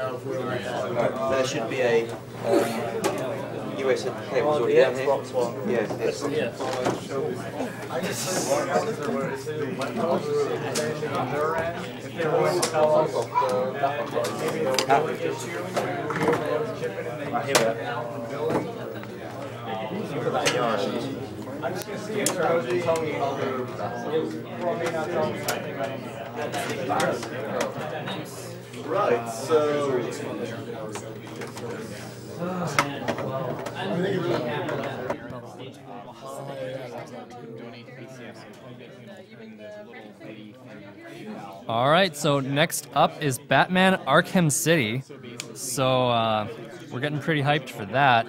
There should be a USB cable already down here. Yeah, it's I'm just going to see if Rosie told me Right, so all right, so next up is Batman Arkham City. So we're getting pretty hyped for that.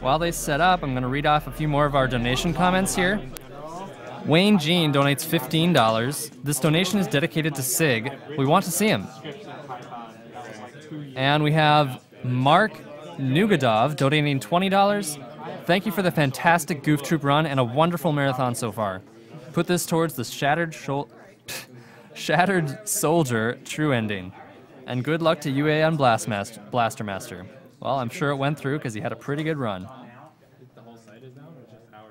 While they set up, I'm going to read off a few more of our donation comments here. Wayne Jean donates $15. This donation is dedicated to Sig. We want to see him. And we have Mark Nugadov donating $20. Thank you for the fantastic Goof Troop run and a wonderful marathon so far. Put this towards the Shattered Soldier true ending. And good luck to UA on Blaster Master. Well, I'm sure it went through because he had a pretty good run.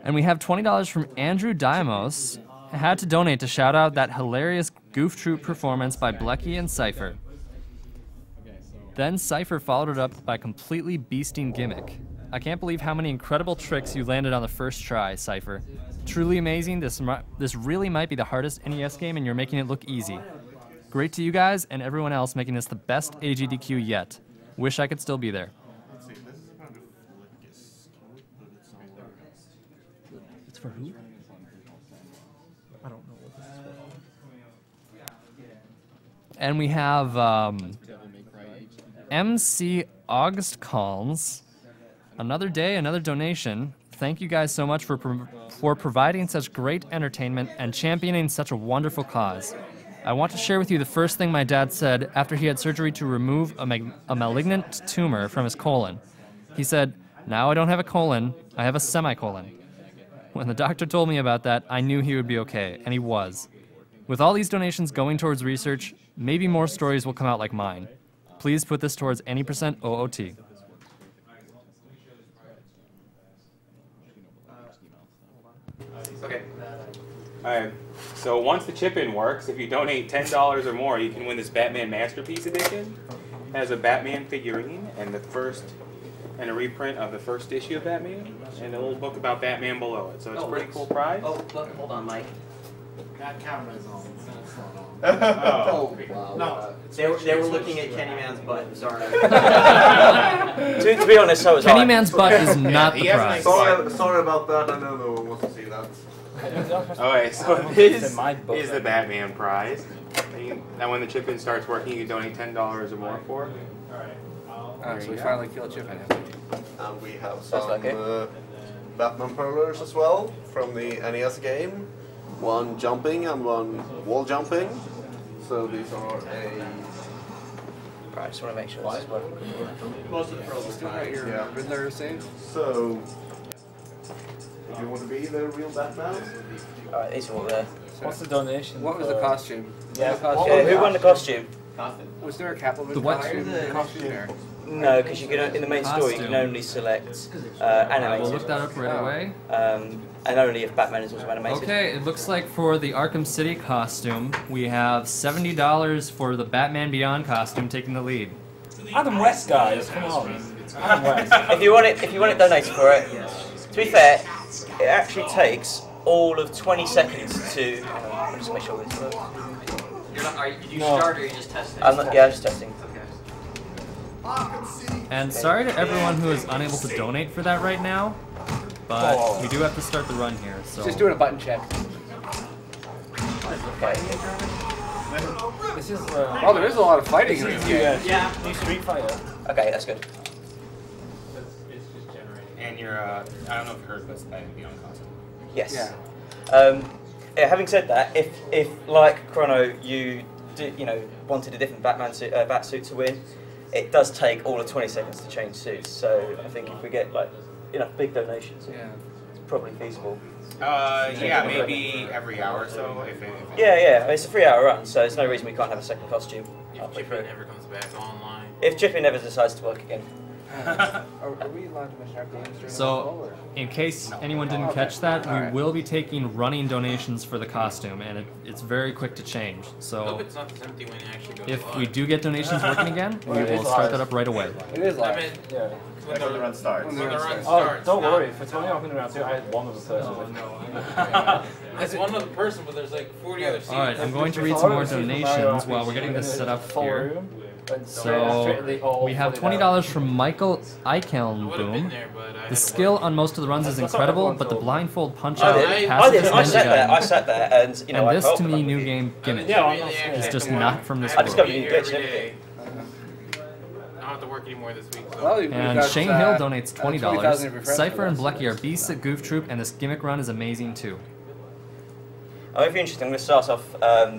And we have $20 from Andrew Diamos. Had to donate to shout out that hilarious Goof Troop performance by Blecky and Cypher. Then Cypher followed it up by completely beasting Gimmick. I can't believe how many incredible tricks you landed on the first try, Cypher. Truly amazing. This really might be the hardest NES game and you're making it look easy. Great to you guys and everyone else making this the best AGDQ yet. Wish I could still be there. It's for who? I don't know what this is for. And we have MC August Calms. Another day, another donation. Thank you guys so much for providing such great entertainment and championing such a wonderful cause. I want to share with you the first thing my dad said after he had surgery to remove a malignant tumor from his colon. He said, "Now I don't have a colon, I have a semicolon." When the doctor told me about that, I knew he would be okay, and he was. With all these donations going towards research, maybe more stories will come out like mine. Please put this towards any % OOT. Okay. Alright, so once the chip-in works, if you donate $10 or more, you can win this Batman Masterpiece Edition. It has a Batman figurine and a reprint of the first issue of Batman, and a little book about Batman below it. So it's a pretty cool prize. Oh, look, hold on, Mike. That camera's on. Oh. No. They were looking at Kenny Man's butt. Sorry. to be honest, so was Kenny Man's butt is not the He has a prize. nice sorry about that. I know no one wants to see that. Okay, so this is the Batman prize. Now when the chip-in starts working, you can donate $10 or more for it. Alright, so we finally killed chip-in. And we have some Batman polars as well from the NES game. One jumping and one wall jumping. So these are a... Right, just want to make sure this is working. Most of the pros still got your Riddler save. So, if you want to be the real Batman? Alright, these are all there. What's the donation? What was the costume? Yeah, who won the costume? Was there a Catwoman The what? costume there? No, because you can in the main story you can only select animated. We'll look that up right away. And only if Batman is also animated. Okay, it looks like for the Arkham City costume, we have $70 for the Batman Beyond costume taking the lead. Adam West, guys, come on. Adam West. if you want it donated for it. To be fair, it actually takes all of 20 seconds to. I'll just make sure this works. Did you start or are you just testing? I'm just testing. And sorry to everyone who is unable to donate for that right now, but we do have to start the run here. So Just doing a button check. Okay. This is. Oh, there is a lot of fighting in this game. Yeah. New Street Fighter. Okay, that's good. And you're, I don't know if you heard this Batman Beyond costume. Yes. Yeah. Yeah, having said that, if like Chrono, you wanted a different Batman suit, bat suit to win, it does take all of 20 seconds to change suits. So I think if we get like enough big donations, it's probably feasible. Yeah, maybe every hour or so. Yeah. I mean, it's a 3-hour run, so there's no reason we can't have a second costume. If it never comes back online. If chipping never decides to work again. Are we allowed to mention our games during the So, call, or? in case anyone didn't catch that, we will be taking running donations for the costume, and it's very quick to change. I hope So, it's not this empty when it actually goes if live. we do get donations working again, we Well, it will is start live. that up right away. It is I live. mean, Yeah. when When the run starts. when the run Oh, starts. don't not- worry. For 20 I've been around too. I had one other person with me. It's one other person, but there's like 40 other seats. Alright, I'm going to read some more donations while we're getting this set up here. So, we have $20 from Michael I would have been Eichelnboom. there, but I had The to skill on most of the runs is That's what incredible, everyone but the told me. blindfold punch I out did. passes I sat there. I ninja sat there, and you know, and I this felt to me like new you- game gimmick. Yeah, I'm Really not actually saying It's just have to not work. from this I have to world. be here I every discovered you day. I don't have to work anymore this week. So. Well, we've And got, Shane Hill donates 20,000 $20. of your friends Cypher with and us. Blecky are beasts at Goof Troop, and this gimmick run is amazing too. Oh, if you're interested, I'm going to start off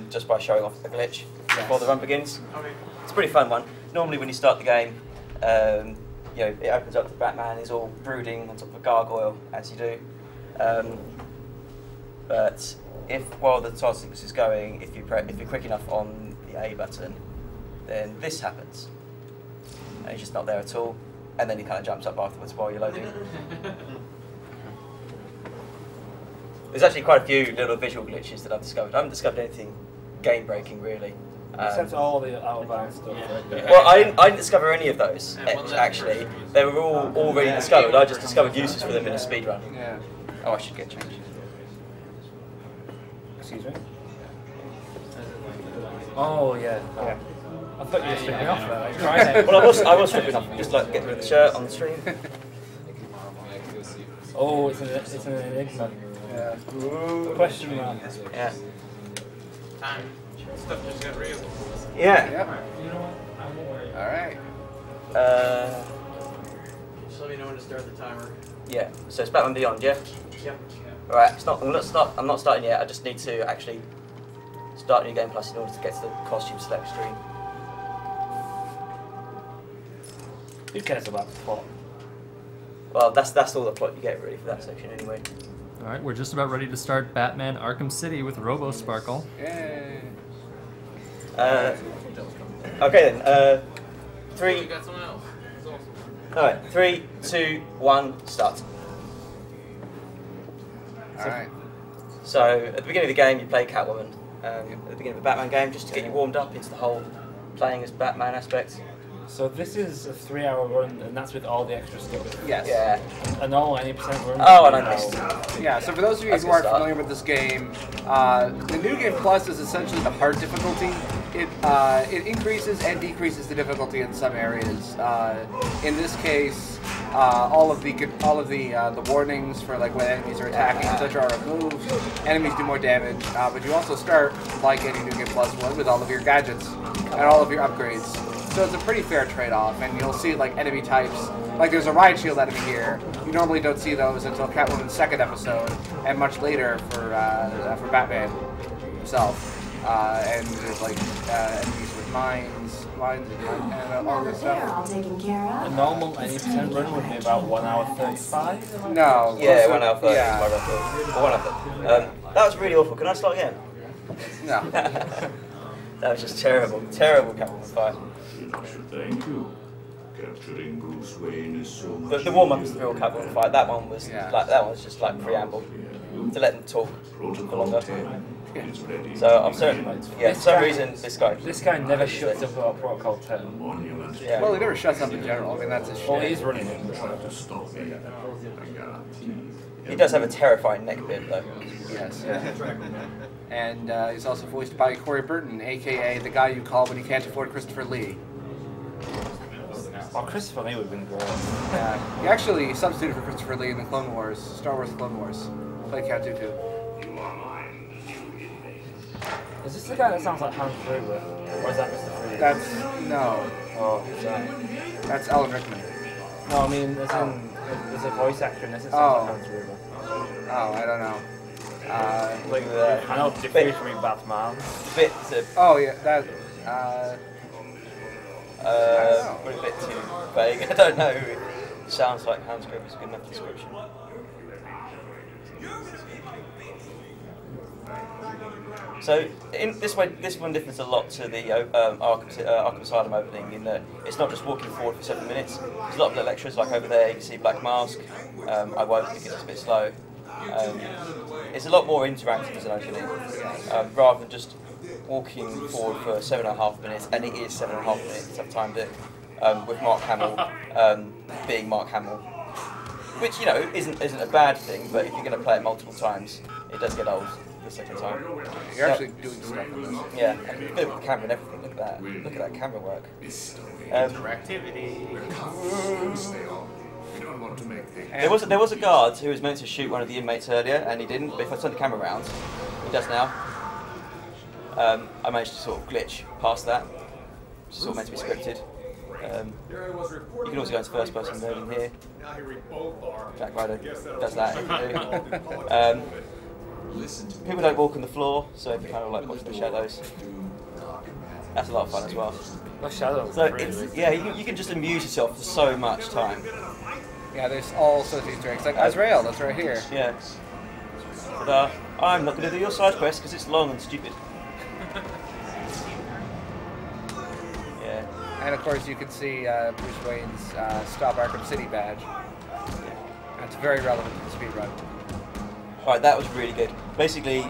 just by showing off the glitch before the run begins. Okay. It's a pretty fun one. Normally when you start the game, you know, it opens up to Batman, he's all brooding on top of a gargoyle, as you do. But if, while the title sequence is going, if you're quick enough on the A button, then this happens. And he's just not there at all, and then he kind of jumps up afterwards while you're loading. There's actually quite a few little visual glitches that I've discovered. I haven't discovered anything game-breaking, really. Except all the outbound stuff. Well, I didn't discover any of those, actually. They were all already discovered. I just discovered uses for them in a speedrun. Yeah. Oh, I should get changed. Excuse me? Oh, yeah. Yeah. I thought you were stripping off there. Like, trying it. Well, I was stripping off, just like get rid of the shirt on the stream. Oh, it's an enigma. Yeah. Question mark. Yeah. Time. Stuff just got real. Yeah. Yep. All right. Just let me know when to start the timer. Yeah. So it's Batman Beyond, yeah. Yep. All right. It's not. I'm not starting yet. I just need to actually start New Game Plus in order to get to the costume select screen. Who cares about the plot? Well, that's all the plot you get really for that section anyway. Alright, we're just about ready to start Batman Arkham City with Robosparkle. Yay. Okay then. Oh, Three. you got someone else. That's awesome. All right. 3, 2, 1. Start. All right. So at the beginning of the game, you play Catwoman. At the beginning of the Batman game, just to get you warmed up into the whole playing as Batman aspect. So this is a 3-hour run, and that's with all the extra stuff. Yes. Yeah. A normal 90% run. Oh, and I missed. Yeah, so for those of you That's who a aren't good start. familiar with this game, the New Game Plus is essentially the hard difficulty. It increases and decreases the difficulty in some areas. In this case, all of the warnings for like when enemies are attacking, etc., are removed. Enemies do more damage, but you also start like any New Game Plus would with all of your gadgets and all of your upgrades. So it's a pretty fair trade-off, and you'll see like enemy types. Like there's a riot shield enemy here. You normally don't see those until Catwoman's second episode, and much later for Batman himself. And there's like enemies with mines and all this They're stuff. all taken care A of. normal 80% run would be about 1 hour 35. No. Yeah, closer- 1 hour 30. Yeah. 1 hour 30. That was really awful. Can I start again? No. That was just terrible. Terrible Catwoman fight. Thank you. Capturing Bruce Wayne is so much. The warm-up's the real Catwoman fight. That one was Yeah. like that one was just like preamble to let them talk for longer. Is ready. So I'm certain. Yeah, for some reason this guy. This guy never shuts up about Protocol 10. Monument. Yeah. Well, he never shuts up in general. I mean, that's his Well, shtick. he's running it. To stop me. I guarantee. He does have a terrifying neck bit though. Yes. And he's also voiced by Corey Burton, aka the guy you call when you can't afford Christopher Lee. Well, Christopher Lee would have been great. He actually substituted for Christopher Lee in the Clone Wars, Star Wars Clone Wars. Played Count Dooku. Is this the guy that sounds like Hans Gruber? Or is that Mr. Freeze? That's no. Oh, who's that? That's Alan Rickman. No, I mean, there's a voice actor in this that Oh. sounds like Hans Gruber. Oh, I don't know. Look at that. I know different from Batman. Bit of Oh yeah, that. probably a bit too vague. I don't know. It sounds like Hans Gruber is a good enough description. So in this way, this one differs a lot to the Arkham Asylum opening in that it's not just walking forward for 7 minutes. There's a lot of little extras, like over there you can see Black Mask. I won't because it's a bit slow. It's a lot more interactive as an opening, rather than just walking forward for 7.5 minutes, and it is 7.5 minutes. I've timed it with Mark Hamill being Mark Hamill, which isn't a bad thing, but if you're going to play it multiple times, it does get old the second time. You're actually doing stuff with this. Yeah, and you with the camera and everything. Look at that. Look at that camera work. Interactivity. There was a guard who was meant to shoot one of the inmates earlier, and he didn't. But if I turn the camera around, he does now. I managed to sort of glitch past that, which is all meant to be scripted. You can also go into first person mode in here. Jack Ryder does that. People don't walk on the floor, so if you kind of like watch the shadows, that's a lot of fun as well. So it's, yeah, you can just amuse yourself for so much time. Yeah, there's all sorts of Easter eggs. Like Azrael, that's right here. Yeah. But I'm not going to do your side quest because it's long and stupid. Yeah. And of course, you can see Bruce Wayne's Stop Arkham City badge. That's very relevant to the speedrun. Alright, that was really good. Basically,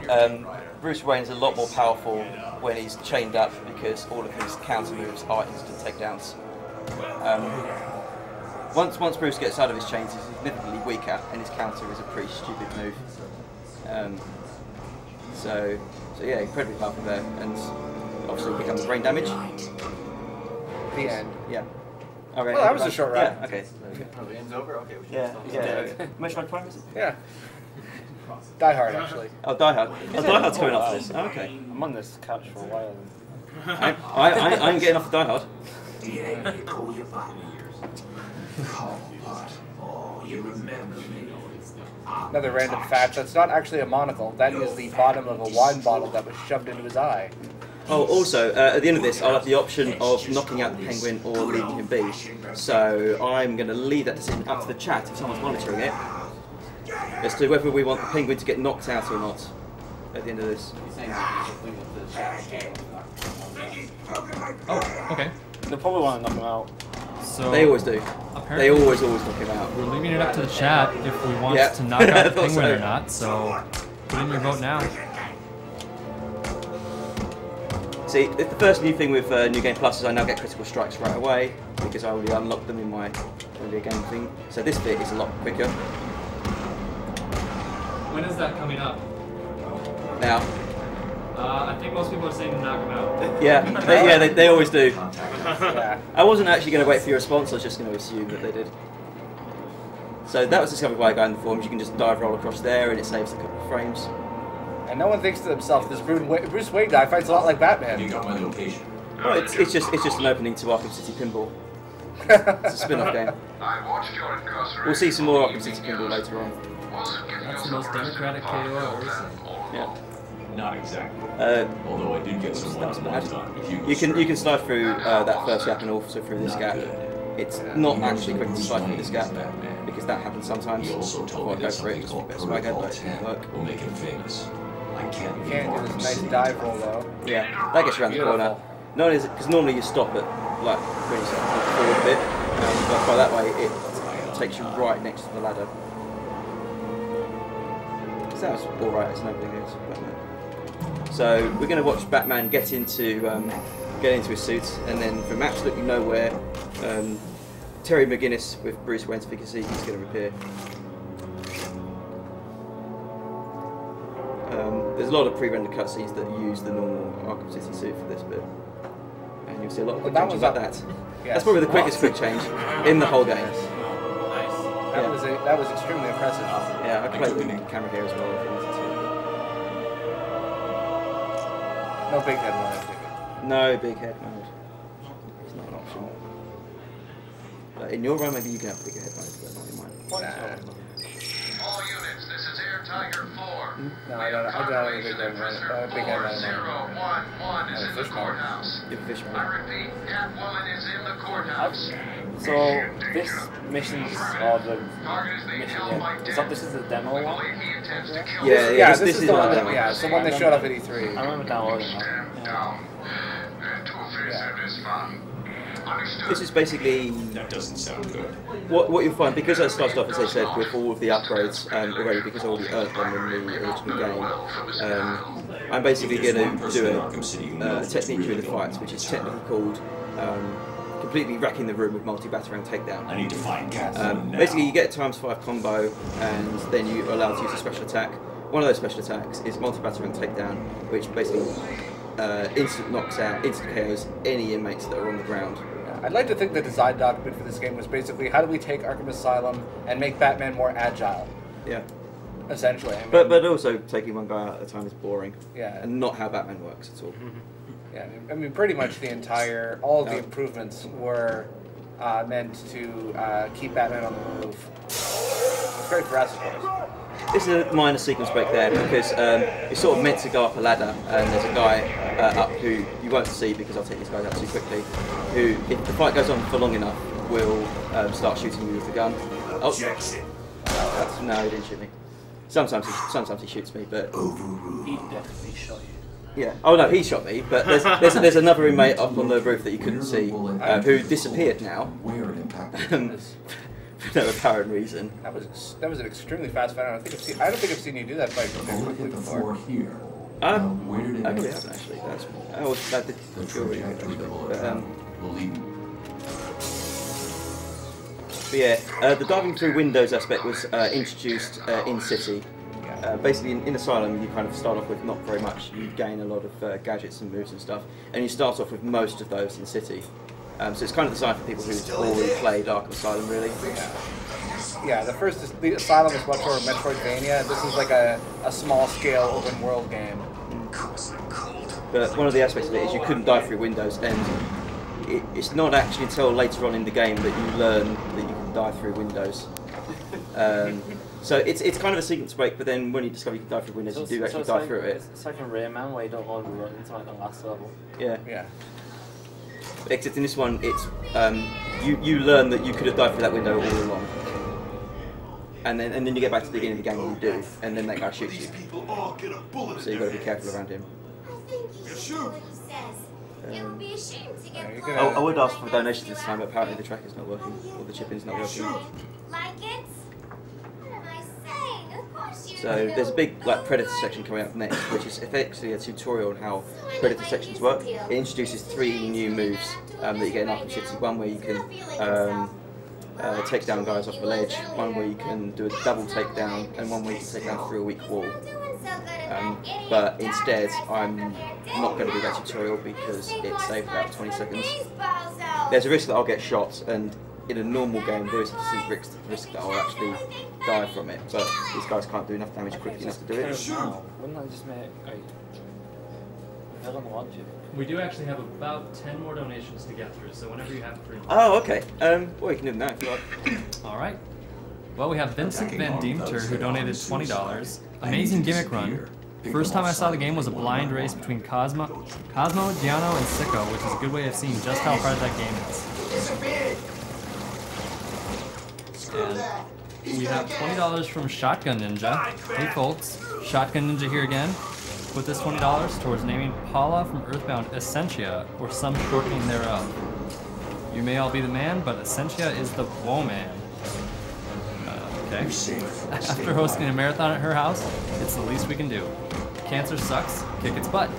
Bruce Wayne's a lot more powerful when he's chained up because all of his counter moves are instant takedowns. Once Bruce gets out of his chains, he's significantly weaker, and his counter is a pretty stupid move. So yeah, incredibly powerful there, and obviously becomes brain damage. The end. Yeah. Okay. Well, that was a short run. Yeah. Okay. Oh, the end's over. Okay. Yeah. Okay. Metroid Prime is it? Yeah. Die Hard, actually. Oh, Die Hard. Oh, Die Hard's coming off this. Oh, okay. I'm on this couch for a while. I'm getting off of Die Hard. Another random fact, that's not actually a monocle. That is the bottom of a wine bottle that was shoved into his eye. Oh, also, at the end of this, I'll have the option of knocking out the penguin or leaving him be. So I'm going to leave that decision up to the chat if someone's monitoring it, as to whether we want the penguin to get knocked out or not at the end of this. Oh, okay. They'll probably want to knock him out. So They always do. Apparently, They always knock him out. We're leaving it up to the chat if we want Yeah. to knock out the I thought penguin so. or not. So put in your vote now. See, the first new thing with New Game Plus is I now get critical strikes right away because I already unlocked them in my earlier game thing. So this bit is a lot quicker. When is that coming up? Now. I think most people are saying to knock him out. Yeah, they always do. Yeah. I wasn't actually going to wait for your response, I was just going to assume that they did. So that was discovered by a guy in the forums. You can just dive roll across there and it saves a couple of frames. And no one thinks to themselves, this Bruce Wayne guy fights a lot like Batman. You got my location. Well, it's just an opening to Arkham City Pinball. It's a spin-off game. We'll see some more Arkham City Pinball later on. That's the most democratic KO. Yeah. Not exactly. Although I did get some That's one bad. time. You can slide through that first gap and also through this gap. It's not actually quick to slide through this gap because that happens sometimes. He also told Before I me go that for it, something just called a bit of swagger, but it protocol didn't 10 work. will make him famous. I can't You can't do this nice dive roll though. Yeah, that gets you around the corner. Not only is it because normally you stop at like when you sort of move forward a bit, but by that way it takes you right next to the ladder. Sounds all right. It's an opening game. So we're going to watch Batman get into his suit, and then from absolutely nowhere, Terry McGinnis with Bruce Wayne's efficacy, he's going to appear. There's a lot of pre-rendered cutscenes that use the normal Arkham City suit for this bit, and you'll see a lot of quick changes like that. Yes. That's probably the quickest quick change in the whole game. That was extremely impressive. Yeah, I played with the camera here as well. If you wanted to. No big head mode, I take it. No big head mode. It's not an option. But in your run, maybe you can have bigger head mode, but not in mine. Nah. All units, this is Air No, I don't have a big gun. Big gun right now. Fish mode. Fish mode. So this mission is the mission. Yeah. This is the demo one. Yeah, this is the one. Yeah, it's the one that showed up at E3. I remember downloading that. This is basically That doesn't sound good. what you'll find, because I started off, as I said, with all of the upgrades already, because I already earned them in the original game. I'm basically going to do a technique during the fights, which is technically called completely wrecking the room with multi-batarang takedown. I need to find Catherine now. Basically, you get a ×5 combo, and then you are allowed to use a special attack. One of those special attacks is multi-batarang takedown, which basically instant knocks out, instant KOs any inmates that are on the ground. I'd like to think the design document for this game was basically how do we take Arkham Asylum and make Batman more agile. Yeah. Essentially. I mean, But also taking one guy out at a time is boring. Yeah. And not how Batman works at all. Yeah, I mean, pretty much all of the improvements were meant to keep Batman on the move. It's great for us, of course. This is a minor sequence break there because you're sort of meant to go up a ladder, and there's a guy up who you won't see because I'll take these guys out too quickly, who, if the fight goes on for long enough, will start shooting you with the gun. Oh, no, he didn't shoot me. Sometimes he shoots me, but He definitely shot you. yeah. Oh no, he shot me. But there's another inmate up on the roof that you couldn't see who disappeared now. For no apparent reason. That was an extremely fast fight. I don't think I've seen you do that fight quickly before. I really haven't actually. That did feel really good actually. But yeah, the diving through windows aspect was introduced in City. Basically, in Asylum, you kind of start off with not very much. You gain a lot of gadgets and moves and stuff, and you start off with most of those in City. So it's kind of designed for people who've already played Arkham Asylum, really. Yeah, the Asylum is much more Metroidvania. This is like a small-scale open-world game. But one of the aspects of it is you couldn't dive through windows, and it's not actually until later on in the game that you learn that you can dive through windows. So it's kind of a sequence break, but then when you discover you can dive through windows, you do actually dive through it. It's like a Rayman where you don't want to run into like the last level. Yeah. Yeah. Except in this one, it's you learn that you could have dived through that window all along, and then you get back to the beginning of the game and you do, and then that guy shoots you. So you've got to be careful around him. I would ask for donations this time, but apparently the track is not working, or the chip-in is not working. So there's a big Predator section coming up next, which is effectively a tutorial on how Predator sections work. It introduces 3 new moves that you get in Arkham City. One where you can take down guys off the ledge, one where you can do a double takedown, and one where you can take down through a weak wall. But instead, I'm not going to do that tutorial because it saved about 20 seconds. There's a risk that I'll get shot, and in a normal game there is a risk that I'll actually die from it, but these guys can't do enough damage quickly enough to do it. Wouldn't I just make We do actually have about 10 more donations to get through, so whenever you have 3 more. Oh, okay. Well, you can do them now if you like. Alright. Well, we have Vincent Van Deemter, who donated $20. Amazing gimmick run. First time I saw the game was a blind race between Cosmo, Giano, and Sicko, which is a good way of seeing just how hard that game is. And we have $20 from Shotgun Ninja. Hey folks, Shotgun Ninja here again. Put this $20 towards naming Paula from Earthbound Essentia, or some shortening thereof. You may all be the man, but Essentia is the woman. Okay. After hosting a marathon at her house, it's the least we can do. Cancer sucks, kick its butt.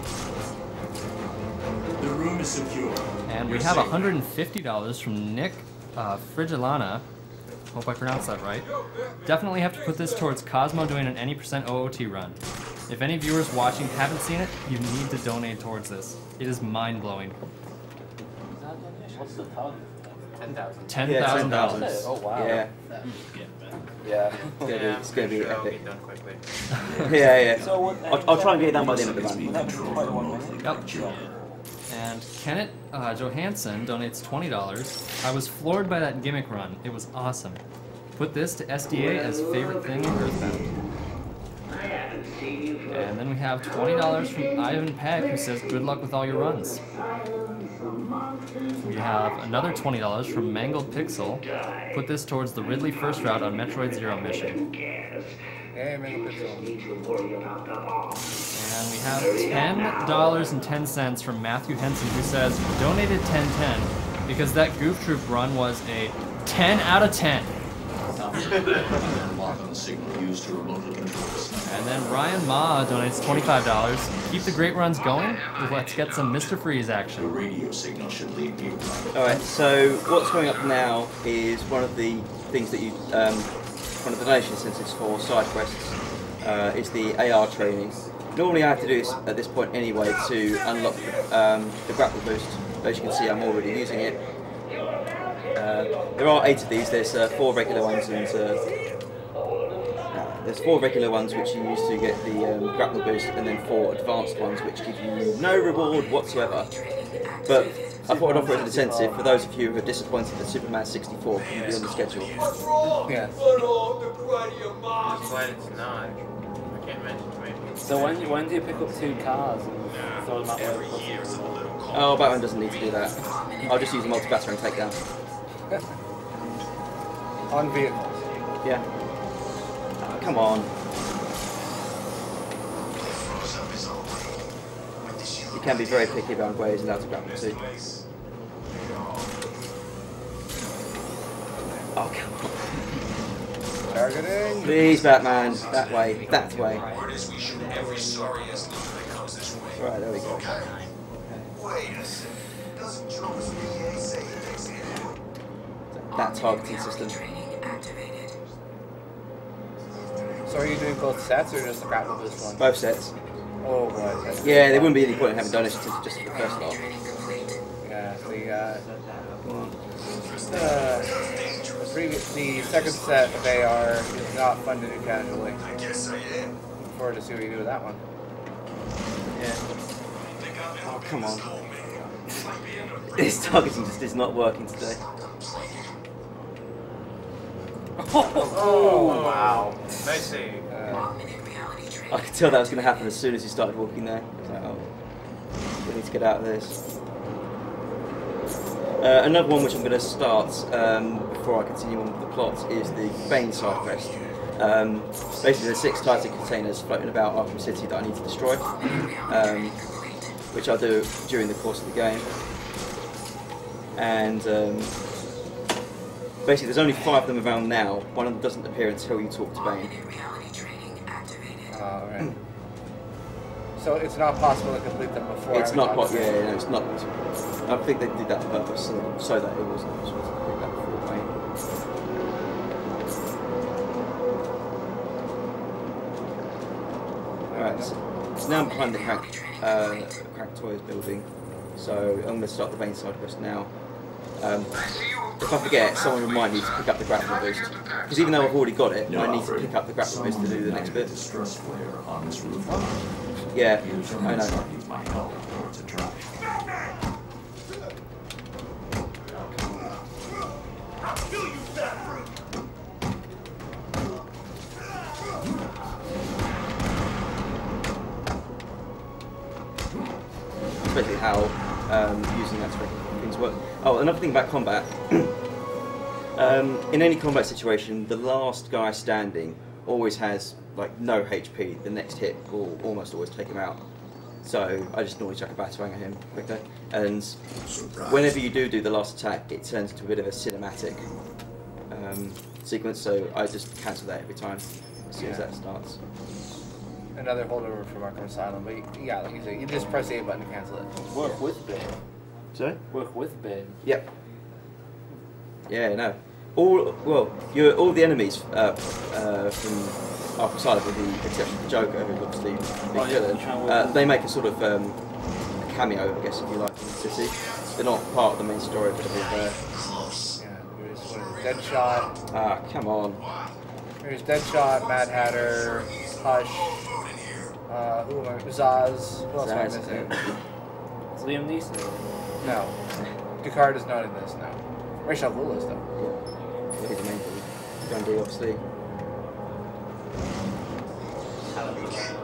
The room is secure. And we have $150 from Nick Frigilana. Hope I pronounced that right. Definitely have to put this towards Cosmo doing an any % OOT run. If any viewers watching haven't seen it, you need to donate towards this. It is mind-blowing. What's the target? $10,000. $10,000. Oh wow. Yeah. Yeah. It's going to be epic. Done quickly. Yeah. So I'll try and get it done by the end of the run. Yep. And Kenneth Johansson donates $20. I was floored by that gimmick run. It was awesome. Put this to SDA as favorite thing in Earthbound. And then we have $20 from Ivan Peck, who says, good luck with all your runs. We have another $20 from Mangled Pixel. Put this towards the Ridley first route on Metroid Zero mission. Hey, Mangled Pixel. And we have $10.10 from Matthew Henson, who says, donated 1010 because that Goof Troop run was a 10 out of 10. And then Ryan Ma donates $25. Keep the great runs going. Let's get some Mr. Freeze action. Alright, so what's coming up now is one of the things that you, one of the donation incentives for side quests is the AR training. Normally I have to do this at this point anyway to unlock the grapple boost. As you can see, I'm already using it. There are 8 of these. There's 4 regular ones and there's 4 regular ones which you use to get the grapple boost, and then 4 advanced ones which give you no reward whatsoever. But I thought I'd offer it as an incentive for those of you who are disappointed that Superman 64 couldn't be on the schedule. Yeah. That's why it's not. I can't mention maybe. So when do you pick up 2 cars and throw them out there? Oh, Batman doesn't need to do that. I'll just use a multi-batter and take down. On vehicles. Yeah. Come on. You can be very picky around where he's allowed to grapple too. Oh, come on. Targeting. Please, Batman. That way. That way. Right, there we go. That targeting system. So are you doing both sets or just the grapple boost one? Both sets. Oh boy. Yeah, there wouldn't be any point in having done it just for the first lot. Yeah, the second set of AR is not fun to do casually. Looking forward to see what you do with that one. Yeah. Oh, come on. This targeting just is not working today. Oh, wow. Nice save. I could tell that was going to happen as soon as he started walking there. I was like, oh, we need to get out of this. Another one which I'm going to start before I continue on with the plot is the Bane side quest. Basically, there's 6 Titan containers floating about Arkham City that I need to destroy, which I'll do during the course of the game. And basically, there's only 5 of them around now. One of them doesn't appear until you talk to Bane. Alright. So it's not possible to complete them before? It's not possible, yeah, no, it's not. I think they did that on purpose so that it wasn't possible to complete that before Bane. Alright, so now I'm behind the Crank Toys building, so I'm going to start the Bane side quest now. If I forget, someone remind me to pick up the grapple boost. Because even though I've already got it, I need to pick up the grapple boost to do the next bit. Yeah, I know. That's basically how using that to make things work. Oh, another thing about combat. In any combat situation, the last guy standing always has like no HP. The next hit will almost always take him out. So I just normally chuck a batarang at him quickly. And whenever you do the last attack, it turns into a bit of a cinematic sequence. So I just cancel that every time as soon as that starts. Another holdover from Arkham Asylum, but yeah, like you say, you just press the A button to cancel it. Work with Bane. Sorry? Work with Bane. Yep. Yeah, no. All the enemies from Arkham Asylum, with the exception of the Joker, who's obviously the villain, they make a sort of a cameo, I guess, if you like, in the city. They're not part of the main story, but they're there. Yeah, there's Deadshot. Ah, come on. There's Deadshot, Mad Hatter, Hush. Who am I? Zaz. Who else am I missing? Is Liam Neeson? No. Descartes is not in this, no. Ra's al Ghul is, though. Yeah. He's the main thing. Grundy, obviously.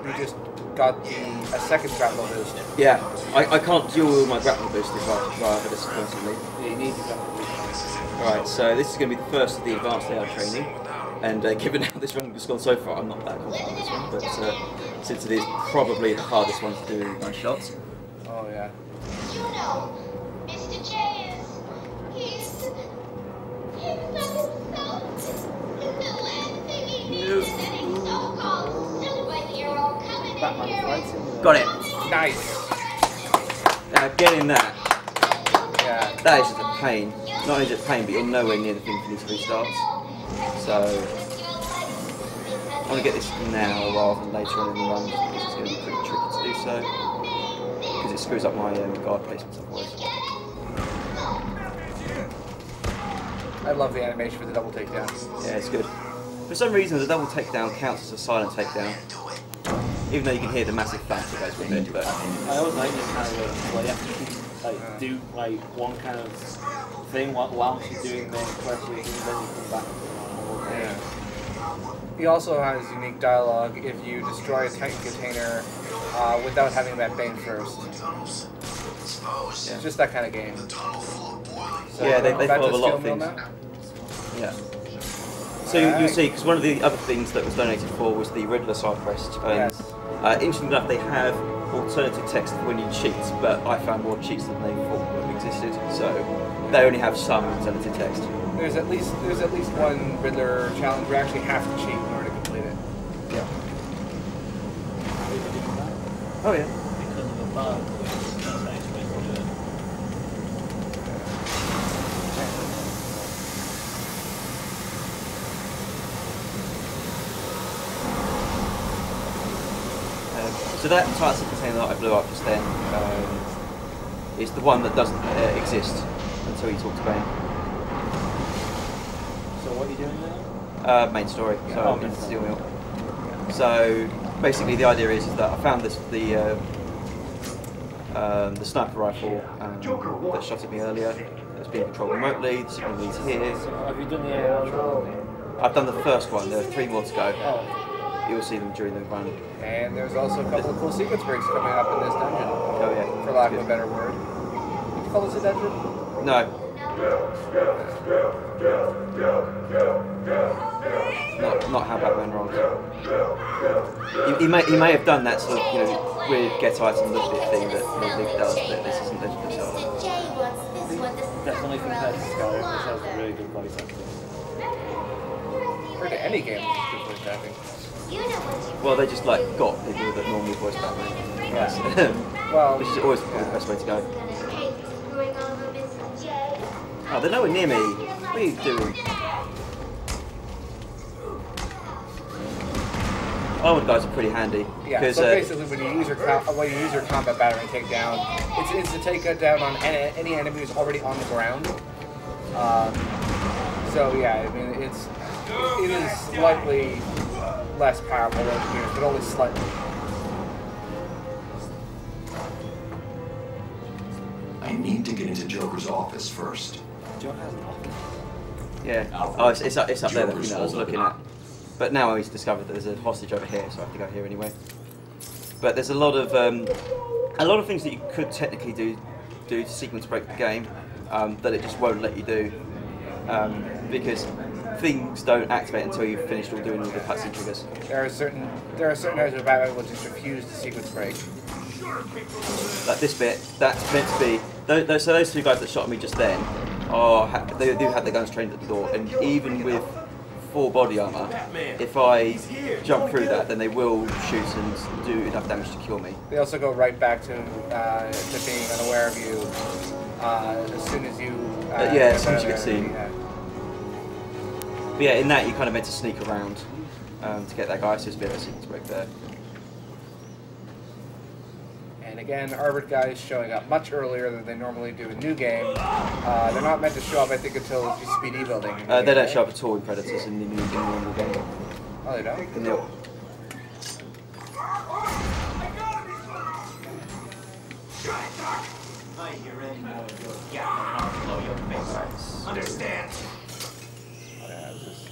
you just got a second grapple boost. Yeah, I can't dual wield my grapple boost rather disappointingly. Yeah, you need to grapple boost. Right, so this is going to be the first of the advanced AI training, and given how this run has gone so far, I'm not that confident on this one, but since it is probably the hardest one to do in my shots. Oh yeah. You know, Mr. J he's so Got it. Nice. Getting that. Yeah. That is just a pain. Not only just a pain, but you're nowhere near the thing for these restarts. So I want to get this now rather than later on in the run, just because it's going to be pretty tricky to do so. Because it screws up my guard placements otherwise. I love the animation for the double takedown. Yeah, it's good. For some reason, the double takedown counts as a silent takedown. Even though you can hear the massive thumps that goes with it, but I always like this kind of where you have to keep, do one kind of thing while she's doing the question, and then you come back. Yeah. He also has unique dialogue if you destroy a tank container without having that bang first. yeah. It's just that kind of game. So Yeah, they back follow to a lot of Steel Mill things. now? Yeah. So you'll see, because one of the other things that was donated for was the Riddler side quest. Yes. Interesting enough, they have alternative text when you cheat, but I found more cheats than they thought existed. So they only have some alternative text. There's at least one Riddler challenge where you actually have to cheat in order to complete it. Yeah. Oh yeah. Because of the bug, that's the next way to do it. So that Titan container that I blew up just then is the one that doesn't exist until you talk to Bane. So what are you doing now? Main story. So Oh, I'm in main Steel Mill. So basically, the idea is that I found the sniper rifle that shot at me earlier. It's being controlled remotely. The signal leads here. So have you done the AI control? I've done the first one. There are 3 more to go. Oh. You'll see them during the run. And there's also a couple of cool sequence breaks coming up in this dungeon. Oh yeah. For lack of a better word. Would you call this a dungeon? No. Not how Batman rolls. He may have done that sort of weird get item look bit thing that Luke does, but this isn't Legend of Zelda. Definitely compared to Skyrim, this has a really good voice acting. Compared to any game, it's good voice acting. Well, they just got people that normally voice Batman. Yes. Well, which is always the best way to go. Oh, they're nowhere near me. What are you doing? Armored guys are pretty handy. Yeah, so basically when you use your combat battery takedown, it's to take it down on any enemy who's already on the ground. So yeah, I mean it is slightly less powerful than units, but only slightly. I need to get into Joker's office first. Joker has an office. Yeah. Oh, it's up there. That thing that I was looking at. But now I've discovered that there's a hostage over here, so I have to go here anyway. But there's a lot of things that you could technically do to sequence break the game that it just won't let you do because things don't activate until you've finished doing all the cutscene triggers. There are certain areas of battle which just refuse to sequence break. Like this bit, that's meant to be. Those 2 guys that shot me just then, they do have their guns trained at the door, and even with full body armor, if I jump through that, then they will shoot and do enough damage to kill me. They also go right back to being unaware of you as soon as you. As soon as you get seen. Yeah. But yeah, in that you kind of meant to sneak around to get that guy, so it's a bit of a sequence break there. And again, armored guys showing up much earlier than they normally do in New Game. They're not meant to show up, I think, until speedy building. They don't show up at all in Predators in the normal game. Oh, they don't? No. Understand? Yeah, it's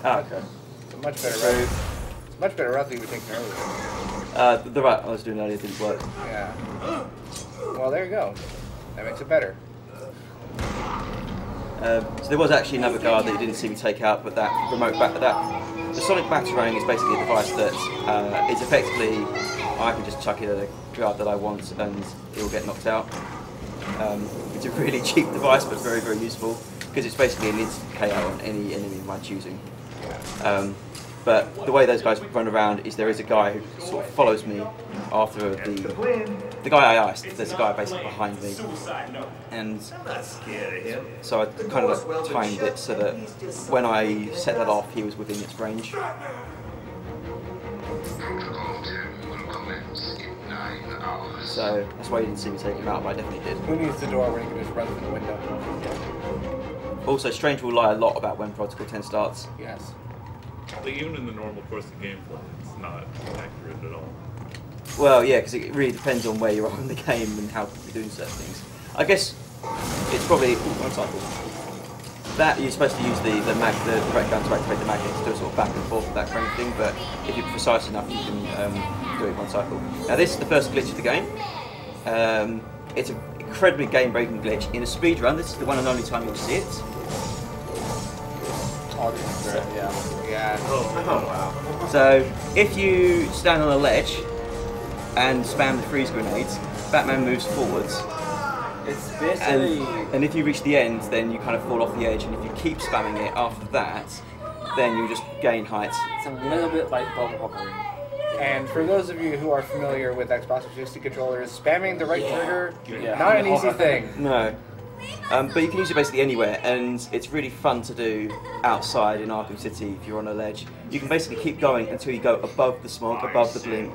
Ah, okay. a much better road. Much better route than you were taking earlier. The route I was doing earlier didn't work. Yeah. Well, there you go. That makes it better. So there was actually another guard that you didn't see me take out, but that remote the sonic batarang is basically a device that is effectively, I can just chuck it at a guard that I want and it will get knocked out. It's a really cheap device, but very, very useful, because it's basically an instant KO on any enemy of my choosing. But the way those guys run around is there is a guy who sort of follows me after the guy I iced. There's a guy basically behind me, and so I kind of like timed it so that when I set that off, he was within its range. So that's why you didn't see me take him out, but I definitely did. Who needs the door when you can just run through the window? Also, Strange will lie a lot about when Protocol 10 starts. Yes. Like, even in the normal course of gameplay, it's not accurate at all. Well, yeah, because it really depends on where you are in the game and how you're doing certain things. I guess it's probably one cycle. That you're supposed to use the direct gun to activate the magnet to do a sort of back and forth, that kind of thing. But if you're precise enough, you can do it one cycle. Now, this is the first glitch of the game. It's an incredibly game-breaking glitch in a speedrun. This is the one and only time you'll see it. Yeah. Oh wow. So if you stand on a ledge and spam the freeze grenades, Batman moves forwards. It's basically... And if you reach the end, then you kind of fall off the edge, and if you keep spamming it after that, then you just gain height. It's a little bit like bubble hopping. And for those of you who are familiar with Xbox 360 controllers, spamming the right trigger, not an easy thing. No. But you can use it basically anywhere, and it's really fun to do outside in Arkham City if you're on a ledge. You can basically keep going until you go above the smog, above the blimp,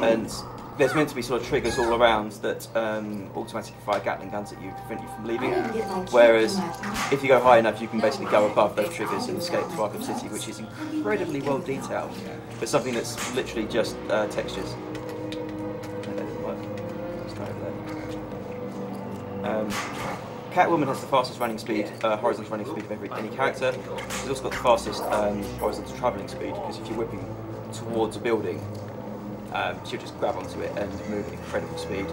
and there's meant to be sort of triggers all around that automatically fire Gatling guns at you to prevent you from leaving. Whereas if you go high enough, you can basically go above those triggers and escape to Arkham City, which is incredibly well detailed. But something that's literally just textures. No, that didn't work. Let's try over there. Catwoman has the fastest running speed, horizontal running speed of any character. She's also got the fastest horizontal travelling speed, because if you're whipping towards a building, she'll just grab onto it and move at incredible speed.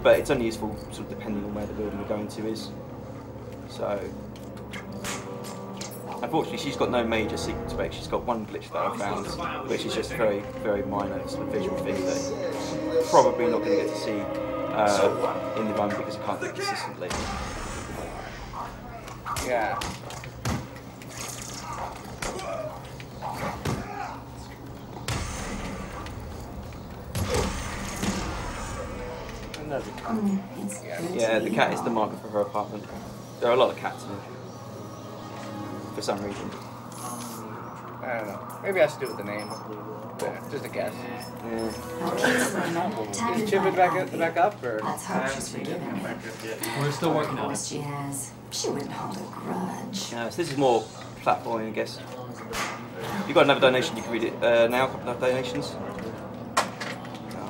But it's only useful sort of depending on where the building you're going to is. So, unfortunately, she's got no major secret to break. She's got one glitch that I found, which is just a very, very minor sort of visual thing that you're probably not going to get to see in the run because you can't do it consistently. Yeah. Yeah, the cat is the marker for her apartment. There are a lot of cats in it. For some reason. I don't know. Maybe I should do it with the name. Just a guess. Is Chip back up, or? Let's hope she's forgiven me. We're still working on it. She has. She wouldn't hold a grudge. So this is more platforming, I guess. You've got another donation, you can read it now, a couple of donations.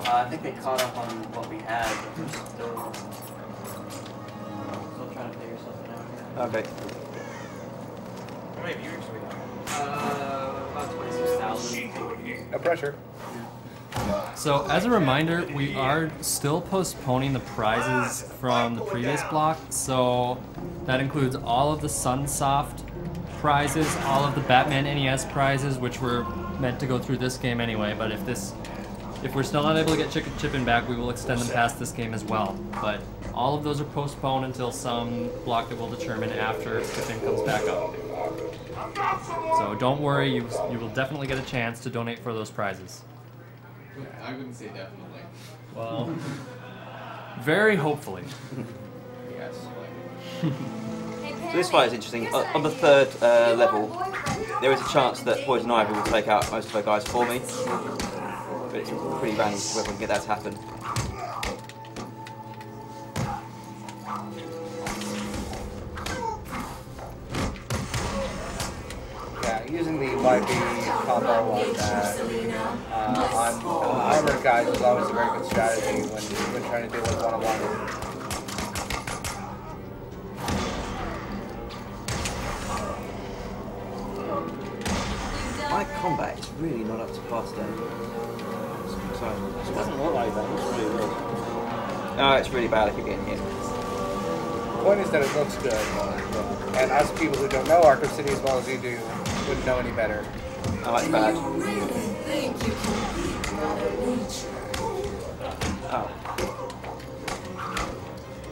I think they caught up on what we had, but we're still trying to figure something out here. Okay. How many viewers do we have? About 26,000. No pressure. So as a reminder, we are still postponing the prizes from the previous block. So that includes all of the Sunsoft prizes, all of the Batman NES prizes, which were meant to go through this game anyway. But if we're still not able to get Chippin back, we will extend them past this game as well. But all of those are postponed until some block that we'll determine after Chippin comes back up. So don't worry, you will definitely get a chance to donate for those prizes. I wouldn't say definitely. Well, very hopefully. Yes. So this fight is interesting. On the third level, there is a chance that Poison Ivy will take out most of her guys for me. But it's pretty random whether we can get that to happen. Yeah, using the YB combo on armored guys is always a very good strategy when trying to deal with one-on-one. My combat is really not up to par today. It doesn't look like that. It looks really good. No, it's really bad if you're getting hit. The point is that it looks good, and us people who don't know Arkham City as well as you do wouldn't know any better. Oh, it's bad. Oh.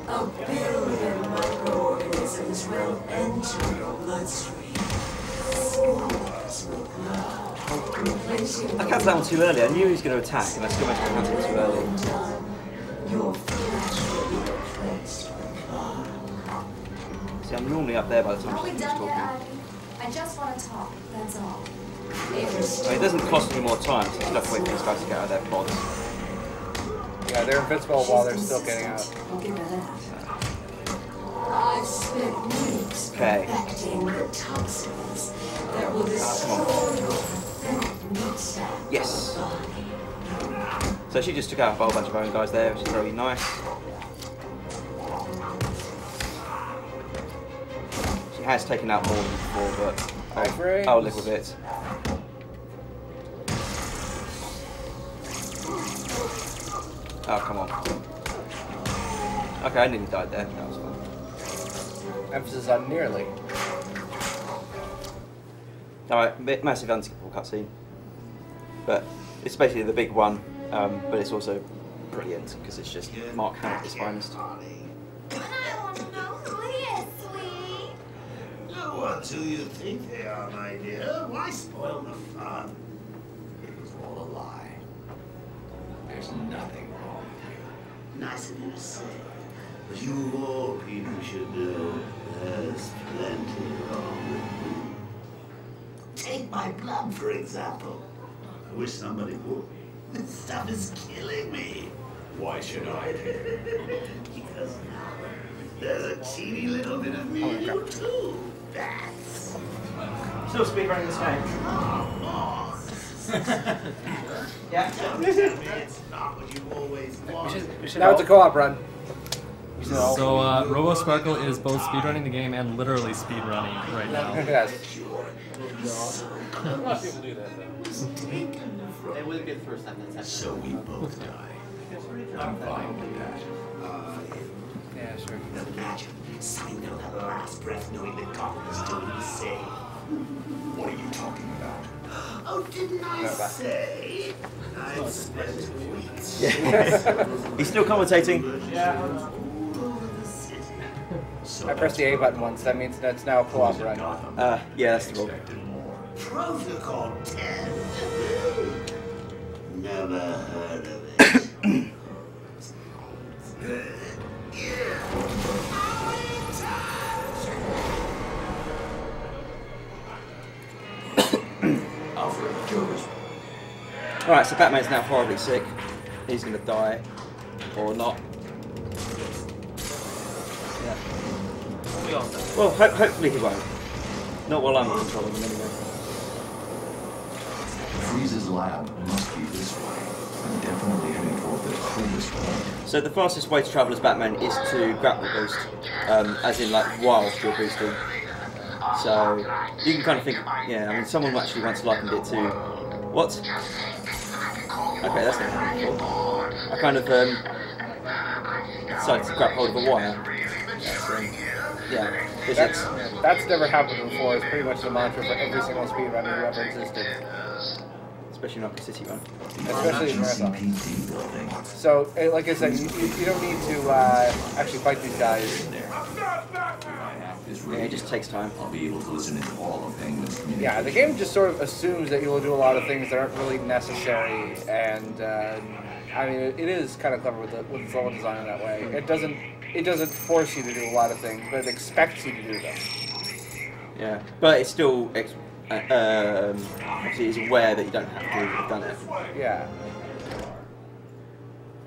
A billion microorganisms will enter your bloodstream. I cancelled that one too early. I knew he was going to attack, and I still managed to cancel it too early. See, I'm normally up there by the time she's talking. I just want to talk, that's all. I mean, it doesn't cost any more time, so I still have to wait for these guys to get out of their pods. Yeah, they're invincible while they're still getting out. I've spent weeks perfecting the toxins that will destroy your meat sack. Yes. So she just took out a whole bunch of her own guys there, which is very nice. She has taken out more than before, but I'll live with it. Oh, come on. Okay, I nearly died there. That was fun. Emphasis on nearly. Alright, massive unskippable cutscene. But it's basically the big one, but it's also brilliant because it's just Mark Hamill at his finest. I want to know who he is, sweetie. No one's who you think they are, my dear. Why spoil the fun? It was all a lie. There's nothing wrong with you. Nice of you to say. But you of all people should know there's plenty wrong with me. Take my blood, for example. I wish somebody would. This stuff is killing me. Why should I care? Because there's a teeny little bit of me in you too. That's... Still speedrunning this game. Yeah. It's not what you always wanted. Now it's a co-op run. So Robosparkle is both speedrunning the game and literally speedrunning right now. Yes. A lot of people do that though. They wouldn't be the first time that's happened. So we both die. I'm fine with that. Yeah, sure. Imagine signing out that last breath knowing that Gotham is still to be saved. What are you talking about? Oh, didn't I say? I spent weeks. Yeah. He's still commentating. Yeah. I pressed the A button once, that means that's now a co-op run. Yeah, that's the rule. Protocol 10. Never heard of it. Alright, so Batman's now horribly sick. He's gonna die. Or not. Yeah. Well, hopefully he won't. Not while I'm controlling him anyway. Freeze's lab must be this way. I'm definitely heading toward the coolest one. So the fastest way to travel as Batman is to grapple boost, as in like whilst you're boosting. So you can kind of think, yeah, I mean someone actually once likened it to, what? Okay, that's not helpful. I kind of decided to grab hold of a wire. Yeah, that's never happened before. It's pretty much the mantra for every single speedrunner who ever existed. Especially in Arkham City Run. Especially in Marathon. So, like I said, you don't need to actually fight these guys. Yeah, it just takes time. I'll be able to listen into all of Penguin's communication. Yeah, the game just sort of assumes that you will do a lot of things that aren't really necessary, and I mean, it is kind of clever with its level design in that way. It doesn't force you to do a lot of things, but it expects you to do them. Yeah, but it's still obviously is aware that you don't have to have done it. Yeah.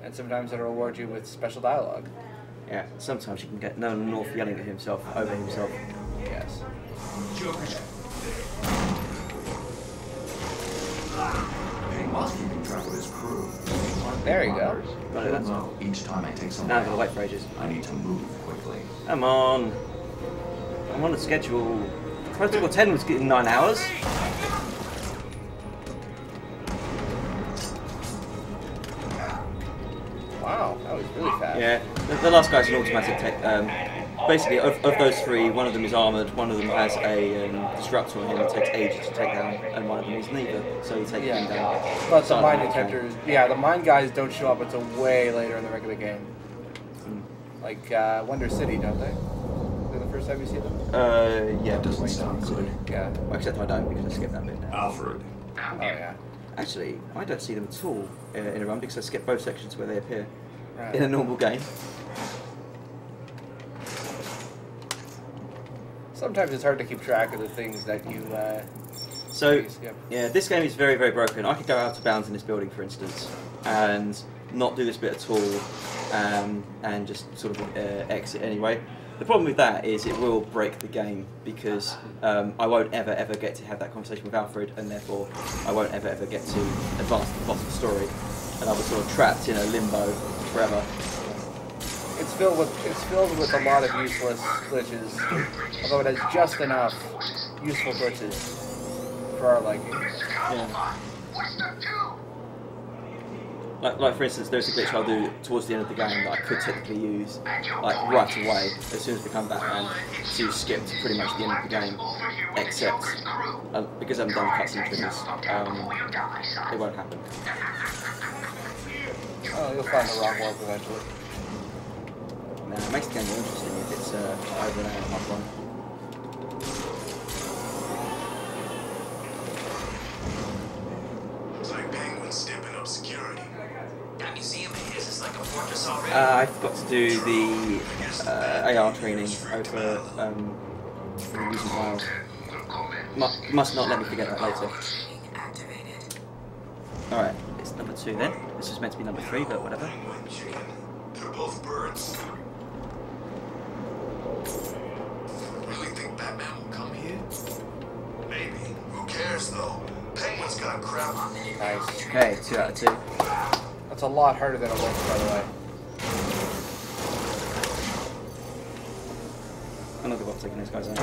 And sometimes it'll reward you with special dialogue. Yeah, sometimes you can get Nolan North yelling at himself, over himself. Yes. He must keep track of his crew. There you go. Got it, that's Well, each time I take some now I've got to wait for ages. I need to move quickly. Come on. I'm on a schedule. Protocol 10 was getting 9 hours. really fast. Yeah, the last guy's an automatic tech. Basically, of those three, one of them is armoured, one of them has a disruptor on him that takes ages to take down, and one of them is neither, so you take him down. But the mine detectors, the mine guys don't show up until way later in the regular game. Like Wonder City, don't they? Is that the first time you see them? Yeah. Doesn't sound good. Yeah. Well, except I don't, because I skipped that bit now. Alfred. Oh yeah. Actually, I don't see them at all in a run, because I skip both sections where they appear Right. in a normal game. Sometimes it's hard to keep track of the things that you. So, skip. yeah, this game is very, very broken. I could go out of bounds in this building, for instance, and not do this bit at all, and just sort of exit anyway. The problem with that is it will break the game, because I won't ever get to have that conversation with Alfred, and therefore I won't ever get to advance the plot of the story, and I'll be sort of trapped in a limbo forever. It's filled with a lot of useless glitches, although it has just enough useful glitches for our liking. Yeah. Like for instance, there's a glitch I'll do towards the end of the game that I could technically use like right away as soon as we become Batman to skip to pretty much the end of the game, except because I haven't done cutscene triggers, it won't happen. Oh, you'll find the wrong world eventually. Now, it makes the game more interesting if it's over an hour and a half long. Looks like Penguin's stepping up security. That museum of his is like a fortress already. I forgot to do the AR training over the amusement wild. Must not let me forget that later. Alright, it's number 2 then. This was meant to be number 3, but whatever. They're both birds. Really think Batman will come here? Maybe. Who cares though? Penguin's got crap on me. Nice. Okay, 2 out of 2. That's a lot harder than it looks, by the way. I'm not good about taking these guys out. I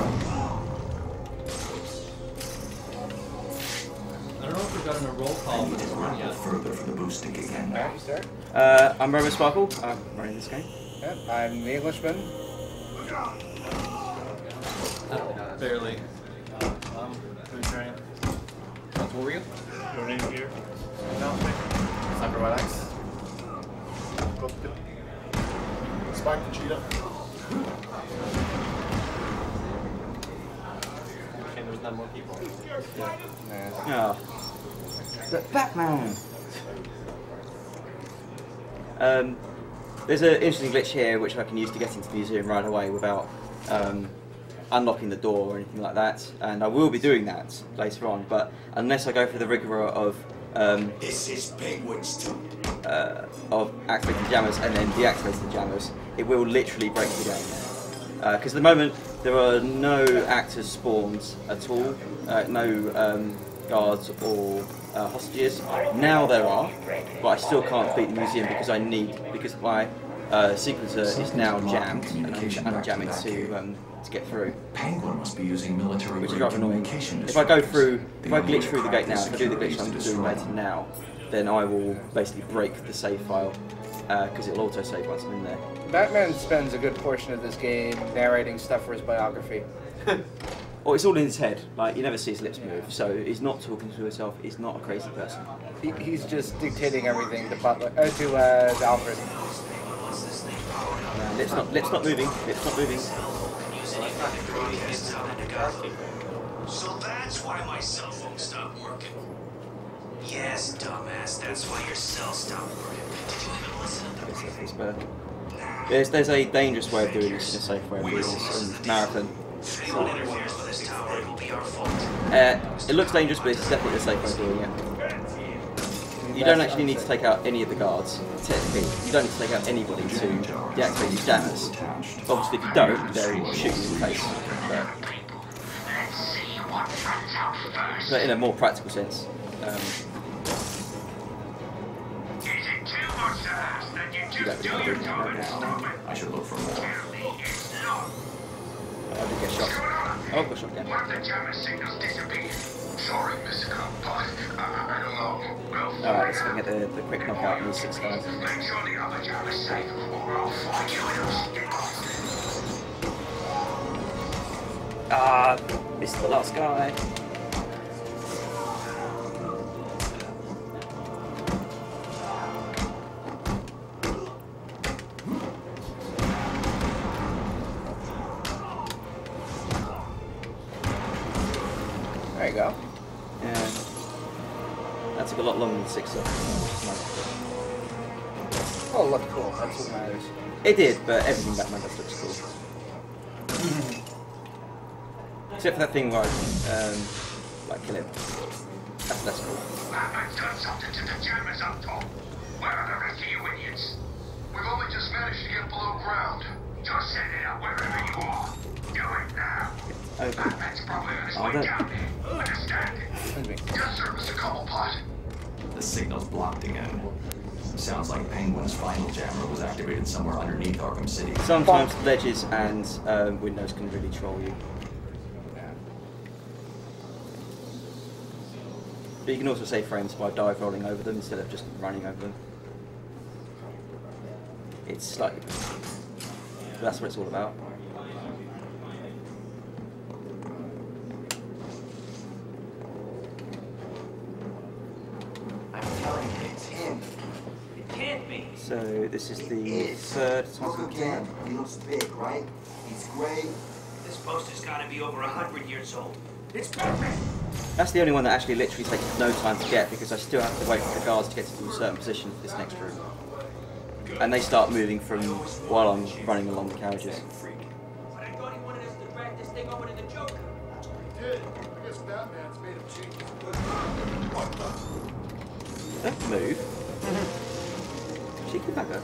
don't know if we've gotten a roll call for this one yet. Further for the boost to kick in. Alright, you start. I'm Robosparkle. I'm running this game. Yep, I'm the Englishman. Barely. Who's trying? What were you? Your name here? No. Sniper White Axe. Spike the cheetah. And there's 9 more people. Oh. But Batman! There's an interesting glitch here which I can use to get into the museum right away without unlocking the door or anything like that, and I will be doing that later on, but unless I go through the rigor of This is Penguin's too. of activating the jammers and then deactivating the jammers, it will literally break the game. Because at the moment there are no actors spawned at all, no guards or hostages. Now there are, but I still can't beat the museum because because my sequencer is now jammed, and I'm jamming to get through. Penguin must be using military Which is rather annoying. If I glitch through the gate now, if I do the glitch I'm doing later now, then I will basically break the save file, because it'll auto-save once I'm in there. Batman spends a good portion of this game narrating stuff for his biography. Well, it's all in his head. Like, you never see his lips move, so he's not talking to himself. He's not a crazy person. He's just dictating everything to Butler, to Alfred. Lips not moving. Lips not moving. So that's why my cell phone stopped working. Yes, dumbass, that's why your cell stopped working. Did you even listen to the There's a dangerous way of doing this and a safe way of doing this in Marathon. If anyone interferes with this tower, it will be our fault. It looks dangerous, but it's definitely a safe way of doing it. You don't actually need to take out any of the guards, technically. You don't need to take out anybody to deactivate these jammers. Obviously, if you don't, they'll shoot you in the face. But in a more practical sense. You don't really want to do that right now. I should look for more. I did get shot. Oh, I got shot again. Sorry, Mr. Cook, but I don't know. Well, Alright, let's go get the quick knockout on these 6 guys. make sure the other jam is safe, or I'll find you in those sticks. Ah, missed the last guy. There you go. Yeah. That took a lot longer than 6 Oh, look cool. That's what matters. It did, but everything Batman does looks cool. Except for that thing where I, like, kill him. That's cool. Batman's done something to the jammers up top. Where are the rest of you idiots? We've only just managed to get below ground. Just set it up wherever you are. Do it now. Okay. Batman's probably on his way down there. Understand? Yes, sir, Mr. Cobblepot. The signal's blocked again. Sounds like Penguin's final jammer was activated somewhere underneath Arkham City. Sometimes ledges and windows can really troll you. But you can also save frames by dive rolling over them instead of just running over them. It's slightly... But that's what it's all about. I'm telling you, it's him. It can't be. So this is the third time. Again, he looks big, right? He's gray. This poster's gotta be over 100 years old. It's Batman! That's the only one that actually literally takes no time to get because I still have to wait for the guards to get to a certain position for this next room. And they start moving from while I'm running along the carriages. But I thought he wanted us to drag this thing over to the Joker. He did. I guess Batman's made him change his Don't move. Cheeky bugger.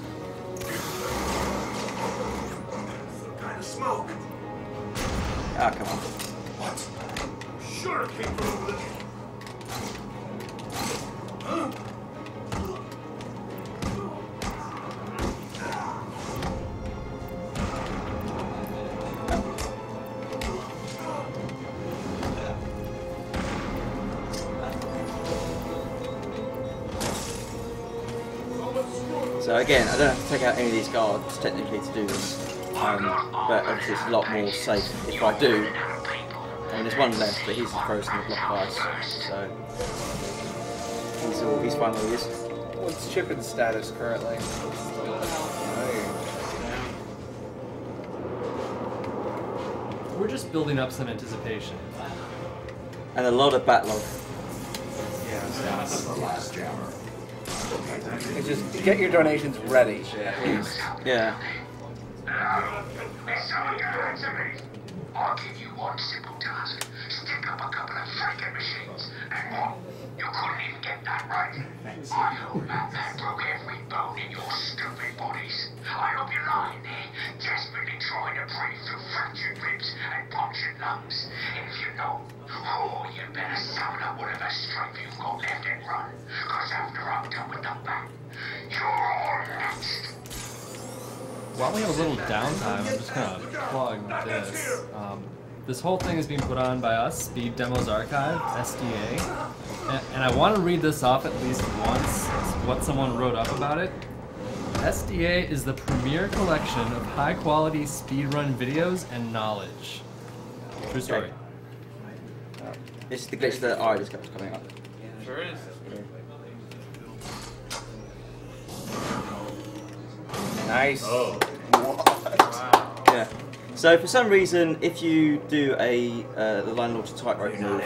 Some kind of smoke. Ah, come on. What? Sure it came from over there. Huh? So again, I don't have to take out any of these guards technically to do this, but obviously it's a lot more safe if I do. I mean, there's one left, but he's frozen in a block of ice, so he's fine where he is. What's Chippen's status currently? We're just building up some anticipation. And a lot of backlog. Yeah, That's the last jammer. it's just get your donations ready, at least. Yeah. I'll give you one simple task. Stick up a couple of freaking machines. And what? You couldn't even get that right. I hope Batman broke every bone in your stupid bodies. I hope you're lying there, desperately trying to breathe through fractured ribs and punctured lungs. And if you don't, oh, you better summon up whatever strength you've got left and run. Because after I'm done with the bat, you're all next. While we have a little downtime, I'm just gonna plug this. This whole thing is being put on by us, Speed Demos Archive, SDA. And I want to read this off at least once, what someone wrote up about it. SDA is the premier collection of high-quality speedrun videos and knowledge. True story. This is the glitch that I just kept coming up. Sure is. Nice. Oh. Wow. Yeah. So for some reason, if you do a the line launcher tightrope move,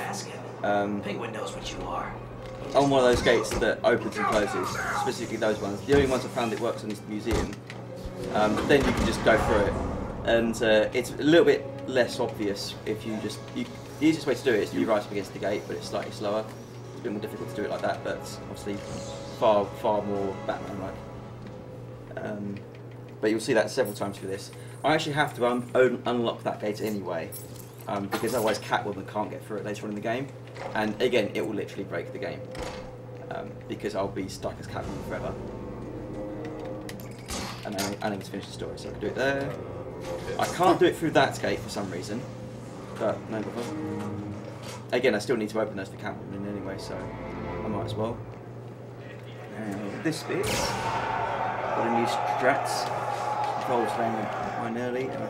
Penguin knows what you are. on one of those gates that opens and closes, specifically those ones, the only ones I found it works on is the museum. Then you can just go through it, and it's a little bit less obvious if you just. The easiest way to do it is to be right up against the gate, but it's slightly slower. It's a bit more difficult to do it like that, but obviously far more Batman-like. But you'll see that several times through this. I actually have to unlock that gate anyway, because otherwise Catwoman can't get through it later on in the game. And again, it will literally break the game, because I'll be stuck as Catwoman forever. And I need to finish the story, so I can do it there. I can't do it through that gate for some reason, but no bother. again, I still need to open those for Catwoman anyway, so I might as well. This bit, got a new strats. Controls down mine early, and I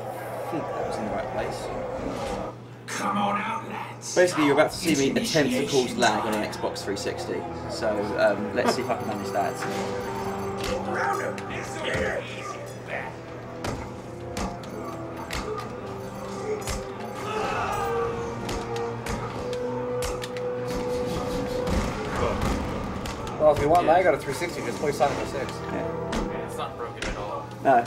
think that was in the right place. Come on out, lads. Basically, you're about to see me attempt to cause lag on an Xbox 360. So let's see if I can manage that. Well, if you want lag out of 360, just play Sonic 06. Yeah. It's not broken at all. No.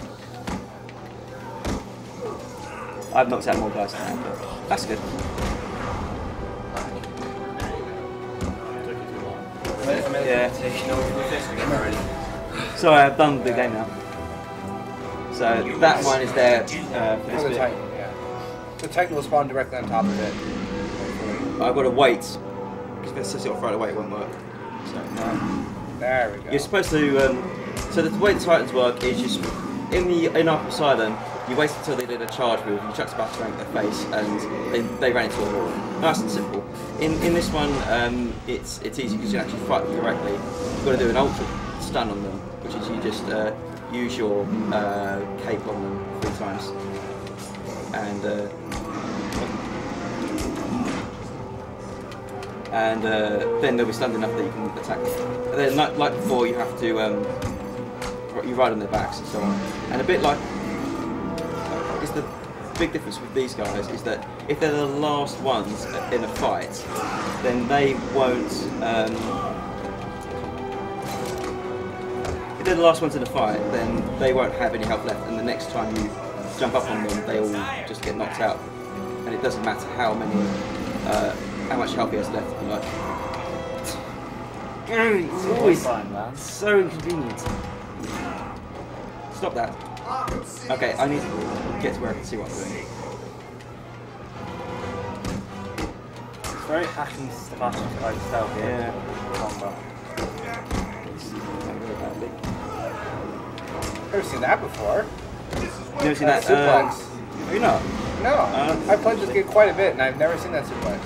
I've knocked out more guys than that, but that's good. Yeah. Sorry, I've done the game now. So that one is there for this the bit. Titan, yeah. The Titan will spawn directly on top of it. I've got to wait, because if I set it off right away, it won't work. So, there we go. You're supposed to, so the way the Titans work is just, in Arkham Asylum, you wait until they did a charge move, you chuck a batarang at their face, and they ran into a wall. Nice and simple. In this one, it's easy because you actually fight them directly. You've got to do an ultra stun on them, which is you just use your cape on them 3 times. And then they'll be stunned enough that you can attack them. And then, like before, you have to you ride on their backs and so on. And a bit like, it's the big difference with these guys is that if they're the last ones in a fight, then they won't. If they're the last ones in a fight, then they won't have any health left. And the next time you jump up on them, they all just get knocked out. And it doesn't matter how much health he has left. Like, it's always so inconvenient. Stop that. Okay, I need to get to where I can see what I'm doing. It's very hack and slash like style Yeah. combat. Never seen that before. Never seen that? Suplex. Have you not? No. I've played this game quite a bit, and I've never seen that suplex.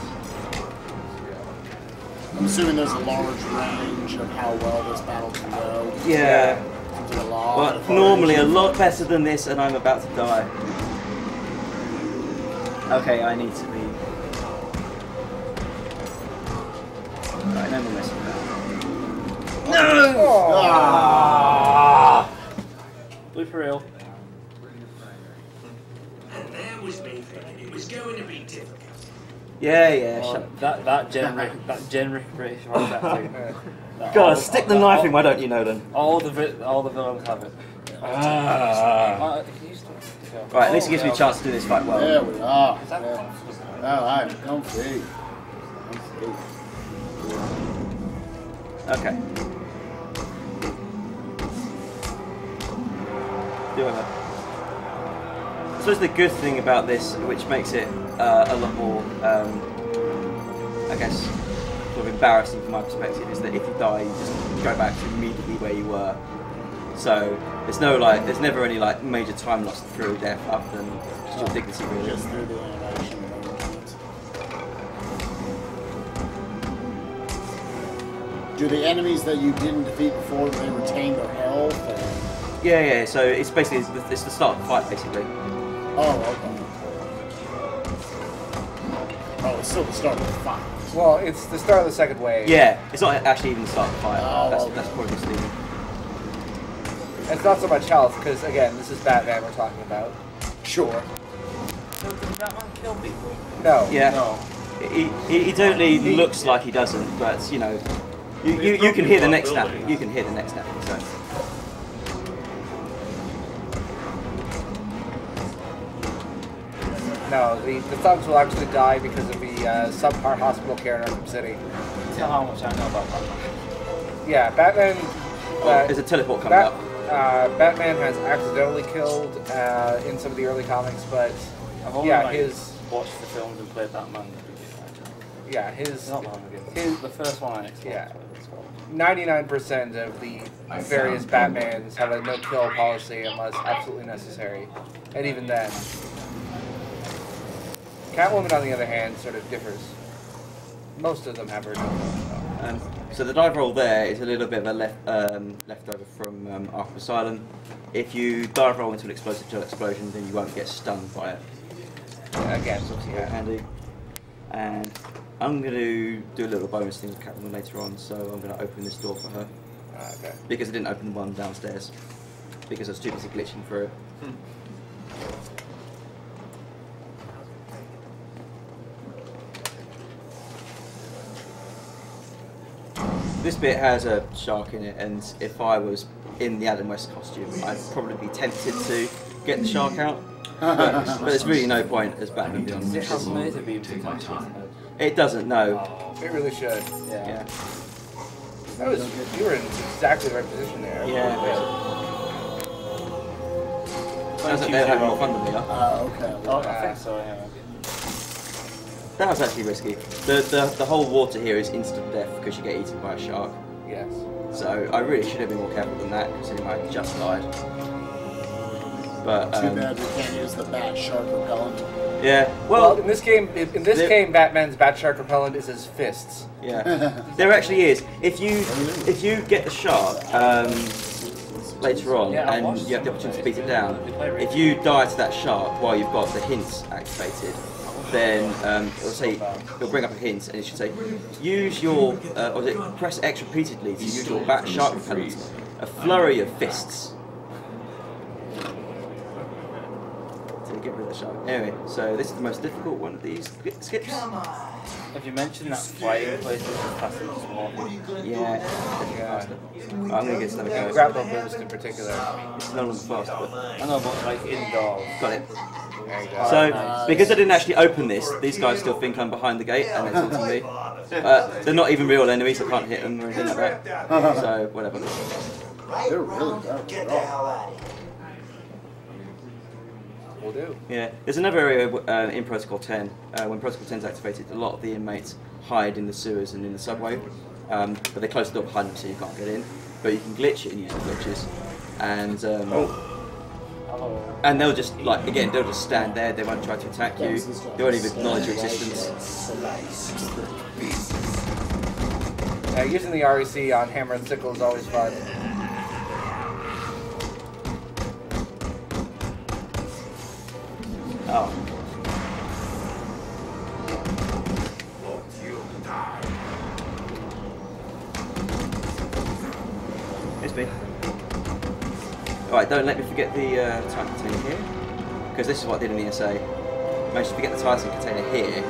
I'm assuming there's a large range of how well this battle can go. Yeah. But normally a lot better than this, and I'm about to die. Okay, I need to be. Right, no more messing with that. No! Blue for real. And there was me thinking it was going to be difficult. Yeah. Well, that generic British voice acting. God, stick the knife in. Why don't you know then? All the villains have it. Right, at least it gives me a chance to do this fight well. There we are. Alright, comfy. Okay. Do it. I suppose the good thing about this, which makes it a lot more, I guess, sort of embarrassing from my perspective, is that if you die, you just go back to immediately where you were. So there's never any like major time lost through death, other than just your dignity, really. Just through the animation. Do the enemies that you didn't defeat before, they retain their health? Or? Yeah. So it's basically it's the start of the fight, basically. Oh, okay. Oh, it's still the start of the fight. Well, it's the start of the second wave. Yeah, it's not actually even the start of the fight. Oh, That's probably misleading. It's not so much health, because again, this is Batman we're talking about. Sure. Does Batman kill people? No. Yeah. No. He totally looks like he doesn't, but you know, you can hear the next snapping. You can hear the next snapping. So. No, the thugs will actually die because of the subpar hospital care in Arkham City. Tell how much I know about Batman. Yeah, Batman. There's a teleport coming up. Batman has accidentally killed in some of the early comics, but I've only watched the films and played Batman. Yeah, his not long ago. The first one I Xbox. Yeah. 99% of the various Batmans have a no-kill policy unless absolutely necessary, and even then. Catwoman, on the other hand, sort of differs. Most of them have heard. So the dive roll there is a little bit of a leftover from Arkham Asylum. If you dive roll into an explosive gel explosion, then you won't get stunned by it. Again, it's obviously very handy. And I'm going to do a little bonus thing with Catwoman later on, so I'm going to open this door for her. Okay. Because I didn't open the one downstairs. Because I was too busy glitching through it. This bit has a shark in it, and if I was in the Adam West costume, I'd probably be tempted to get the shark out. But there's really no point as Batman being on the It doesn't, no. It really should. Yeah. That was, you were in exactly the right position there. Yeah. Sounds like they're having more fun than we are. Okay. I think so, yeah. That was actually risky. The whole water here is instant death because you get eaten by a shark. Yes. So I really should have been more careful than that, considering I just died. But too bad we can't use the bat shark repellent. Yeah. Well, in this game, Batman's bat shark repellent is his fists. Yeah. There actually is. If you get the shark later on and you have the opportunity to beat it down, if you die to that shark while you've got the hints activated, then it'll bring up a hint and it should say, use your, press X repeatedly to use your bat shark repellent. A flurry of fists. To get rid of the shark. Anyway, so this is the most difficult one of these skips. Have you mentioned that flying place is faster than walking? Yeah. I'm going to get another go. Grapple boost in particular. It's no longer fast, but... I know, but like indoors. Got it. So, because I didn't actually open this, these guys still think I'm behind the gate and they're taunting me. They're not even real enemies, I can't hit them or anything like that. So, whatever. They're really bad. Get the hell out of here. Will do. Yeah, there's another area in Protocol 10. When Protocol 10 is activated, a lot of the inmates hide in the sewers and in the subway. But they close the door behind them so you can't get in. But you can glitch it and use the glitches. And they'll just, like, again, they'll just stand there, they won't try to attack you, they won't even acknowledge your existence. Using the REC on hammer and sickle is always fun. Oh. It's me. Alright, don't let me forget the type container here, because this is what I did in the SA. Managed to forget the Titan container here,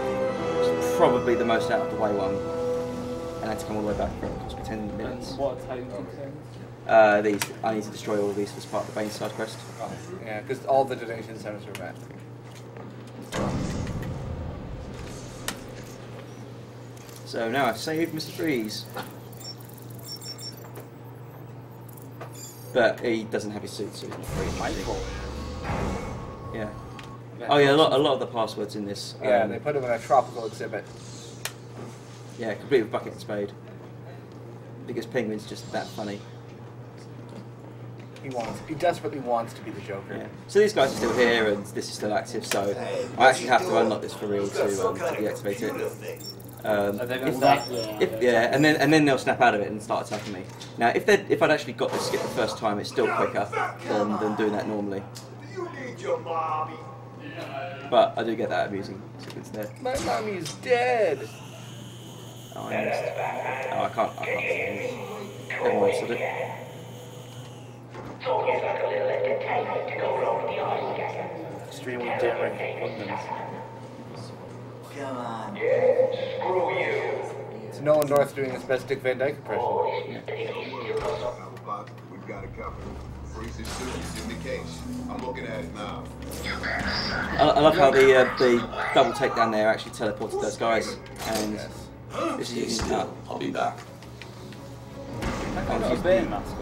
which is probably the most out of the way one, and I had to come all the way back for it. It cost me 10 minutes. What Titan containers? These, I need to destroy all of these as part of the Bane side quest. Oh, yeah, because all the donation centers are met. So now I've saved Mr. Freeze. But he doesn't have his suit, so he's not free. Yeah. Oh yeah, a lot of the passwords in this. Yeah, they put him in a tropical exhibit. Yeah, complete with bucket and spade. Because Penguin's just that funny. He desperately wants to be the Joker. Yeah. So these guys are still here, and this is still active. So I actually have to unlock this for real to deactivate it. And then they'll snap out of it and start attacking me. Now, if I'd actually got this skip the first time, it's still quicker than doing that normally. But I do get that amusing sequence there. My mommy's dead. Oh, I missed. Oh, I can't see it. Everyone said it. Extremely different London's. Come on. Screw you. It's Nolan North doing his best Dick Van Dyke impression. We've got it covered. Freeze's suit is in the case. I'm looking at it now. I love how the double takedown there actually teleported those guys. And this is I'll be back. Was a Bane mask?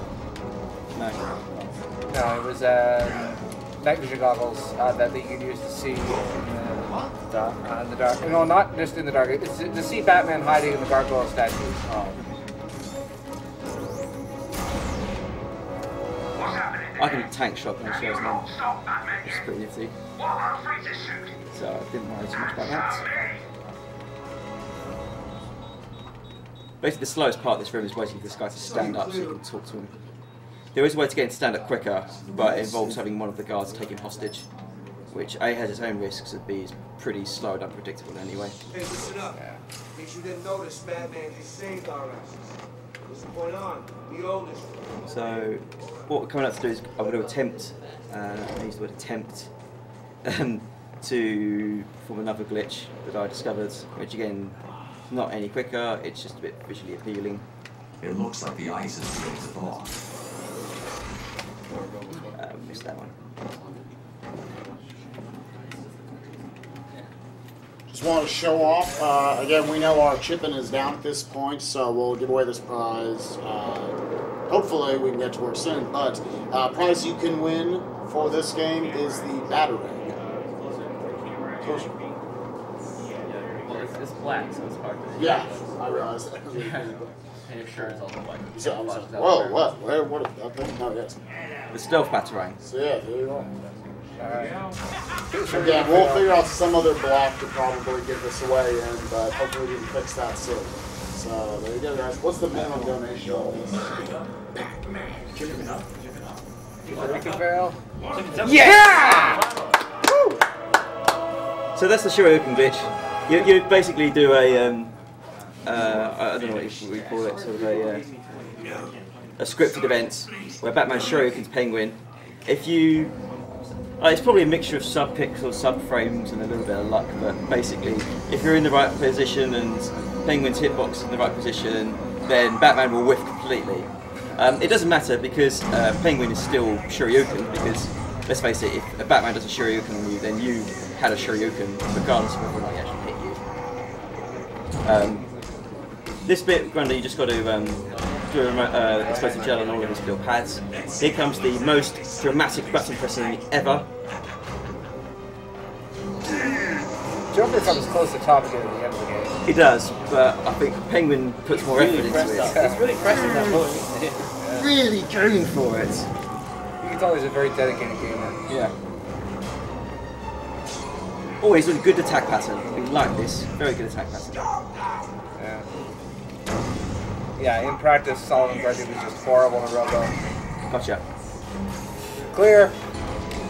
No. No, it was night vision goggles that you can use to see in the dark. No, not just in the dark. It's to see Batman hiding in the gargoyle statues. Oh. I can tank shotgun shells now, which is pretty nifty. So I didn't worry too much about that. Basically, the slowest part of this room is waiting for this guy to stand up so you can talk to him. There is a way to get him to stand up quicker, but it involves having one of the guards take him hostage, which A has its own risks, and B is pretty slow and unpredictable anyway. Hey, listen up. In case you didn't notice, Batman just saved our asses. What's going on? We own this. So, what we're coming up to do is I'm going to attempt, I use the word attempt, to perform another glitch that I discovered, which again, not any quicker, it's just a bit visually appealing. It looks like the ice is beginning to thaw. Missed that one. Just want to show off, again, we know our chipping is down at this point, so we'll give away this prize. Hopefully we can get to work soon, but prize you can win for this game is the Batarang. Well, it's black, so it's hard to... Yeah, I realized that. And your shirt is also black. Whoa, what? Where? What? That thing? No, yes. The stealth Batarang. So yeah, there you are. Again, we'll figure out some other block to probably give this away, and hopefully we can fix that soon. So there you go, guys. What's the minimum donation on this? Yeah! So that's the Shoryuken glitch. You basically do a I don't know what we call it, sort of a scripted event where Batman Shoryuken's Penguin. If you it's probably a mixture of sub-pixels, sub-frames, and a little bit of luck, but basically, if you're in the right position and Penguin's hitbox is in the right position, then Batman will whiff completely. It doesn't matter because Penguin is still Shoryuken, because, let's face it, if Batman does a Shoryuken on you, then you had a Shoryuken, regardless of whether or not he actually hit you. This bit, Grundy, you just got to do explosive gel on all of his little pads. Here comes the most dramatic button pressing ever. Joker comes close to top again at the end of the game. He does, but I think Penguin puts more effort into it. It's really pressing that button. Really going for it. You can tell he's a very dedicated gamer. Yeah. Always a good attack pattern. We like this. Very good attack pattern. Yeah. Yeah, in practice, Solomon Grundy was just horrible in Robo. Gotcha. Clear.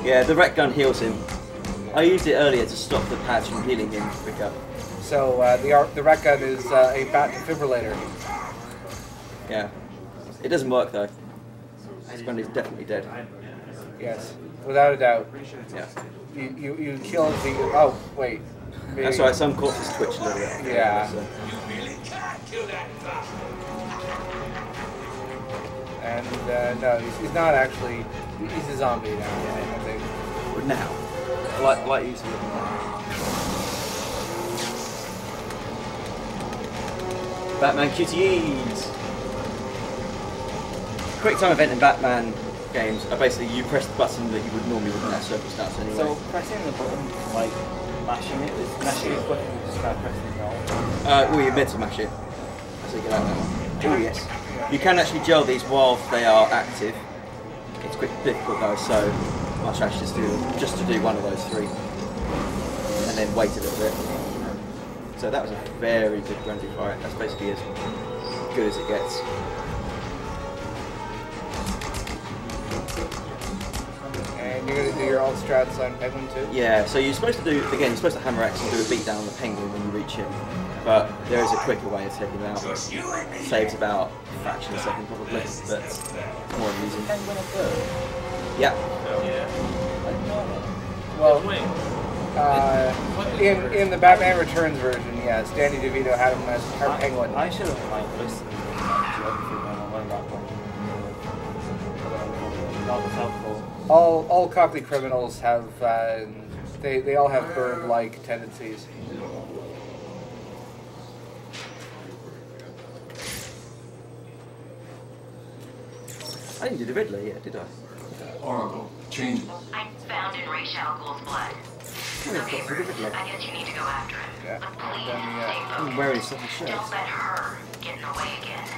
Yeah, the rec gun heals him. I used it earlier to stop the pads from healing him quicker. So the rec gun is a bat defibrillator. Yeah. It doesn't work though. Grundy's definitely dead. Yes, without a doubt. Yeah. You killed the... Oh, wait. Maybe. That's right, some corpses twitch a little bit. Yeah. So. And no, he's not actually... He's a zombie now, I think. But now. Like you said. Batman QTEs! Quick time event in Batman games are basically you press the button that you would normally within that circumstance anyway. So pressing the button, like mashing it, is mashing it quick and just kind of pressing it down? Well, you're meant to mash it. So you get out that one. Oh yes. You can actually gel these while they are active. It's quite difficult though, so I'll try just to do one of those three. And then wait a little bit. So that was a very good Grundy fight. That's basically as good as it gets. And you're going to do your alt strats on Penguin too? Yeah, so you're supposed to do, again, you're supposed to hammer X and do a beat down on the Penguin when you reach him. But there is a quicker way of taking him out. Saves about a fraction of a second probably, but it's more amusing. Penguin a third? Yeah. Well, in the Batman Returns version, yes, Danny DeVito had him as Penguin. I should have listened to geography when I learned that one. That was helpful. All Cockney criminals have they all have bird-like tendencies. I didn't do the Riddler yet, did I? Oracle, change. I found in Ra's al Ghul's blood. I guess you need to go after him. Yeah. But please stay I'm focused. wearing such a shirt. Don't let her get in the way again.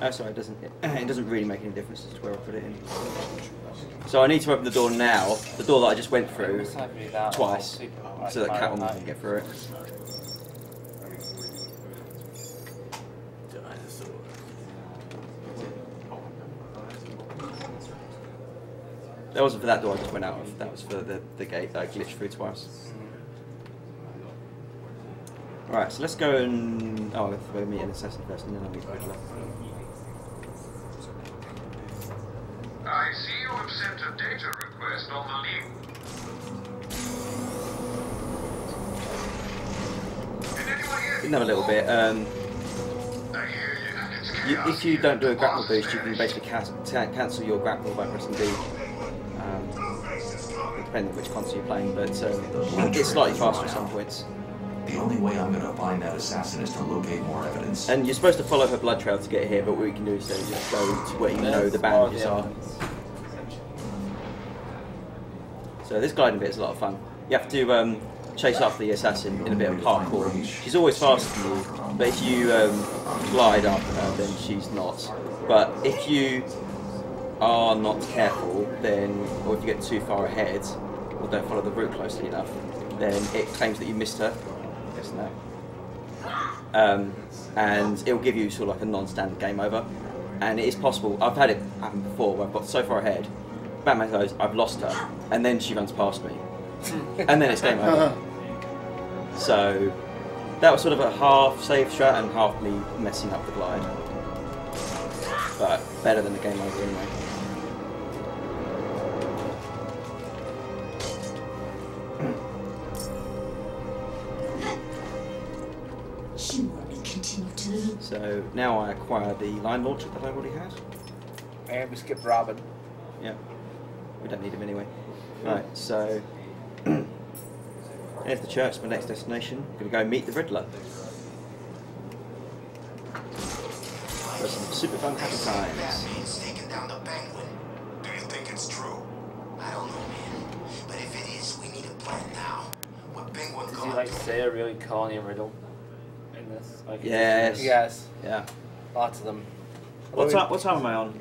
Oh, sorry, it doesn't really make any difference as to where I put it in. So I need to open the door now, the door that I just went through twice, so that Catwoman can get through it. That wasn't for that door I just went out of. That was for the gate that I glitched through twice. Right, so let's go and... Oh, we'll meet an assassin first and then I'll meet the Riddler. I see you have sent a data request on the link. Another little bit. If you don't do a grapple boost, you can basically cancel your grapple by pressing B. Depending on which console you're playing, but it's slightly faster at some points. The only way I'm going to find that assassin is to locate more evidence. And you're supposed to follow her blood trail to get here, but what we can do is just go to where you know the bandages are. So this gliding bit is a lot of fun. You have to chase after the assassin in a bit of parkour. She's always faster than you, but if you glide after her, then she's not. But if you are not careful, then, or if you get too far ahead, or don't follow the route closely enough, then it claims that you missed her. Yes, no. And it will give you sort of like a non-standard game over. And it is possible, I've had it happen before, where I've got so far ahead, Batman goes, I've lost her, and then she runs past me. And then it's game over. So that was sort of a half save strat and half me messing up the glide. But better than the game over anyway. So now I acquire the line launcher that I already had. And we skipped Robin. Yeah. We don't need him anyway. Right, so there's the church, my next destination. I'm going to go meet the Riddler. For some super fun happy times. Batman's taking down the Penguin. Do you think it's true? I don't know, man. But if it is, we need a plan now. What Penguin Does he like say a really corny riddle in this? Like, Yes. Yes. Yeah. Lots of them. What time am I on?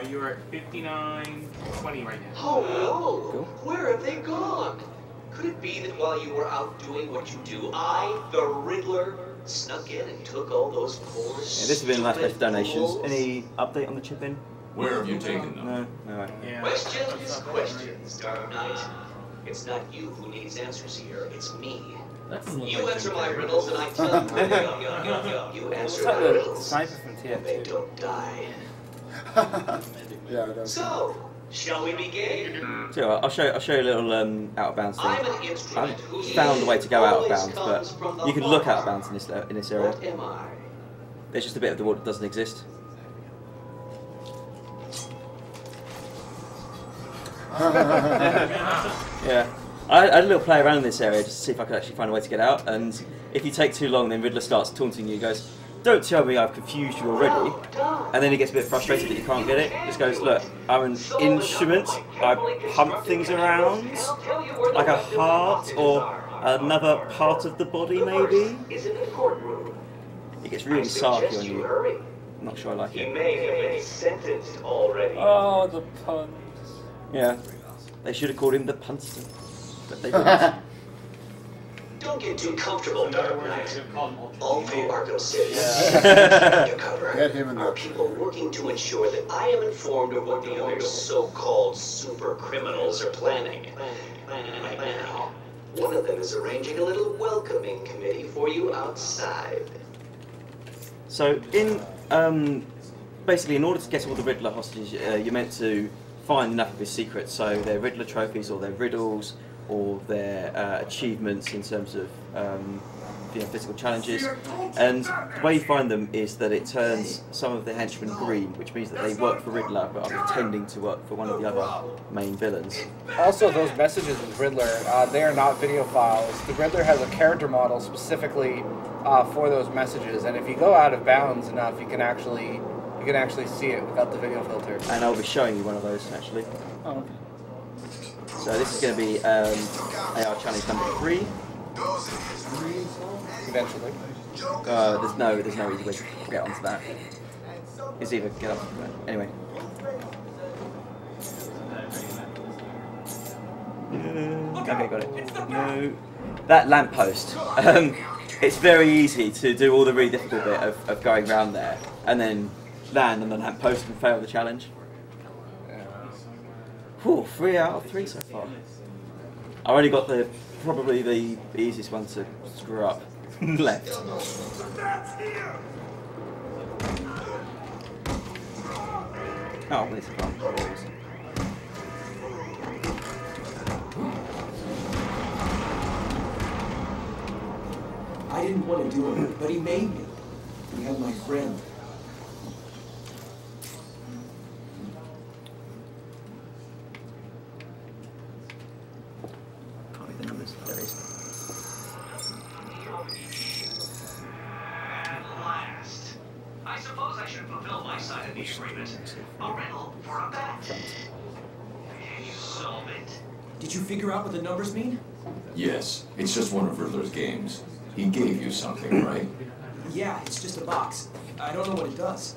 You're at 59:20 right now. Oh, Cool. where have they gone? Could it be that while you were out doing what you do, I, the Riddler, snuck in and took all those poor Yeah, this has been last best donations. Any update on the chip in? Where have you taken them? No, no. Right. Yeah. Questions, Dark Knight. It's not you who needs answers here, it's me. You answer my riddles and I tell you. You answer my riddles. Sniper from and they don't die. Yeah, it does. So, shall we begin? So I'll show you a little out of bounds thing. I'm an I instrument haven't whose found a way to go out of always bounds, comes but from the you can look heart. out of bounds in this area. What am I? There's just a bit of the wall that doesn't exist. Yeah. I had a little play around in this area just to see if I could actually find a way to get out, and if you take too long, then Riddler starts taunting you. He goes, "Don't tell me I've confused you already." And then he gets a bit frustrated that you can't get it. He just goes, "Look, I'm an instrument. I pump things around, like a heart or another part of the body, maybe." He gets really sarky on you. I'm not sure I like He it. may have been sentenced already. Oh, the puns. Yeah. They should have called him the punster. But they didn't. Don't get too comfortable, Dark Knight. All through Arkham City, undercover, Get him in are people working to ensure that I am informed of what the other so-called super criminals are planning. Right now, one of them is arranging a little welcoming committee for you outside. So, basically, in order to get all the Riddler hostages, you're meant to find enough of his secrets. So, their Riddler trophies, or their riddles, or their achievements in terms of physical challenges. And the way you find them is that it turns some of the henchmen green, which means that they work for Riddler but are pretending to work for one of the other main villains. Also, those messages with Riddler, they are not video files. The Riddler has a character model specifically for those messages, and if you go out of bounds enough, you can actually see it without the video filter. And I'll be showing you one of those actually. Oh, okay. So this is going to be AR challenge number 3. Eventually. There's no easy way to get onto that. It's either get up to that. Anyway. Okay, got it. No. That lamppost. It's very easy to do all the really difficult bit of going around there and then land on the lamppost and fail the challenge. Whew, 3 out of 3 so far. I already got probably the easiest one to screw up left. Oh, there's a bomb. I didn't want to do it, but he made me. He had my friend. Can't read the numbers. There it is. At last. I suppose I should fulfill my side of the agreement. A riddle for a bet. Can you solve it? Did you figure out what the numbers mean? Yes, it's just one of Riddler's games. He gave you something, right? Yeah, it's just a box. I don't know what it does.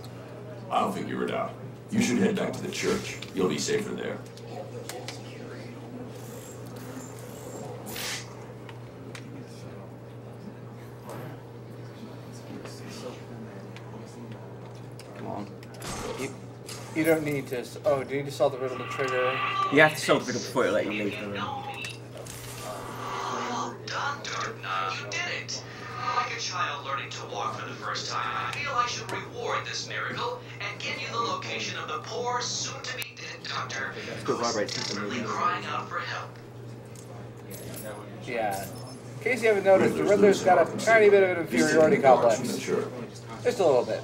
I'll figure it out. You should head back to the church. You'll be safer there. Come on. You don't need to. Oh, do you need to solve the riddle to trigger? You have to solve the riddle before it let you leave the room. Well done, Dark Knight. You did it. Like a child learning to walk for the first time, I feel I should reward this miracle and give you the location of the poor, soon-to-be dead doctor who is desperately crying out for help. Yeah. In case you haven't noticed, the Riddler's got a tiny bit of an inferiority complex. Just a little bit.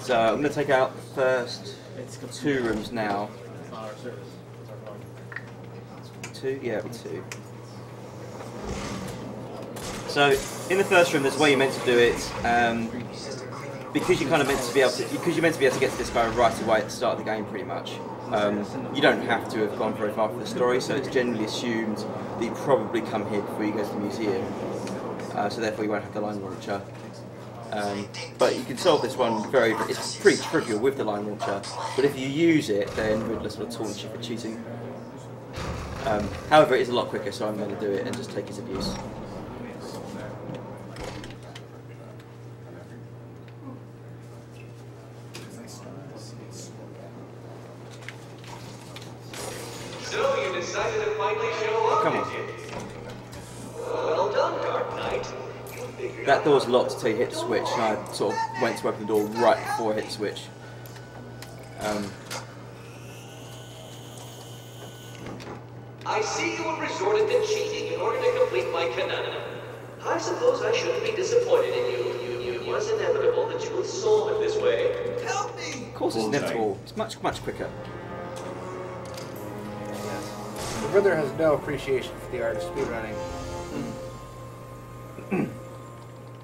So I'm going to take out first 2 rooms now. 2? Yeah, it'll be 2. So in the first room, there's a way you're meant to do it. Because you're kind of meant to be able to, because you're meant to be able to get to this guy right away at the start of the game, pretty much. You don't have to have gone very far for the story, so it's generally assumed that you probably come here before you go to the museum. So therefore, you won't have the line launcher. But you can solve this one it's pretty trivial with the line launcher, but if you use it, then Riddler will taunt you for cheating. However, it is a lot quicker, so I'm going to do it and just take his abuse. So you decided to finally show up, Come on. did you? Well done, Dark Knight. That door's locked until you hit the switch, and I sort of went to open the door right before I hit the switch. I see you have resorted to cheating in order to complete my canon. I suppose I shouldn't be disappointed in you. It was inevitable that you would solve it this way. Help me! Of course it's inevitable. It's much quicker. The Riddler has no appreciation for the art of speedrunning.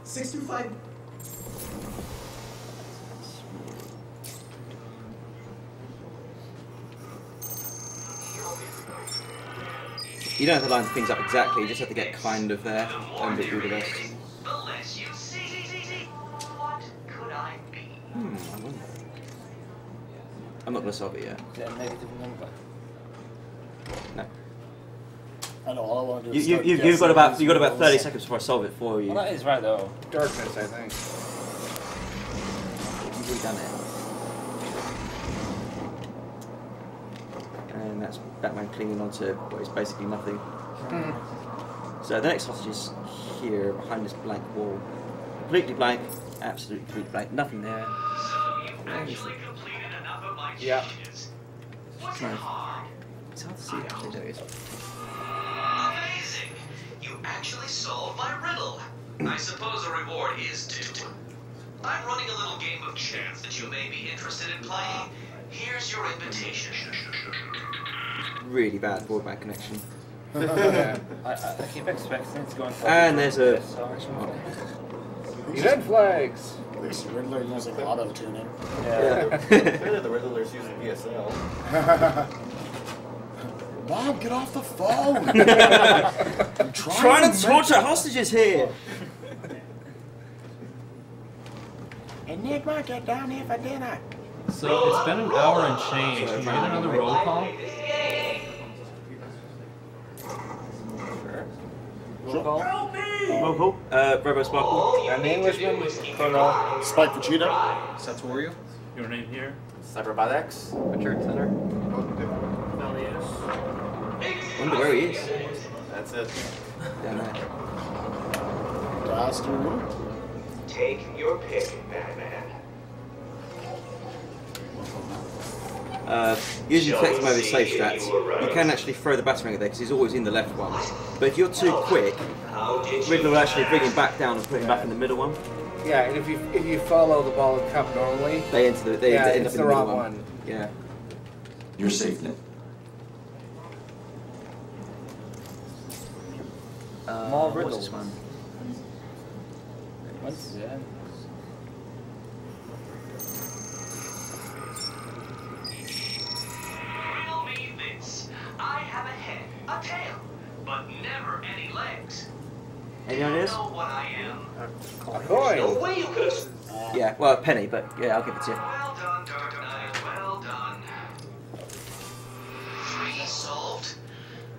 625. You don't have to line things up exactly, you just have to get kind of there and do the rest. The less you see. What could I be? I wonder. I'm not going to solve it yet. Is that a negative number? No. I know, all I want to do is You've got about 30 seconds before I solve it for you. Well, that is right though. Darkness, I think. You've already done it. And that's Batman clinging onto what is basically nothing. So the next hostage is here, behind this blank wall. Completely blank, absolutely completely blank, nothing there. So you've actually completed enough of my Yeah. changes. What's it hard? It's hard to see actually, there it is. Amazing! You actually solved my riddle. I suppose a reward is due. I'm running a little game of chance that you may be interested in playing. Here's your invitation. Really bad broadband connection. Yeah. I keep expecting it to go on. And there's a... Red flags! At least the Riddler using auto-tuning. Yeah. Clearly the Riddler's using DSL. Mom, get off the phone! I'm trying to torture hostages here! Enigma, get down here for dinner! So it's been an hour and change. Can we get another roll call? Roll call? Oh, Robosparkle. And the Englishman, Colonel. Spike Vegeta. Satorio. Your name here? Cyberbiotics. Richard Center. Wonder where he is. That's it. Down there. Take your pick, Batman. Using flex mode with save strats, you can actually throw the batarang at there because he's always in the left one. But if you're too quick, Riddler will actually bring him back down and put him back in the middle one. Yeah, and if you follow the ball and cup normally, they end up in the wrong middle one. Yeah. You're safe now. More what's riddles. this one? What's that? Riddle me this. I have a head, a tail, but never any legs. Any ideas? Know what I am? A coin. No way you could have. Yeah, well, a penny, but yeah, I'll give it to you. Well done, Dark Knight. Well done. 3 solved.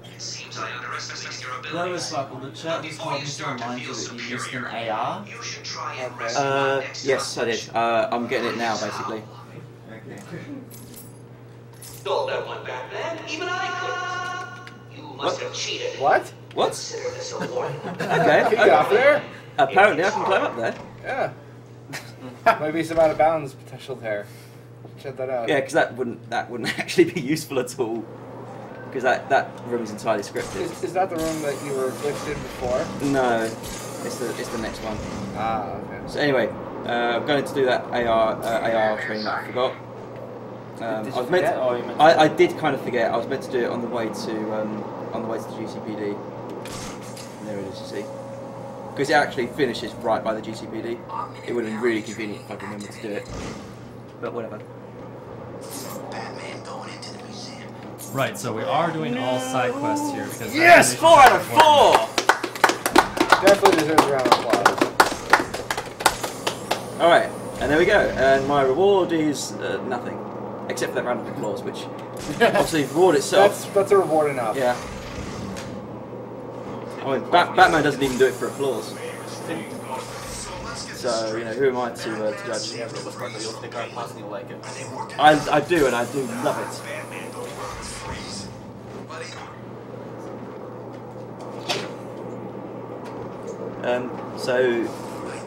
It seems I underestimated your abilities. Robosparkle, the chat just told me to remind you that you missed an AR. You should try and rescue next Yes, I did. I'm getting it now, basically. Okay. Stole that one, Batman. Even I could. You must have cheated. What? What? Consider this a warning. Okay. Can you get up there? Apparently, I can climb up there. Yeah. Maybe some out of bounds potential there. Check that out. Yeah, because that wouldn't actually be useful at all. Because that room is entirely scripted. Is that the room that you were glitched in before? No, it's the next one. Ah, okay. So anyway, I'm going to do that AR training that I forgot. I did kind of forget. I was meant to do it on the way to the GCPD. And there it is, you see. Because it actually finishes right by the GCPD. It would have been really convenient if I remembered to do it. But whatever. Right, so we are doing all side quests here because yes, 4 out of 4. Definitely deserves a round of applause. All right, and there we go. And my reward is nothing, except for that round of applause, which obviously reward itself. That's a reward enough. Yeah. I mean, Batman doesn't even do it for applause. So, you know, who am I to judge? Yeah, Robosparkle, you'll think I personally like it. I do, and I do love it. So,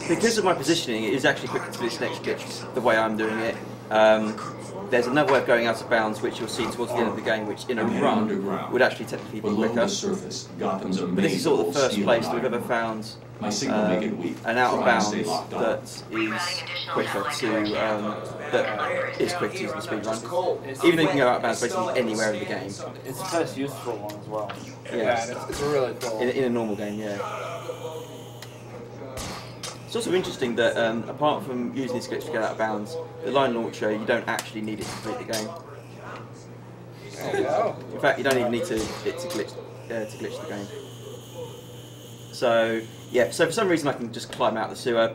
because of my positioning, it is actually quicker to do this next glitch the way I'm doing it. There's another way of going out of bounds, which you'll see towards the end of the game, which in a run would actually technically be quicker. But this is sort of the first place that we've ever found an out of bounds that is quicker to use the speedrun. Even though you can go out of bounds basically anywhere in the game. It's the first useful one as well. Yeah, it's really cool. In a normal game, yeah. It's also interesting that apart from using this glitch to get out of bounds, the line launcher, you don't actually need it to complete the game. There you go. In fact, you don't even need it to glitch the game. So yeah, so for some reason I can just climb out the sewer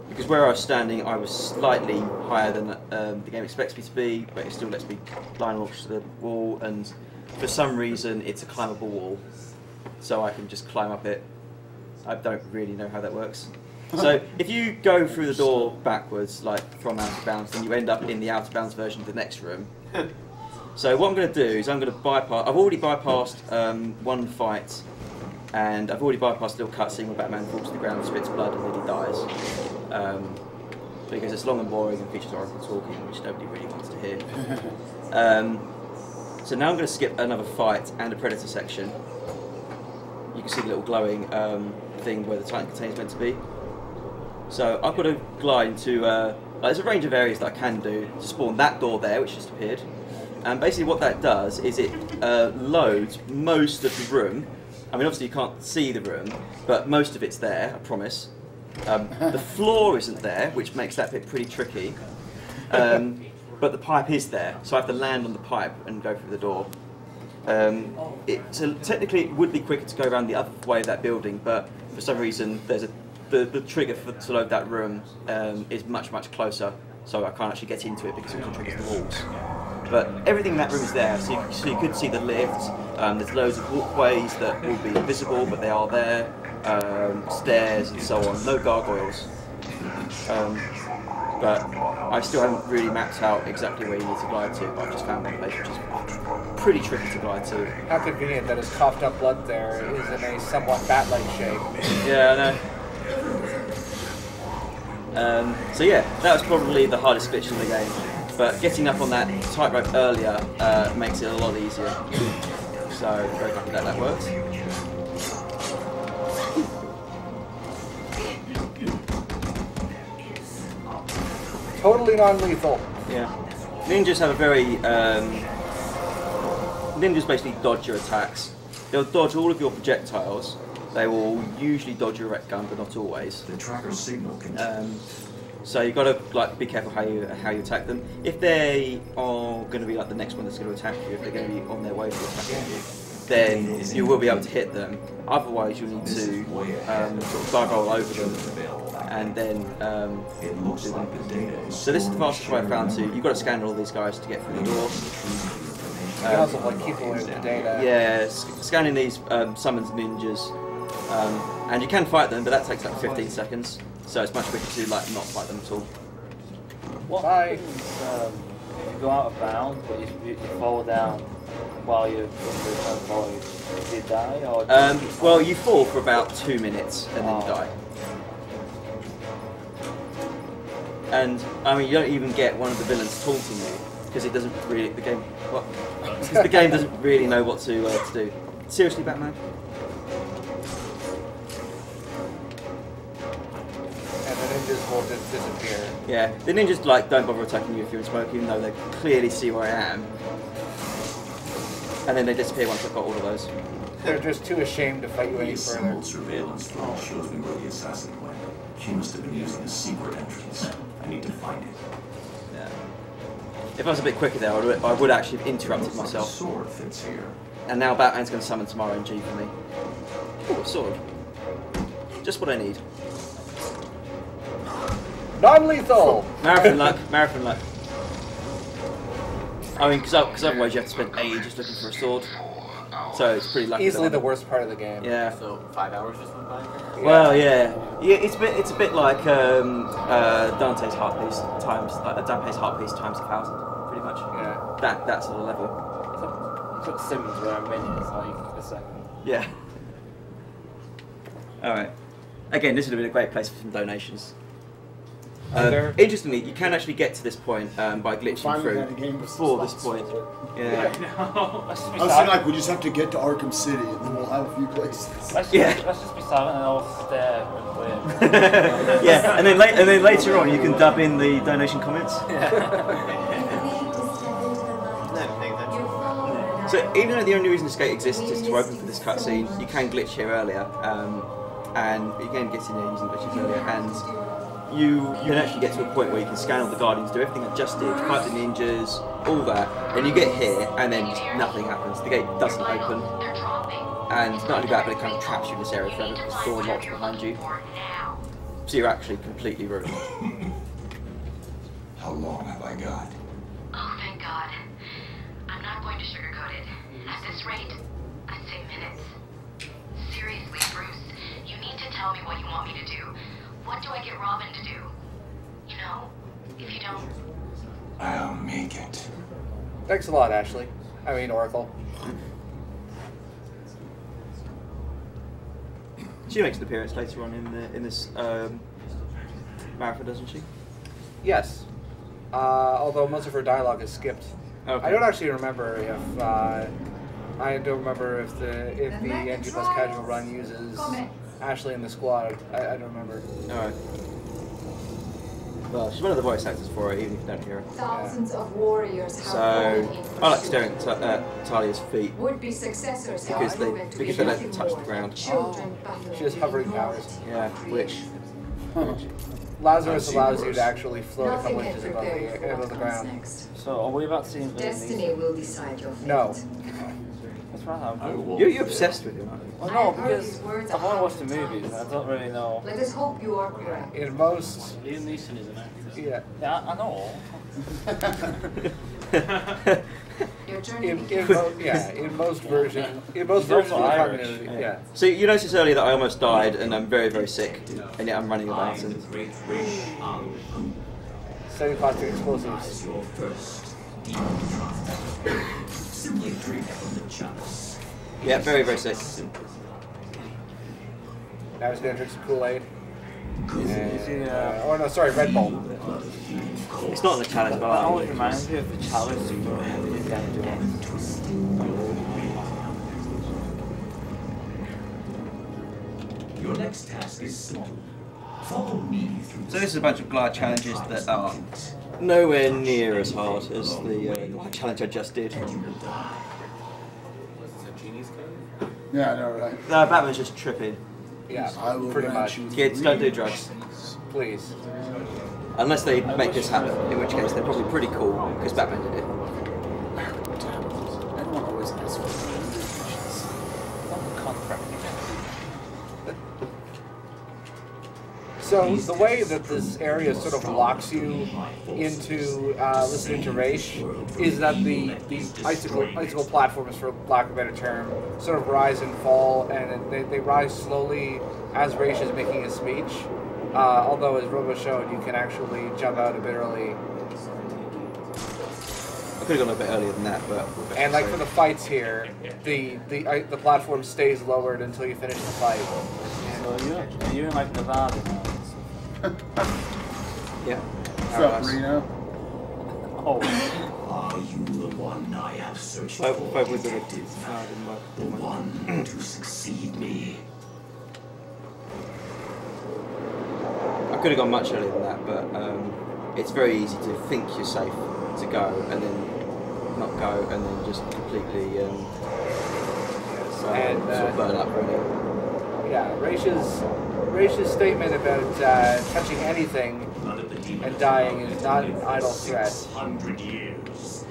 because where I was standing, I was slightly higher than the game expects me to be, but it still lets me line launch to the wall, and for some reason it's a climbable wall, so I can just climb up it. I don't really know how that works. So if you go through the door backwards, like from out of bounds, then you end up in the out of bounds version of the next room. So what I'm going to do is I'm going to bypass. I've already bypassed one fight, and I've already bypassed a little cutscene where Batman falls to the ground, spits blood, and then he dies. Because it's long and boring and features Oracle talking, which nobody really wants to hear. So now I'm going to skip another fight and a Predator section. You can see the little glowing thing where the Titan container is meant to be. So I've got to glide into, there's a range of areas that I can do to spawn that door there, which just appeared. And basically what that does is it loads most of the room. I mean, obviously you can't see the room, but most of it's there, I promise. The floor isn't there, which makes that bit pretty tricky. But the pipe is there, so I have to land on the pipe and go through the door. So technically it would be quicker to go around the other way of that building, but for some reason there's the trigger to load that room is much closer, so I can't actually get into it because it triggers the walls. But everything in that room is there, so you could see the lift. There's loads of walkways that will be invisible, but they are there. Stairs and so on. No gargoyles. but I still haven't really mapped out exactly where you need to glide to, but I've just found one place which is pretty tricky to glide to. How convenient that his coughed up blood there is in a somewhat bat-like shape. Yeah, I know. So yeah, that was probably the hardest glitch in the game, but getting up on that tightrope earlier makes it a lot easier. So very happy that that works. Totally non-lethal. Yeah. Ninjas have a very... ninjas basically dodge your attacks. They'll dodge all of your projectiles. They will usually dodge your ret gun, but not always. The tracker signal can... so you've got to like be careful how you attack them. If they are going to be like the next one that's going to attack you, if they're going to be on their way to attacking you, then you will be able to hit them. Otherwise, you'll need to sort of dive roll over them and then do them. So this is the fastest way I found to. You've got to scan all these guys to get through the door. You can also like keep away with the data. Yeah, scanning these summons ninjas, and you can fight them, but that takes like 15 seconds. So it's much quicker to like not fight them at all. What happens if you go out of bounds, but you fall down while you're void? Do you die or? Well, you fall for about 2 minutes and then you die. And I mean, you don't even get one of the villains taunting you because it doesn't really the game doesn't really know what to do. Seriously, Batman. And the ninjas will just disappear. Yeah, the ninjas like don't bother attacking you if you're in smoke, even though they clearly see where I am. And then they disappear once I've got all of those. They're just too ashamed to fight you any further. Old surveillance footage shows me where the assassin went. She must have been using a secret entrance. I need to find it. Yeah. If I was a bit quicker there, I would actually have interrupted myself. Sword fits here. And now Batman's going to summon some RNG for me. Oh, a sword. Just what I need. Non-lethal! Marathon luck, marathon luck. I mean, because otherwise you have to spend ages looking for a sword. So it's pretty lucky. Easily the worst part of the game. Yeah. So 5 hours just went by? Yeah. Well, yeah. It's a bit like Dante's heart piece times 1,000, pretty much. Yeah. That sort of level. It's got Sims where a minute is like a second. Yeah. All right. Again, this would have been a great place for some donations. Interestingly, you can actually get to this point by glitching through before this point. Yeah. I was saying, like, we just have to get to Arkham City and then we'll have a few places. Let's just be silent and I'll stare and wait. Yeah, and then later on you can dub in the donation comments. So even though the only reason Escape exists is to open for this cutscene, you can glitch here earlier, and you can get in there using glitches earlier, and you can actually get to a point where you can scan all the Guardians, do everything I just did, fight the ninjas, all that, and you get here, and then just nothing happens. The gate doesn't open, and not only that, but it kind of traps you in this area forever because the door locks behind you. So you're actually completely ruined. How long have I got? Oh, thank God. I'm not going to sugarcoat it. At this rate, I'd say minutes. Seriously, Bruce, you need to tell me what you want me to do. What do I get Robin to do? You know, if you don't... I'll make it. Thanks a lot, Ashley. I mean, Oracle. She makes an appearance later on in this marathon, doesn't she? Yes. Although most of her dialogue is skipped. Okay. I don't actually remember if the NG Plus casual run uses Ashley in the squad. I don't remember. Alright. Well, she's one of the voice actors for it, even if you don't hear her. Thousands of warriors have So fallen in I like staring at Talia's feet would-be successors because have they proven to be let them nothing touch the more ground. than children battling She has hovering powers. Yeah, which Lazarus allows you to actually float a couple Nothing inches can above prepare you for the what ground. comes next. So are we about to see Destiny will decide your fate. No. What's wrong? You're obsessed with him, aren't you? Well, no, because I've only watched the movies and I don't really know. Let us hope you are correct. In most... Liam Neeson is an actor. Yeah. Yeah, I know. In most versions of the continuity, yeah. So you noticed earlier that I almost died and I'm very, very sick, and yet I'm running about and... Semi-caustic explosives. Your first simply drink from the chalice. Yeah, very, very sick. Now he's gonna drink some Kool-Aid. Oh no, sorry, Red Bull. It's not in the challenge, but That always reminds me of the challenge in Indiana Jones. Your next task is small. Follow me through. So this is a bunch of glide challenges that are nowhere near as hard as the glide challenge I just did. Yeah, I know, right? No, Batman's just tripping. Yeah, I will pretty grant much. you Kids, don't do drugs. Please. Unless they make this happen, in which case they're probably pretty cool, because Batman did it. Everyone always asks for So the way that this area sort of locks you into listening to Raish is that the icicle platforms, for lack of a better term, sort of rise and fall, and they rise slowly as Raish is making his speech. Although, as Robo showed, you can actually jump out a bit early. I could have gone a bit earlier than that, but... And like for the fights here, the platform stays lowered until you finish the fight. So you're in like Nevada now. Yeah. What's up, Reno? Oh. Are you the one I have searched for, detective? The one to succeed me. I could have gone much earlier than that, but it's very easy to think you're safe to go and then not go and then just completely sort of burn up, really. Yeah, Raish's statement about touching anything and dying is not an idle threat. 100 years.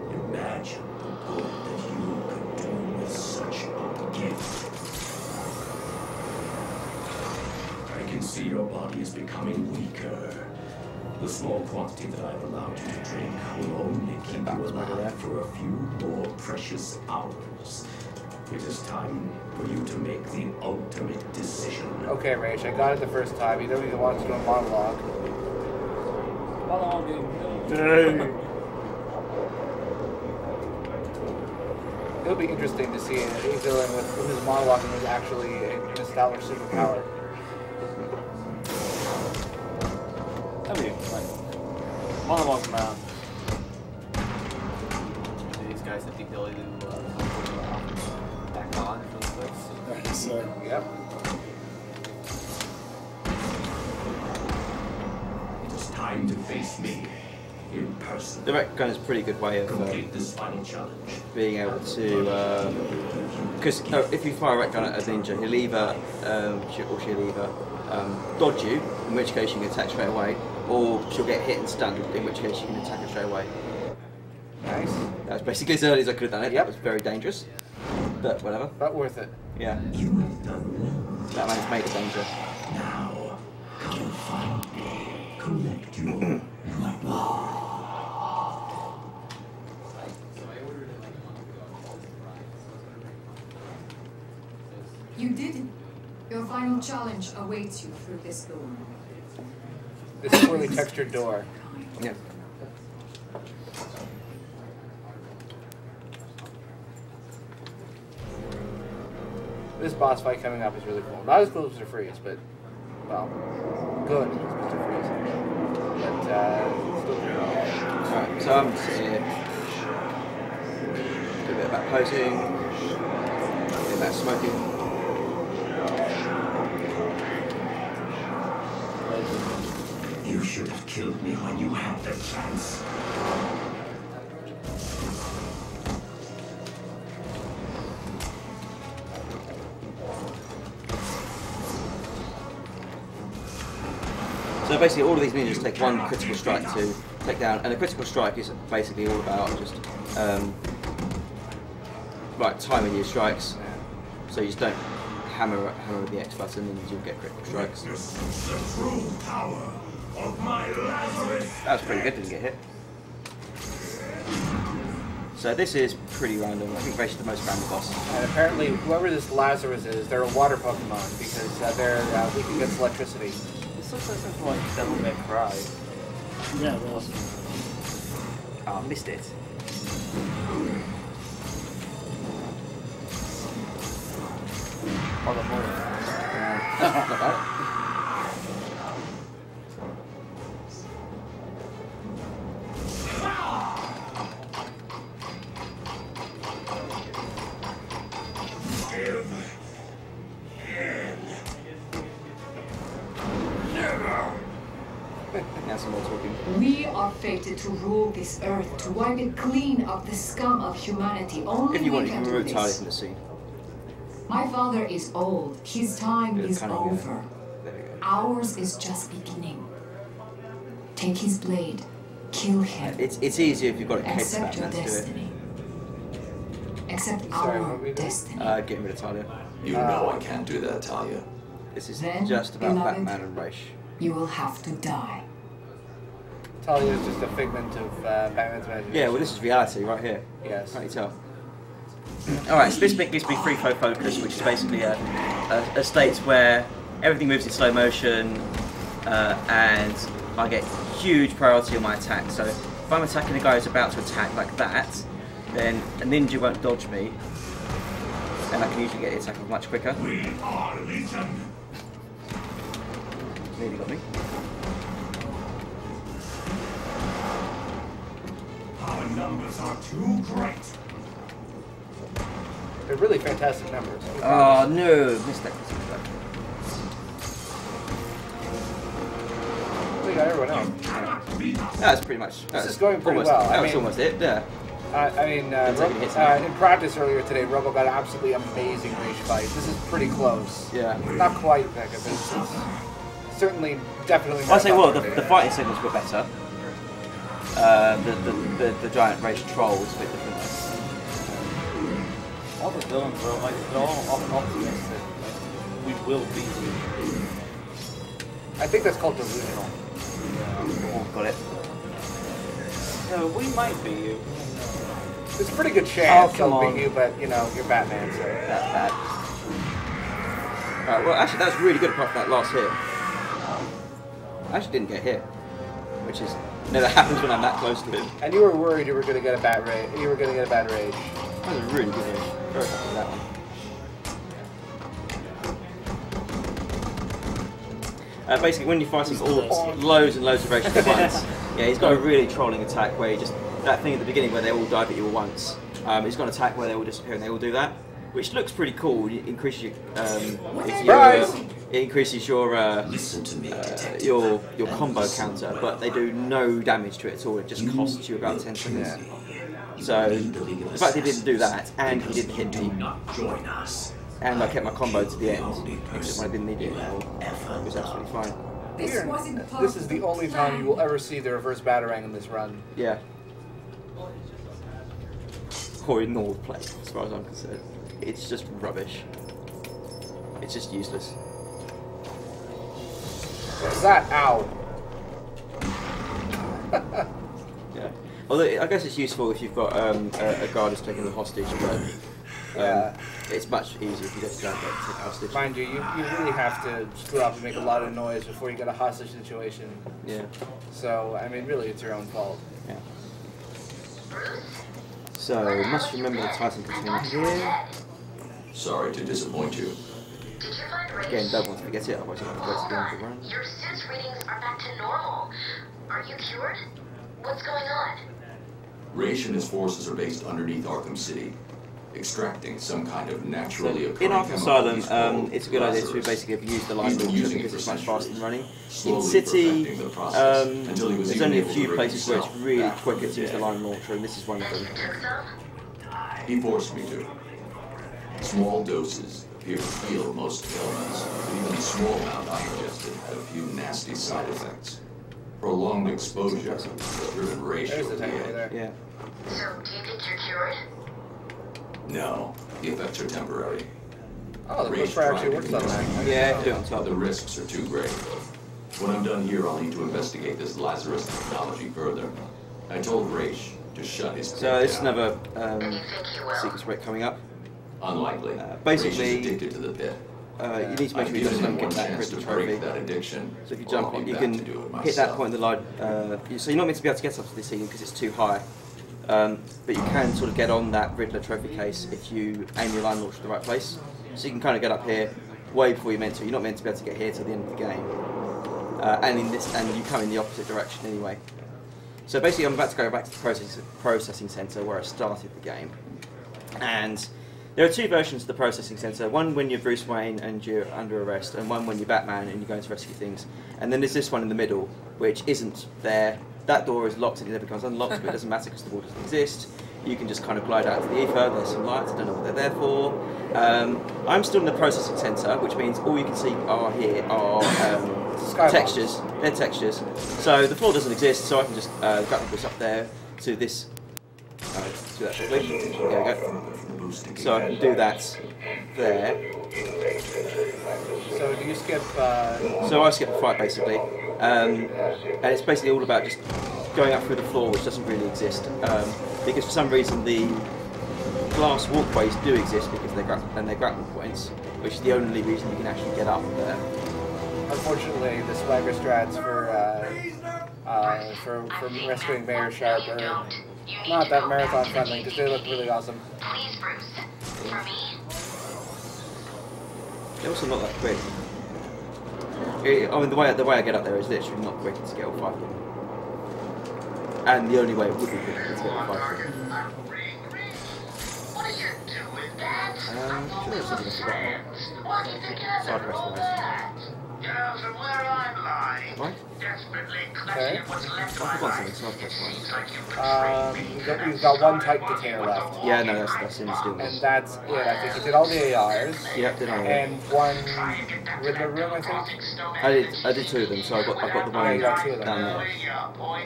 Imagine the good that you could do with such a gift. I can see your body is becoming weaker. The small quantity that I've allowed you to drink will only keep you alive for a few more precious hours. It is time for you to make the ultimate decision. Okay, Raish, I got it the first time. You don't even want to do a monologue. It'll be interesting to see a villain with his monologue and was actually an established superpower. That'd be like monologue around. These guys have the ability to back on if those clicks. So, yep. It is time to face me in person. The rec gun is a pretty good way of this final challenge. being able to, because if you fire a rec gun at a ninja, he'll either, or she'll either dodge you, in which case you can attack straight away, or she'll get hit and stunned, in which case you can attack her straight away. Nice. That was basically as early as I could have done it. That was very dangerous, but whatever. But worth it. Yeah. You have done That man's made a danger. now. Come find me. Collect your You did it. Your final challenge awaits you through this door. This poorly textured door. Yeah. This boss fight coming up is really cool. Not as cool as Mr. Freeze, but, well, good as Mr. Freeze. But, still pretty cool. Alright, so I'm sitting here. Do a bit about posing, a bit about smoking. You should have killed me when you had the chance. So basically all of these ninjas take one critical strike to take down, and a critical strike is basically all about just timing your strikes, so you just don't hammer the X button and you'll get critical strikes. The true power of my Lazarus. That was pretty good, didn't get hit. So this is pretty random. I think basically the most random boss. And apparently, whoever this Lazarus is, they're a water Pokemon because they're weak against electricity. This looks like something like Devil May Cry. Yeah, well. Oh, I missed it. Hold on, hold on. Not bad. Now some more talking. We are fated to rule this earth, to wipe it clean of the scum of humanity. Only If you we want, you can can do remove Tyler this. from the scene. My father is old. His time is kind of over. There we go. Ours is just beginning. Take his blade. Kill him. It's easier if you've got a case Accept your Batman to do it. destiny. Accept Sorry, our destiny. Getting rid of Talia. You know I can't do that, Talia. This is Then, just about beloved, Batman and Raish. You will have to die. Talia is just a figment of Batman's imagination. Yeah, well, this is reality right here. Yes. Can't you tell? Alright, so this bit gives me free flow focus, which is basically a state where everything moves in slow motion and I get huge priority on my attack. So if I'm attacking a guy who's about to attack like that, then a ninja won't dodge me and I can usually get the attack off much quicker. We are Legion. Nearly got me. Our numbers are too great. They're really fantastic numbers. Oh no, missed that. We got everyone else. That's pretty much. This is going pretty almost, well. That was almost it. Yeah. In practice earlier today, Robo got an absolutely amazing rage fight. This is pretty close. Yeah. Not quite that good, but it's certainly, definitely. I say, well, the fighting segments were better. The giant rage troll was a bit different. All the villains were like they're all optimistic. Like, we will beat you. I think that's called delusional. Oh, got it. No, we might beat you. There's a pretty good chance come they'll on. beat you, but you know, you're Batman, so. That's bad. Alright, well, actually, that was really good apart from that last hit. I actually didn't get hit, which is never happens when I'm that close to him. And you were worried you were going to get a bad rage. You were going to get a bad rage. That was a really good hit. Very happy with that one. Basically, when you're fighting loads and loads of races at once, yeah, he's got a really trolling attack where he just that thing at the beginning where they all dive at you at once. He's got an attack where they all disappear and they all do that, which looks pretty cool. It increases your combo counter, but they do no damage to it at all. It just costs you about 10 seconds. So the fact he didn't do that and he didn't hit me, and I kept my combo to the end, except when I didn't need it, it was absolutely fine. This is the only time you will ever see the reverse Batarang in this run. Yeah. Or in normal play, as far as I'm concerned. It's just rubbish. It's just useless. What's that? Ow. Yeah. Although I guess it's useful if you've got a guard who's taking the hostage, but it's much easier if you don't take hostage. Mind you, you really have to screw up and make a lot of noise before you get a hostage situation. Yeah. So, I mean, really, it's your own fault. Yeah. So, must remember the Titan container here. Sorry to disappoint you. Again, don't want to forget it, otherwise I'll have to wait to the end of the run. Your suit's readings are back to normal. Are you cured? What's going on? Raish and his forces are based underneath Arkham City, extracting some kind of naturally occurring In Arkham chemical Asylum, it's a good idea to basically abuse the line He's been launcher using it because for it's much faster than running. In slowly City, perfecting the process until he was there's even only a able few to places where it's himself really back quicker from to the use the dead. line launcher, and this is one of them. He forced me to. Small doses appear to heal most ailments, but even the small amount I ingested had a few nasty side effects. Prolonged exposure has driven Raish over the edge. Yeah. So, do you think you're cured? No, the effects are temporary. Oh, the Raish pushfire actually tried to works on convince that. me. Yeah, do it on top. The risks are too great. When I'm done here, I'll need to investigate this Lazarus technology further. I told Raish to shut his So this is down. another secret break coming up. Unlikely. Basically, Raish is addicted to the pit. you need to make sure you don't get that crystal trophy. That addiction. So if you jump on, you can hit that point in the line. So you're not meant to be able to get up to this ceiling because it's too high. But you can sort of get on that Riddler trophy case if you aim your line launcher to the right place. So you can kind of get up here way before you're meant to. You're not meant to be able to get here till the end of the game. And you come in the opposite direction anyway. So basically, I'm about to go back to the processing center where I started the game. And there are two versions of the processing center. One when you're Bruce Wayne and you're under arrest, and one when you're Batman and you're going to rescue things. And then there's this one in the middle, which isn't there. That door is locked and it never becomes unlocked, but it doesn't matter because the wall doesn't exist. You can just kind of glide out to the ether. There's some lights, I don't know what they're there for. I'm still in the processing center, which means all you can see are textures. They're textures. So the floor doesn't exist, so I can just grab this up there to this. Do that quickly. There we go. So I can do that there. So do you skip? So I skip a fight basically, and it's basically all about just going up through the floor, which doesn't really exist, because for some reason the glass walkways do exist because they're grappling points, which is the only reason you can actually get up there. Unfortunately, the swagger strats for rescuing Mayor Sharp are not that marathon friendly because they look really awesome. Please, Bruce. For me. They're also not that quick. I mean, the way I get up there is literally not quick to get all 5 of them. And the only way it would be quick is to get all 5 of them. What are you doing, Dad? Sure, there's something I forgot. Side quest wise. Yeah, from where I'm lying, What? desperately clutching at what's left of I my forgot life. something, side quest wise. You've got one type container left. Yeah, no, that's in stillness. And that's it. I think you did all the ARs. Yeah, did all of them. And one Riddler room, I think. I did 2 of them, so I've got the one you got 2 of them. down there.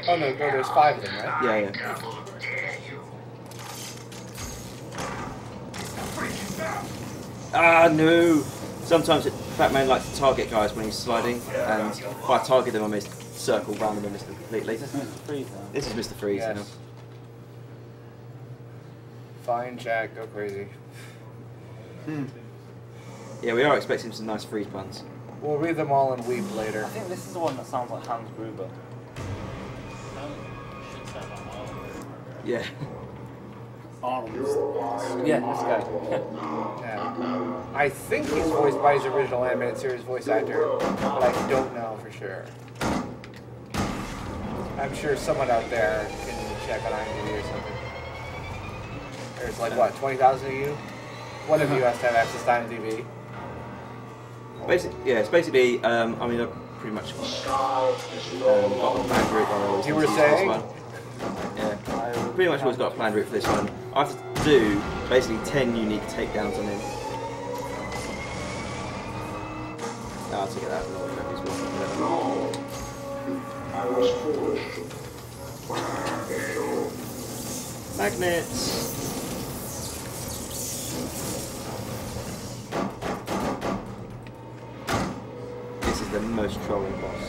Oh no, there's 5 of them, right? Yeah. Ah, no! Sometimes Batman likes to target guys when he's sliding, and if I target them, I miss circle round them and miss them completely. This is Mr. Freeze. Yes. You know. Fine, Jack, go crazy. Yeah, we are expecting some nice freeze puns. We'll read them all and weep later. I think this is the one that sounds like Hans Gruber. Yeah. Yeah, this guy. Yeah. I think he's voiced by his original animated series voice actor, but I don't know for sure. I'm sure someone out there can check on IMDb or something. There's like, what, 20,000 of you? One of you has to have access to IMDb. Yeah, it's basically, I mean, I've pretty much got a planned route. You were saying? Yeah, pretty much always got a planned route for this one. I have to do basically 10 unique takedowns on him. I'll take it out of the magnets! This is the most trolling boss.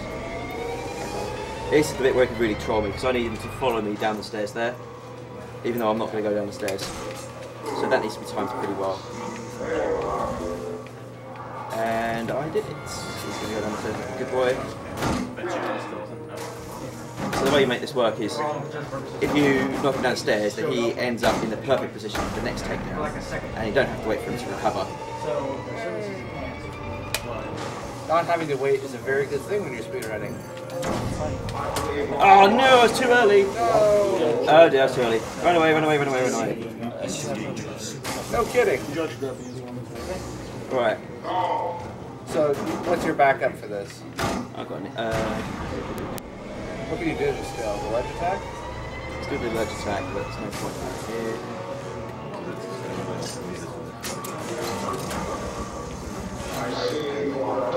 This is the bit where he can really troll me, because I need him to follow me down the stairs there, even though I'm not going to go down the stairs. So that needs to be timed pretty well. And I did it. He's going to go down the stairs. Good boy. So the way you make this work is, if you knock him downstairs, then he ends up in the perfect position for the next takedown, and you don't have to wait for him to recover. Not having to wait is a very good thing when you're speedrunning. Oh no, I was too early! No. Oh dear, I was too early. Run away, run away, run away, run away. No kidding. Right. So, what's your backup for this? I've got it. What can you do to scale? The ledge attack? Let's do the ledge attack, but there's no point back here.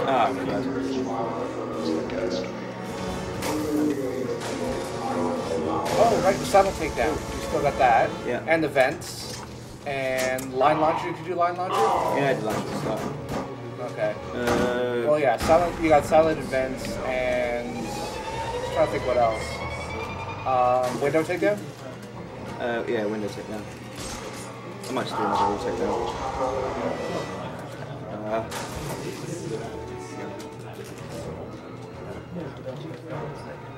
Ah, good. Oh, right, the subtle takedown. You still got that. Yeah. And the vents. And line launcher. Did you do line launcher? Yeah, I did line launcher stuff. Okay. Well, yeah, silent. You got silent events and. I'm trying to think what else. Window takedown. Yeah, window takedown. I might just do another wall takedown.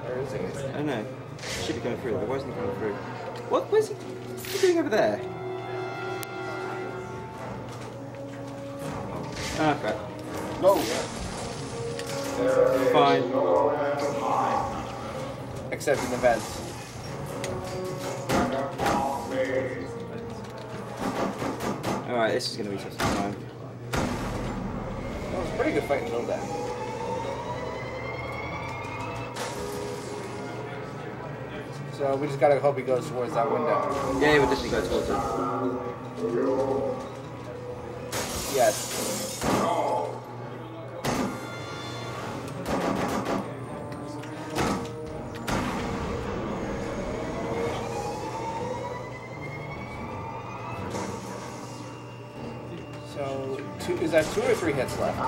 Where is he? I don't know. Should be coming through. Why isn't he coming through? What? Where's he doing over there? Ah, crap. No. Fine. Except in the vents. Alright, this is going to be such a time. That was a pretty good fight until that. So we just gotta hope he goes towards that window. Yeah, he would definitely go towards it. Yes. So, is that 2 or 3 hits left? 2.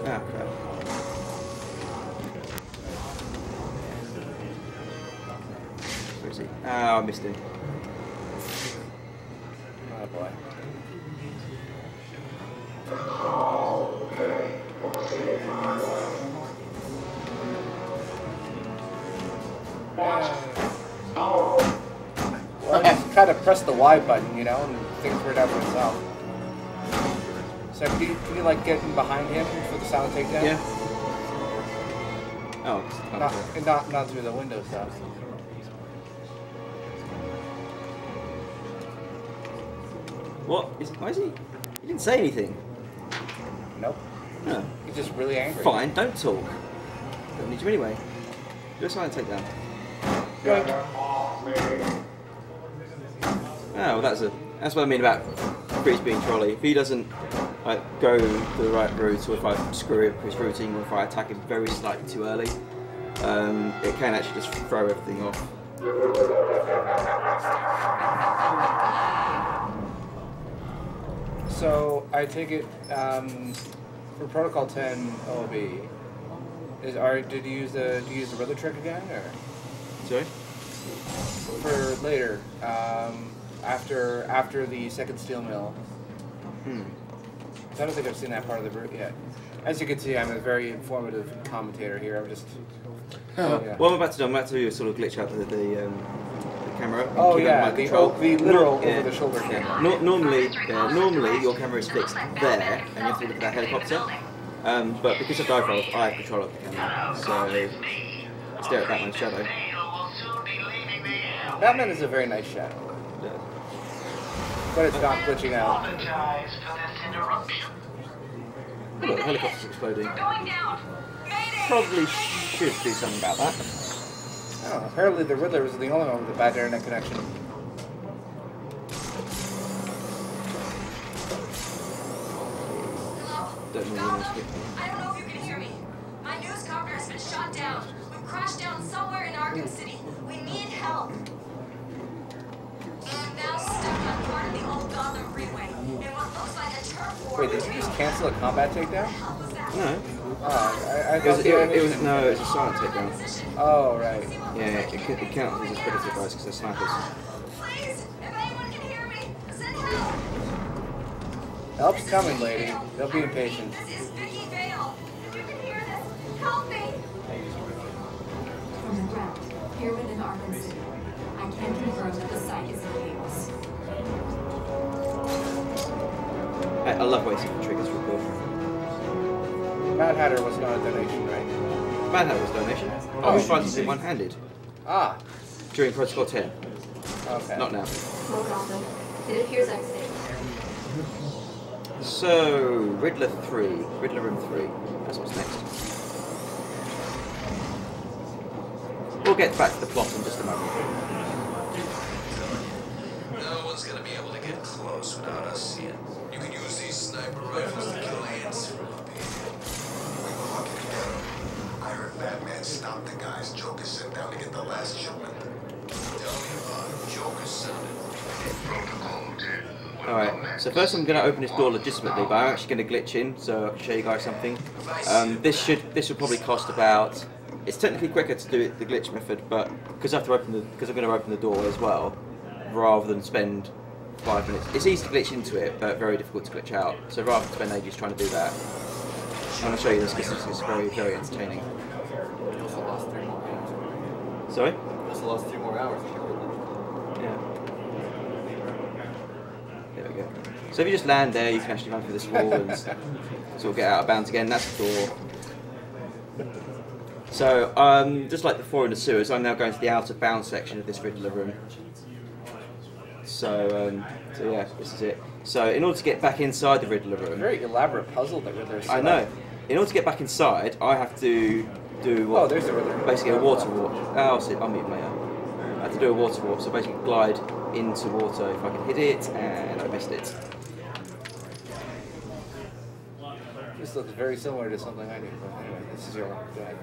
Ah, crap. Where is he? Oh, I missed him. Oh boy. Well, just kind of press the Y button, you know, and things work out for itself. So can you like get in behind him for the silent takedown? Yeah. Oh, not through the window stuff. What? Why is he? He didn't say anything. Nope. No. He's just really angry. Fine, don't talk. Don't need you anyway. Do a silent takedown. Oh, well, that's what I mean about Freeze being trolley. If he doesn't like go the right route, or if I screw up his routing, or if I attack him very slightly too early, it can actually just throw everything off. So I take it for Protocol 10 OB. Did you use the Riddler trick again, or? Sorry. For later, after the second steel mill. I don't think I've seen that part of the route yet. As you can see, I'm a very informative commentator here. I'm just. Yeah. What I'm about to do, I'm about to sort of glitch out the camera. Oh yeah, the literal over-the-shoulder camera. Normally your camera is fixed there, and you have to look at that helicopter. But because of dive rolls, I have control of the camera, so stare at Batman's shadow. Batman is a very nice shadow. Yeah. But it's not glitching out. Oh, look, the helicopter's exploding. Probably should do something about that. Oh, apparently the Riddler was the only one with a bad internet connection. I don't know if you can hear me. My news copter has been shot down. We've crashed down somewhere in Arkham City. We need help. I'm now stuck on part of the old Gotham Freeway in what looks like a turf war. Wait, did you just cancel a combat takedown? No. I It was a silent takedown. Oh, right. Yeah, it counts as a predator device because they're snipers. Please, if anyone can hear me, send help. Help's coming, lady. Don't be impatient. This is Vicky Vale. If you can hear this, help me. From the ground, here within Arkham City, I can confirm that the site is in chaos. I love waiting for triggers for real. Mad Hatter was not a donation, right? Mad Hatter was a donation. Oh, we tried to do one-handed. Ah. During Protocol 10. Okay. Not now. Well, Gotham, it appears I'm safe. So, Riddler Room 3. That's what's next. We'll get back to the plot in just a moment. No one's gonna be able to get close without us seeing. You can use these sniper rifles to kill ants from up here. We were lucky to get them. I heard Batman stopped the guys Joker sent down to get the last shipment. Tell me about it. Joker sent it. Protocol 10. Alright, so first I'm going to open this door legitimately, but I'm actually going to glitch in, so I can show you guys something. This should probably cost about... It's technically quicker to do it the glitch method, but because I'm going to open the door as well, rather than spend 5 minutes. It's easy to glitch into it, but very difficult to glitch out. So rather than spend ages trying to do that, I'm going to show you this because it's very, very entertaining. You also lost 3 more hours. Sorry? You also lost 3 more hours. Yeah. There we go. So if you just land there, you can actually run through this wall and sort of get out of bounds again. That's the door. So, just like before in the sewers, I'm now going to the out of bounds section of this Riddler room. So, so yeah, this is it. So, in order to get back inside the Riddler room, Very elaborate puzzle that Riddler set I know. In order to get back inside, I have to do what? Oh, there's the Riddler. Basically a water warp. Oh, I'll see. I'll mute my I have to do a water warp. So basically glide into water if I can hit it, and I missed it. This looks very similar to something I do, but anyway, this is your one. Go ahead.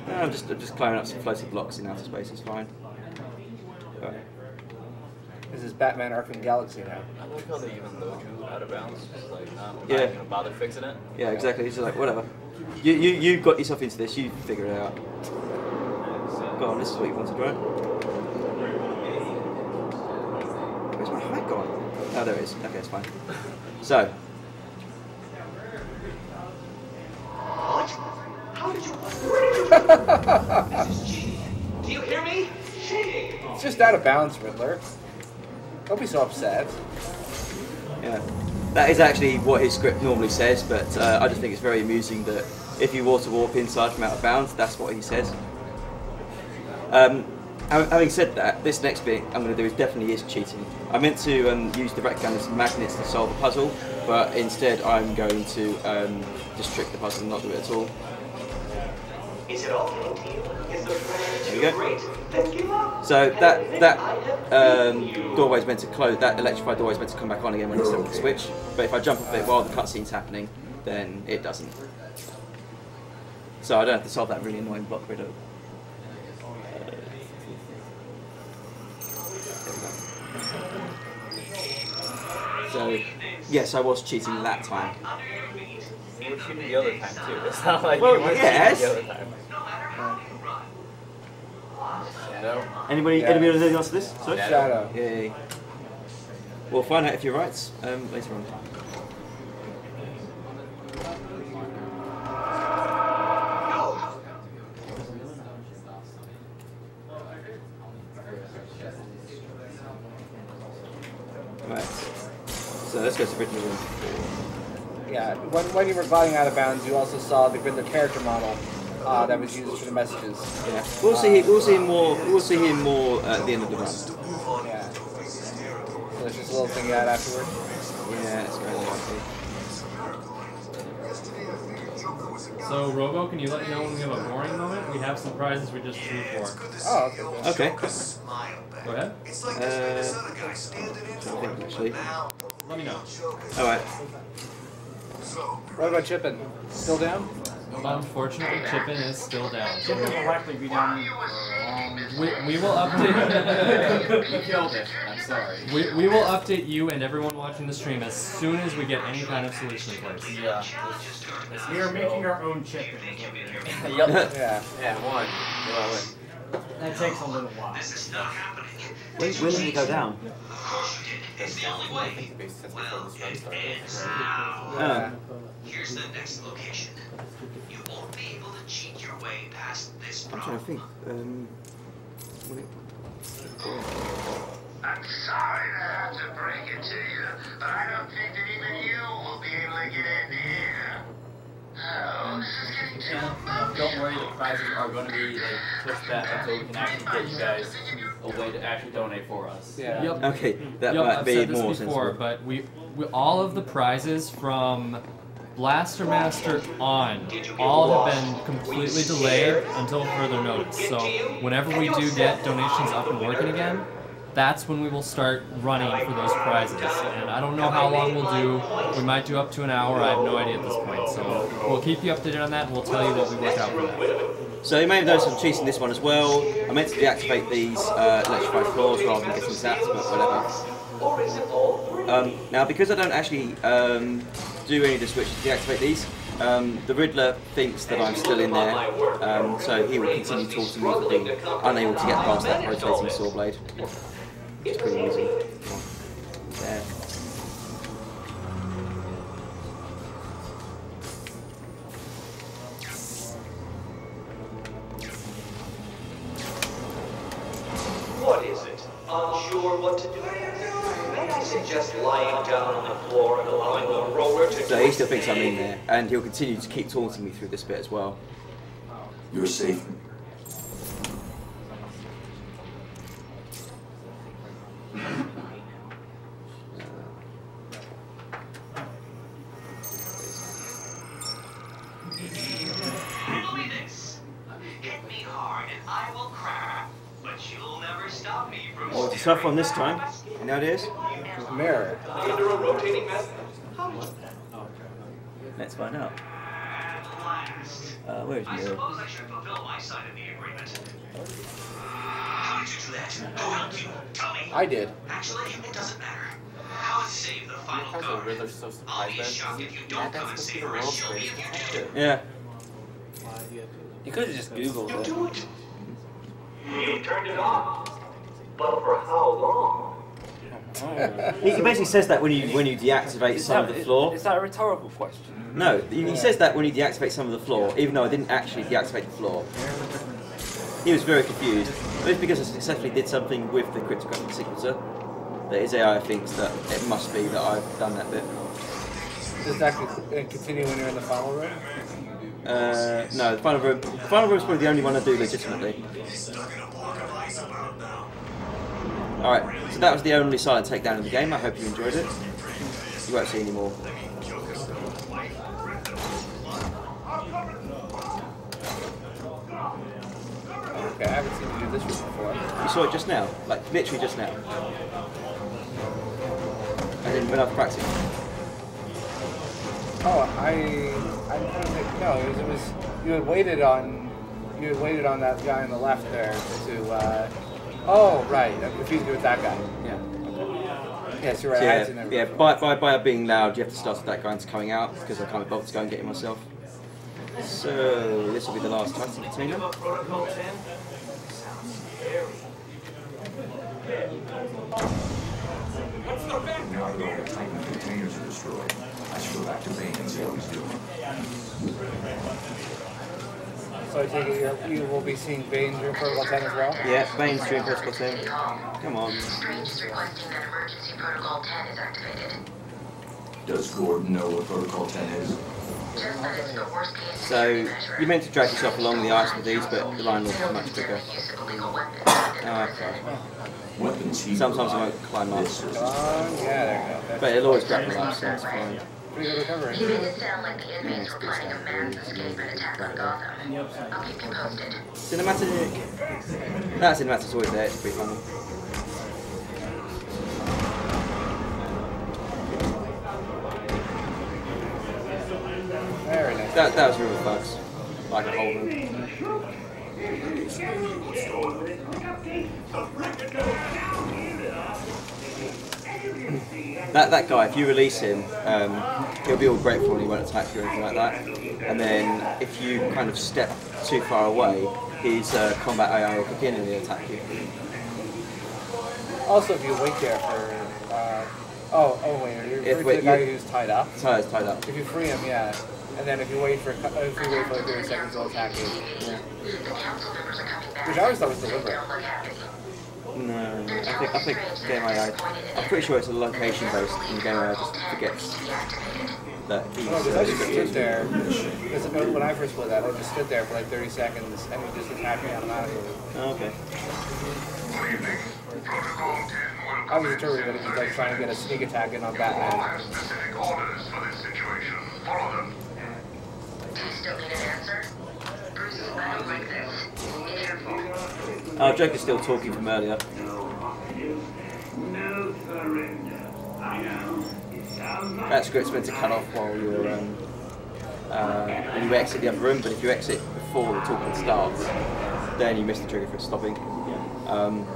No, I'm just climbing up some floating blocks in outer space. It's fine. But, This is Batman Arkham Galaxy now. I like how they even load you out of bounds. Just like, not yeah. even gonna bother fixing it. Yeah, exactly. It's just like whatever. You got yourself into this. You figure it out. Go on. This is what you wanted, right? Where's my height gone? Oh, there it is. Okay, it's fine. So. What? How did you? This is cheating. Do you hear me? Cheating. It's just out of bounds, Riddler. Don't be so upset. Yeah, that is actually what his script normally says, but I just think it's very amusing that if you water warp inside from out of bounds, that's what he says. Having said that, this next bit I'm going to do is definitely cheating. I meant to use the red gun as magnets to solve the puzzle, but instead I'm going to just trick the puzzle and not do it at all. Is it all came to you? Is the pressure too There we go. great? Then give up. So that doorway's meant to close. That electrified doorway's meant to come back on again when I set the switch. But if I jump off it while the cutscene's happening, then it doesn't. So I don't have to solve that really annoying block riddle. So yes, I was cheating that time. You were cheating the other time too. It's not like Well, you weren't yes. cheating the other time. Shadow. Anybody anything else to this? Sorry? Shadow. Yay. We'll find out if you're right later on. Right. So let's go to Riddler room 4. Yeah, when you were gliding out of bounds, you also saw the Riddler character model that was used for the messages. Yeah, we'll see him more. We'll see him more at the end of the run. Yeah. So there's just a little thing you had afterward. Yeah, it's very likely. So, Robo, can you let me know when we have a boring moment? We have some prizes we just drew for. Oh, okay. Go ahead. Actually. Let me know. Alright. What about Chippin? Still down? Unfortunately, Chippin is still down. Chippin will likely be down for a long We will update. You killed it. I'm sorry. We will update you and everyone watching the stream as soon as we get any kind of solution in place. Yeah. We are making our own Chippin. Yep. Yeah. Yeah, one. That takes a little while. This is not happening. When did he go down? It's the only way. Well, it ends now. Yeah. Here's the next location. You won't be able to cheat your way past this I'm problem. trying to think. I'm sorry to have to break it to you, but I don't think that even you will be able to get in here. Oh, this is getting too emotional. Don't worry, the prizes are going to be like pushed back until we can actually get you guys a way to actually donate for us. Yeah. Yep. Okay, that Yep, might I've be said this more before, sensible. but we all of the prizes from Blaster Master on all have been completely delayed until further notice. So whenever we do get donations up and working again, that's when we will start running for those prizes. And I don't know how long we'll do. We might do up to an hour. I have no idea at this point. So we'll keep you updated on that, and we'll tell you what we work out for that. So you may have noticed I'm cheating this one as well. I meant to deactivate these electrified floors rather than getting zapped, but whatever. Now, because I don't actually do any of the switches to deactivate these, The Riddler thinks that I'm still in there, so he will continue taunting me for being unable to get past that rotating saw blade. It's pretty easy. There. What is it? Unsure what to do? May I suggest lying down on the floor and allowing the roller to... So he still thinks I'm in there, and he'll continue to keep taunting me through this bit as well. You're safe. Riddle this. Hit me hard and I will crack, but you'll never stop me from... Oh, it's a tough one this time. You know what it is? Mirror. Under a rotating method. Let's find out. Where's I Mirror? suppose I should fulfill my side of the agreement. How did you do that? Who helped you? Tell me. I did. Actually, it doesn't matter. How to save the final card? I'll be shocked if you don't come and save her, and she'll be if you do. Yeah. You could have just Googled it. You turned it off. But for how long? He basically says that when you deactivate some of the floor. Is that a rhetorical question? No, he says that when you deactivate some of the floor, even though I didn't actually deactivate the floor. He was very confused. But it's because I successfully did something with the cryptographic sequencer that his AI thinks that it must be that I've done that bit. Does that continue when you're in the final room? No, the final room. The final room is probably the only one I do legitimately. Alright, so that was the only silent takedown in the game. I hope you enjoyed it. You won't see any more. Okay, I haven't seen you do this room before. You saw it just now, like literally just now. And then when I was practicing. Oh, I'm trying to think. No, it was you had waited on that guy on the left there to. Oh right, I'm confused with that guy. Yeah. Yes, you're right. So yeah, by being loud, you have to start with that guy into coming out because I can't bother to go and get it myself. So this will be the last Titan container. Now that all the Titan containers are destroyed, I should go back to Bane and see how he's doing. So I take it you will be seeing Bane during Protocol 10 as well? Yeah, Bane's during Protocol 10. Come on. Strange is requesting that emergency Protocol 10 is activated. Does Gordon know what Protocol 10 is? Just that it's the worst case. So you're meant to drag yourself along the ice with these, but the line will be much quicker. Okay. Sometimes I won't climb up. Yeah, there you go. But it'll always grapple up, so it's fine. Pretty good recovery. He made it sound like the inmates were planning a man's escape and attack on Gotham. I'll keep you posted. Cinematic. That cinematic's always there, it's pretty funny. Very nice. That was real bugs. Like a whole room. That guy, if you release him, he'll be all grateful and he won't attack you or anything like that. And then if you kind of step too far away, his combat AI will kick in and he'll attack you. Also, if you wait there for... oh wait, you're referring to the guy who's tied up? Tied up. If you free him, yeah. And then if you wait for like 30 seconds, he'll attack you. Yeah. Which I always thought was deliberate. No, I think game AI. I'm pretty sure it's a location based, and game AI just forgets that he's. No, because I just stood there. Because when I first played that, I just stood there for like 30 seconds, and he just attacked me automatically. Oh, okay. I was determined that he was like trying to get a sneak attack in on Batman. Do you still need an answer? Bruce, I don't like this. Be careful. Oh, Joker's still talking from earlier. No surrender. I know. That script's meant to cut off while you're when you exit the other room, but if you exit before the talking starts, then you miss the trigger for it stopping. I'm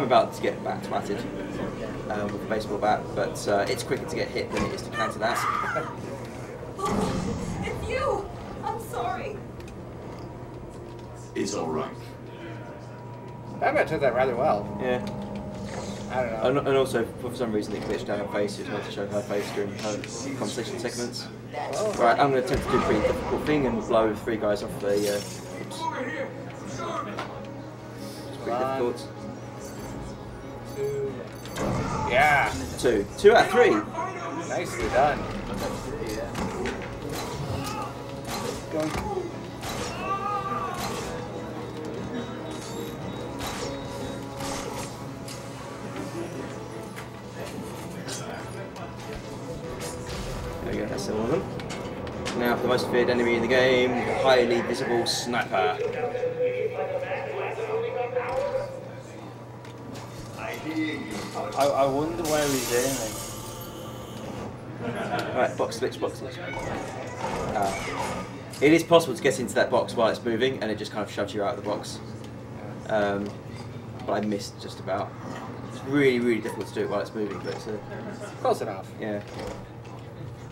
about to get back twatted with a baseball bat, but it's quicker to get hit than it is to counter that. If you. I'm sorry. It's all right. Batman took that rather well. Yeah. I don't know. And also, for some reason, it glitched out her face. It was meant to show her face during her conversation segments. Oh. Right, I'm going to attempt to do a pretty difficult thing and blow 3 guys off the. Oops. It's pretty difficult. 2. Yeah. 2. 2 out of 3. Nicely done. Go. There we go, that's all of them. Now for the most feared enemy in the game, the highly visible sniper. I wonder where he's aiming. Right, box glitch, box glitch. It is possible to get into that box while it's moving, and it just kind of shoves you out of the box. But I missed just about. It's really, really difficult to do it while it's moving, but it's close enough. Yeah.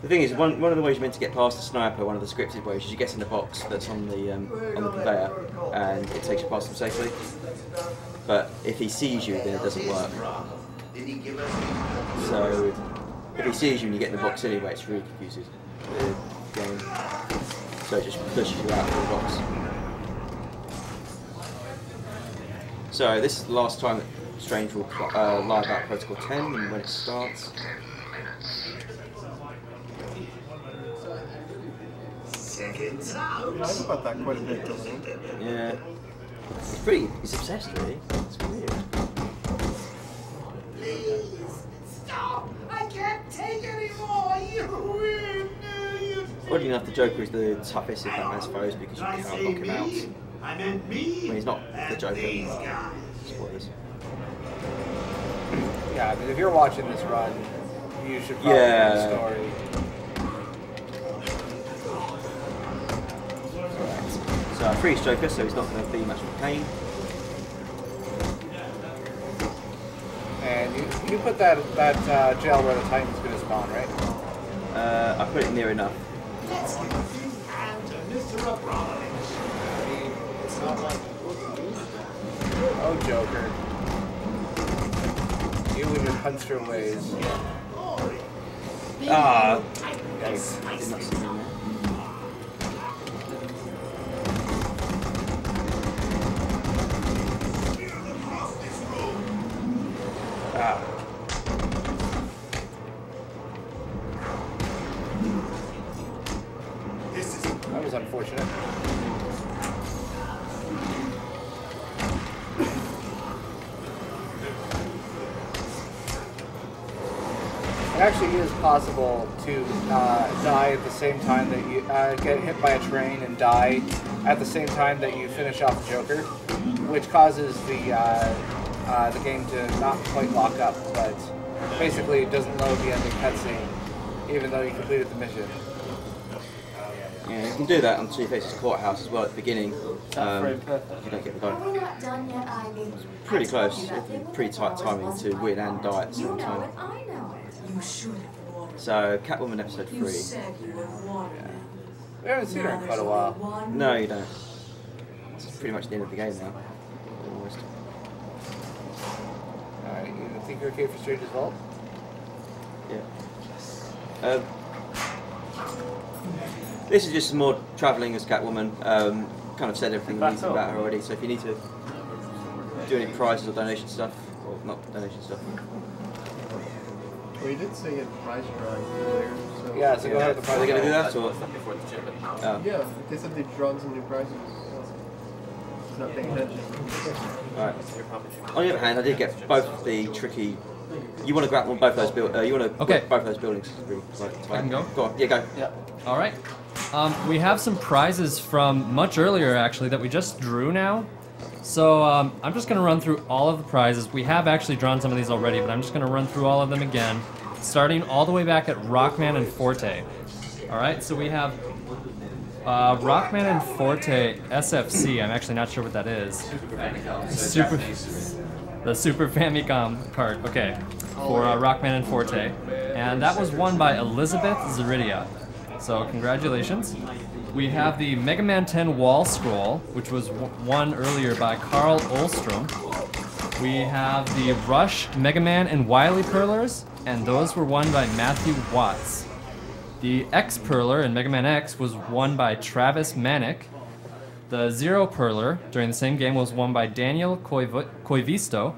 The thing is, one of the ways you're meant to get past the sniper, one of the scripted ways, is you get in the box that's on the conveyor, and it takes you past them safely. But if he sees you, then it doesn't work. So if he sees you and you get in the box anyway, it's really confusing the game. So it just pushes you out of the box. So this is the last time that Strange will lie about Protocol 10 and when it starts. Seconds out. I think about that quite a bit, doesn't it? Yeah. He's obsessed really. It's weird. Please, stop! I can't take anymore! You win! Oddly enough, the Joker is the toughest of Batman's foes because you can't knock him out. I meant me. When he's not the Joker. Spoilers. Yeah, I mean, if you're watching this run, you should probably know the story. So I freeze Joker, so he's not going to be much of a pain. And you put that gel where the Titan's going to spawn, right? I put it near enough. Let's give a big hand to Mr. Abramovich. It's not like Oh, Joker. You and your punster ways. Ah. Yes. Did not see him there. That was unfortunate. It actually is possible to die at the same time that you get hit by a train and die at the same time that you finish off the Joker, which causes the game to not quite lock up, but basically it doesn't load the ending cutscene, even though you completed the mission. Yeah, you can do that on Two Faces Courthouse as well at the beginning. You don't get the guy. We're not done yet, Ivy. Pretty close. Pretty tight timing to win and die at the You same know time. it, I know it. You should have warned So, Catwoman episode 3. You said you would warn me. We haven't seen her in quite a while. No, you don't. It's pretty much the end of the game now. Almost. Alright, you think you're okay for Strange's Vault? Yeah. This is just some more travelling as Catwoman. Kind of said everything we need about her already, so if you need to do any prizes or donation stuff, or not donation stuff. Well, you did say you had prize drawing earlier, so... Yeah, so go ahead with the prize Are they going to do that, drawing. or...? Before the chip. Oh. Yeah, they said they'd drawn some new prizes. It's not paying attention. Right. On the other hand, I did get both the tricky... You want to grab on both those buildings. You want to both those buildings. Really, I can go? Go on. Yeah, go. Yeah. All right. We have some prizes from much earlier, actually, that we just drew now. So I'm just going to run through all of the prizes. We have actually drawn some of these already, but I'm just going to run through all of them again, starting all the way back at Rockman and Forte. All right. So we have Rockman and Forte SFC. I'm actually not sure what that is. The Super Famicom card, okay, for Rockman and Forte. And that was won by Elizabeth Zaridia. So congratulations. We have the Mega Man 10 wall scroll, which was won earlier by Carl Olstrom. We have the Rush, Mega Man, and Wily Perlers, and those were won by Matthew Watts. The X Perler in Mega Man X was won by Travis Manick. The Zero Perler during the same game was won by Daniel Koivisto.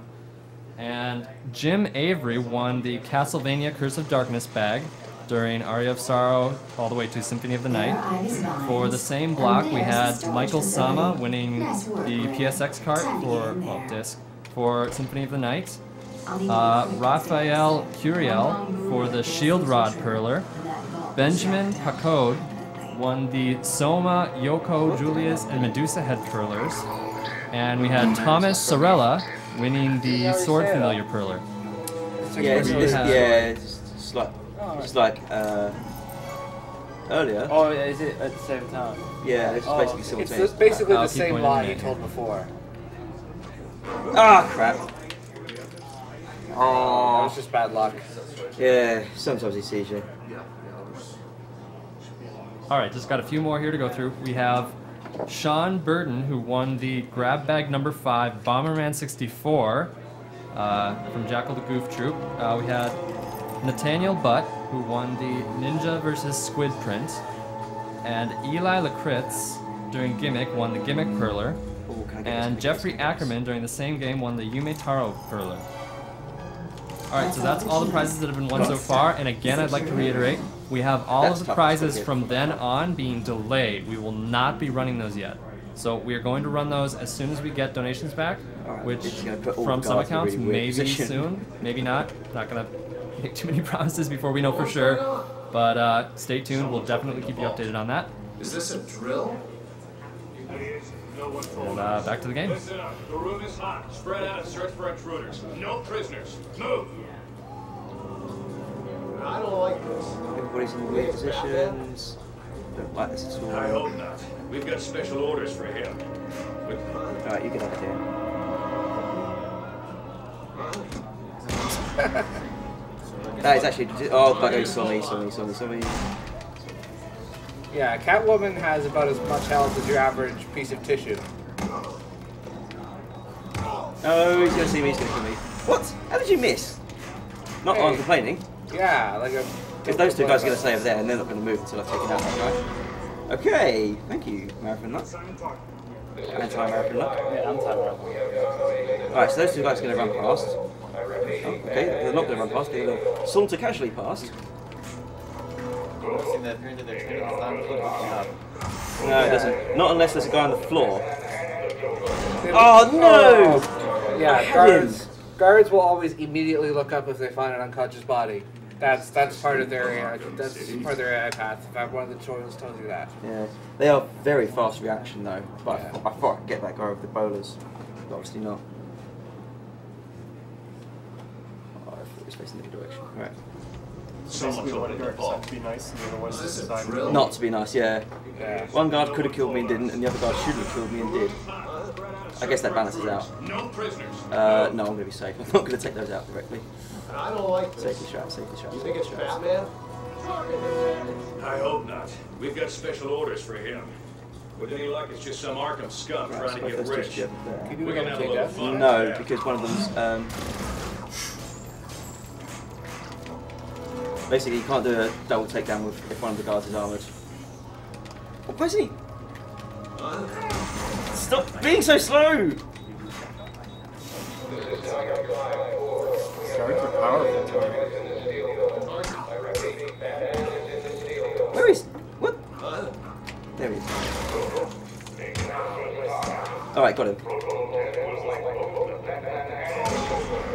And Jim Avery won the Castlevania Curse of Darkness bag during Aria of Sorrow all the way to Symphony of the Night. For the same block, we had Michael Sama winning the PSX cart for, well, disc, for Symphony of the Night. Raphael Curiel for the Shield Rod Perler. Benjamin Pacode won the Soma, Yoko, Julius, and Medusa Head Perlers. And we had Thomas Sorella winning the Sword Familiar Perler. Yeah, it's like earlier. Oh, is it at the same time? Yeah, it's basically simultaneous. It's basically the same lie you told before. Ah, crap. Oh, that was just bad luck. Yeah, sometimes he sees you. Alright, just got a few more here to go through. We have Sean Burton, who won the grab bag number 5 Bomberman 64 from Jackal the Goof Troop. We had Nathaniel Butt, who won the Ninja vs. Squid print. And Eli Lakritz, during Gimmick, won the Gimmick Perler. And Jeffrey Ackerman, during the same game, won the Yume Taro Perler. Alright, so that's all the prizes that have been won so far, and again, I'd like to reiterate, we have all of the prizes from then on being delayed. We will not be running those yet. So we are going to run those as soon as we get donations back, which from some accounts may be soon, maybe not. Not going to make too many promises before we know for sure, but stay tuned, we'll definitely keep you updated on that. Is this a drill? And back to the game. Listen up. The room is hot. Spread out and search for intruders. No prisoners. Move! I don't like this. Everybody's in weird positions. Don't like this at all. I hope not. We've got special orders for him. Alright, you get out of here. That is actually... Oh, but oh, sorry. Yeah, Catwoman has about as much health as your average piece of tissue. Oh, he's gonna see me, he's gonna kill me. What? How did you miss? Not on complaining. Yeah, like a... Because those two guys are gonna stay over there and they're not gonna move until I've taken out that guy. Okay, thank you, Marathon Luck. Anti-Marathon Luck. Yeah, anti-Marathon. Alright, so those two guys are gonna run past. Oh, okay, they're not gonna run past, they're gonna saunter casually past. No, it doesn't. Not unless there's a guy on the floor. Oh no! Yeah, guards will always immediately look up if they find an unconscious body. That's part of their AI path. In fact, one of the tutorials tells you that. Yeah, they are very fast reaction though. But I thought I could get that guy with the bowlers, but obviously not. Oh, I thought he was facing the other direction. Right. Basically, one guard decided to be nice, and the other one decided not to be nice. Yeah. One guard could have killed me and didn't, and the other guard should have killed me and did. I guess that balances out. No prisoners. No, I'm going to be safe. I'm not going to take those out directly. I don't like this. Safety trap, safety trap. You think it's Batman? I hope not. We've got special orders for him. With any luck, it's just some Arkham scum trying to get rich. We're going to have a little fun. No, because one of them's... basically, you can't do a double takedown if one of the guards is armoured. Oh, why isn't he? Stop being so slow! Guards are powerful. Where is... What? There he is. Alright, got him.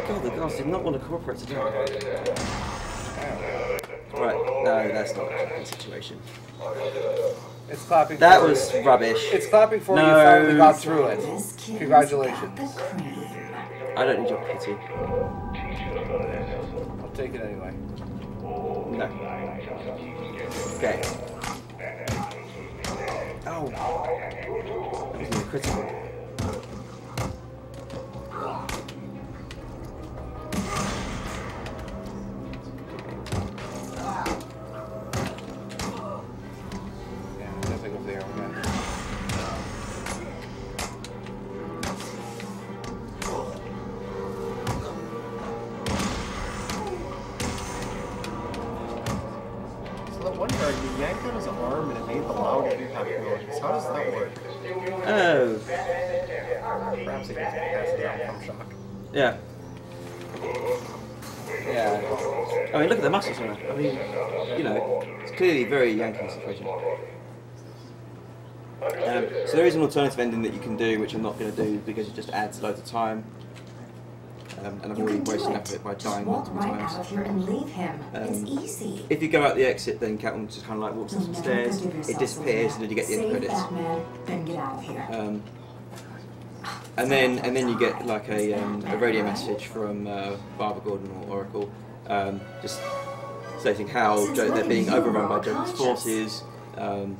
God, the guards did not want to cooperate today. Right, no, that's not the situation. It's clapping. That was rubbish. It's clapping for you. You finally got through it. Congratulations. I don't need your pity. I'll take it anyway. No. Okay. Oh. That was near critical. arm and it made the loud impact noise. How does that work? Oh. Perhaps it gets past the outcome shock. Yeah. Yeah. I mean, look at the muscles on it. I mean, you know, it's clearly very Yankee situation. So there is an alternative ending that you can do, which I'm not going to do because it just adds loads of time. And I've already wasted enough of it by dying multiple times. Out of here and leave him. It's easy. If you go out the exit, then Catwoman just kind of like walks up some stairs, it disappears, and then you get the end credits. Batman, then get out of here. And then you get like a radio message from Barbara Gordon or Oracle, just stating how they're being overrun by Joker's forces.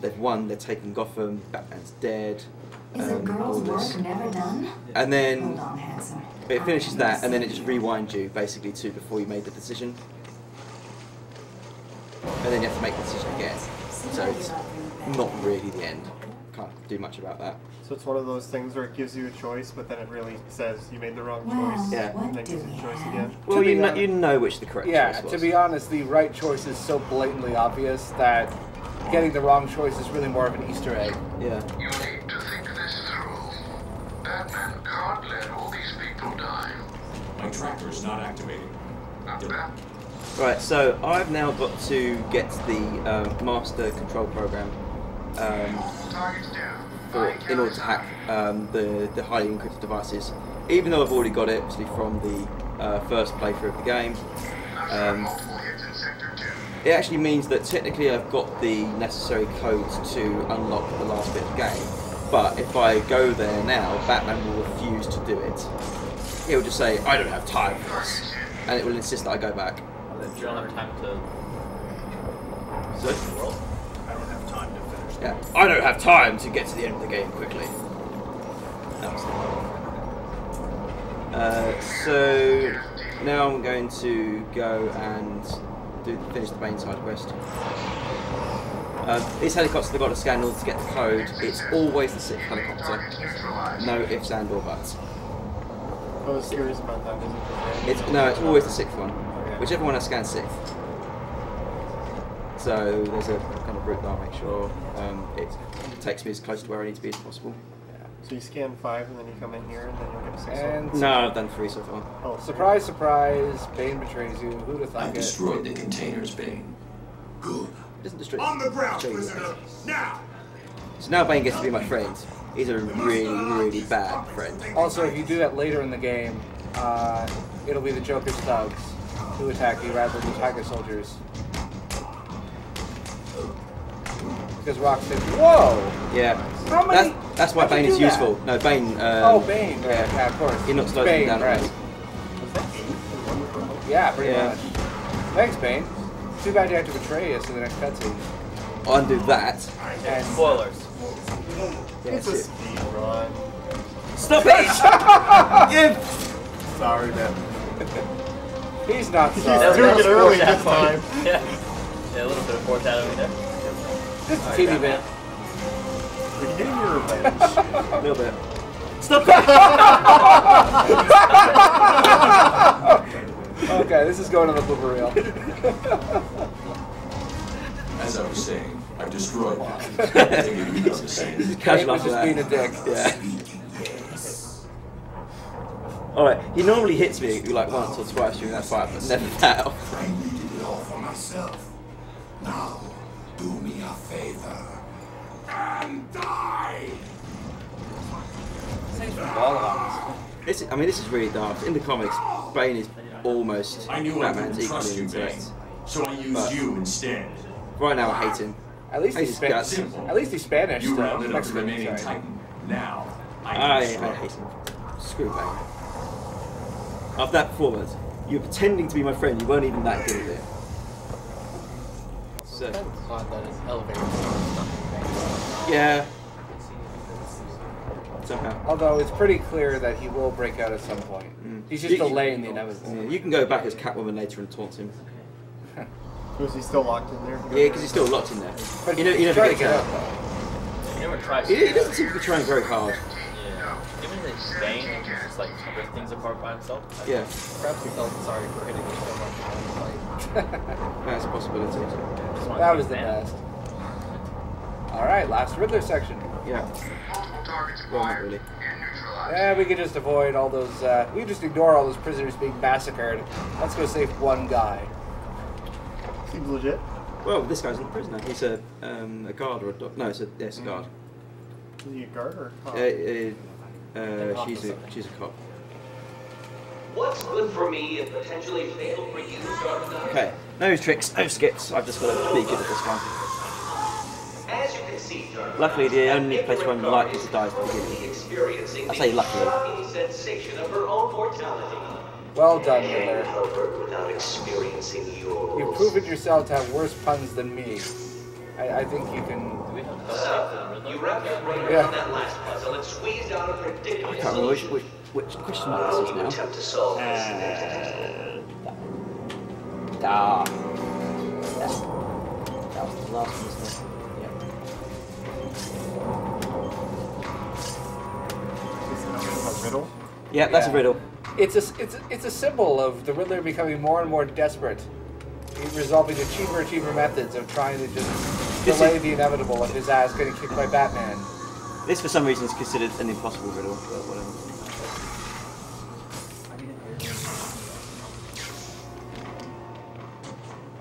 They've won. They're taking Gotham. Batman's dead. Is a girl's work never done? And then Hold on, handsome. it finishes that, and then it just rewinds you basically to before you made the decision, and then you have to make the decision again. So it's not really the end. Can't do much about that. So it's one of those things where it gives you a choice, but then it really says you made the wrong choice, Yeah. and then gives you a choice again. Well, you know which the correct choice was. To be honest, the right choice is so blatantly obvious that getting the wrong choice is really more of an Easter egg. Yeah. You need to think this through. Batman can't let all these people die. My tractor's not activating. Right, so I've now got to get the master control program in order to hack the highly encrypted devices. Even though I've already got it, obviously from the first playthrough of the game, it actually means that technically I've got the necessary code to unlock the last bit of the game. But if I go there now, Batman will refuse to do it. He'll just say, "I don't have time for this," and it will insist that I go back. You don't have time to. So, I don't have time to finish. yeah, I don't have time to get to the end of the game quickly. So now I'm going to go and finish the Bane side quest. These helicopters have got to scan in order to get the code. It's always the 6th helicopter. No ifs and or buts. I was curious about that. It's always the 6th one. Whichever one I scan 6th. So there's a kind of route that I'll make sure it takes me as close to where I need to be as possible. So you scan 5 and then you come in here and then you'll get a 6. And no, I've done 3 so far. Oh, surprise, surprise! Bane betrays you. Who'd have thought I've destroyed the containers, Bane. Good. It doesn't destroy. On the ground, prisoner! Now! So now Bane gets to be my friend. He's a really, really bad friend. Also, if you do that later in the game, it'll be the Joker's thugs who attack you rather than the Tiger soldiers. Because Rocksteady. Whoa! Yeah. How many? That's why Bane is useful. No, Bane. Bane. Yeah, of course. He knocks those Bane, down. right? Yeah, pretty much. Thanks, Bane. Too bad you have to betray us in the next cutscene. I'll undo that. And spoilers. Yeah, it's a speed run. Stop it! Sorry, man. He's not He's sorry. doing it early this time. Yeah, a little bit of foreshadowing there. Just a teeny bit. Are you getting your revenge? A little bit. Stop it! Okay, this is going on the blooper reel. As I was saying, I've destroyed them. Casual was just being a dick. Yeah. Alright, he normally hits me like once or twice during that fight, but never that often. I needed it all for myself. Now, do me a favor. And die! This is really daft. In the comics, Bane is almost I knew Batman's I couldn't trust equally you, Bane, intellect. so I used But you instead. right now, I hate him. At least I he's hate his guts. Spanish. At least he's Spanish. You though. rounded up the Mexican, remaining sorry. Titan. Now, I I hate him. Screw Bane. After that performance, you're pretending to be my friend. You weren't even that good at it. So, Odd that his elevator. yeah. Somehow. Although it's pretty clear that he will break out at some point. He's just delaying the inevitable. Yeah, you can go back as Catwoman later and taunt him. Was he still locked in there? Yeah, because he's still locked in there. But You never try to get get out. out though. He never tries He to. doesn't seem to be trying very hard. Yeah. Even in Spain, he can just like rip things apart by himself. Yeah. Perhaps he felt sorry for hitting him so much. That's a possibility. That was the best. Alright, last Riddler section. Yeah. Well, not really. Yeah, we could just avoid all those, we could just ignore all those prisoners being massacred. Let's go save one guy. Seems legit. Well, this guy's not a prisoner. He's a guard or a no, it's a guard. Is he a guard or a cop? She's a cop. What's good for me and potentially fatal for you, Dark Knight? Okay, no tricks, no skips. I've just got to be good at this one. As you can see, Dark Knight, Luckily, the only place where I'm likely to die is the beginning. experiencing I say luckily. the sensation of her own mortality. Well done, Riddler. Without experiencing yours. You've proven yourself to have worse puns than me. I think you can... You wrapped your brain around that last puzzle and squeezed out a predicament. I can't remember which question mark this is now. Attempt to solve this. That was the last one, wasn't it? A riddle? Yeah, that's a riddle. It's a symbol of the Riddler becoming more and more desperate. He's resolving cheaper methods of trying to just delay the inevitable of his ass getting kicked by Batman. This, for some reason, is considered an impossible riddle, but whatever.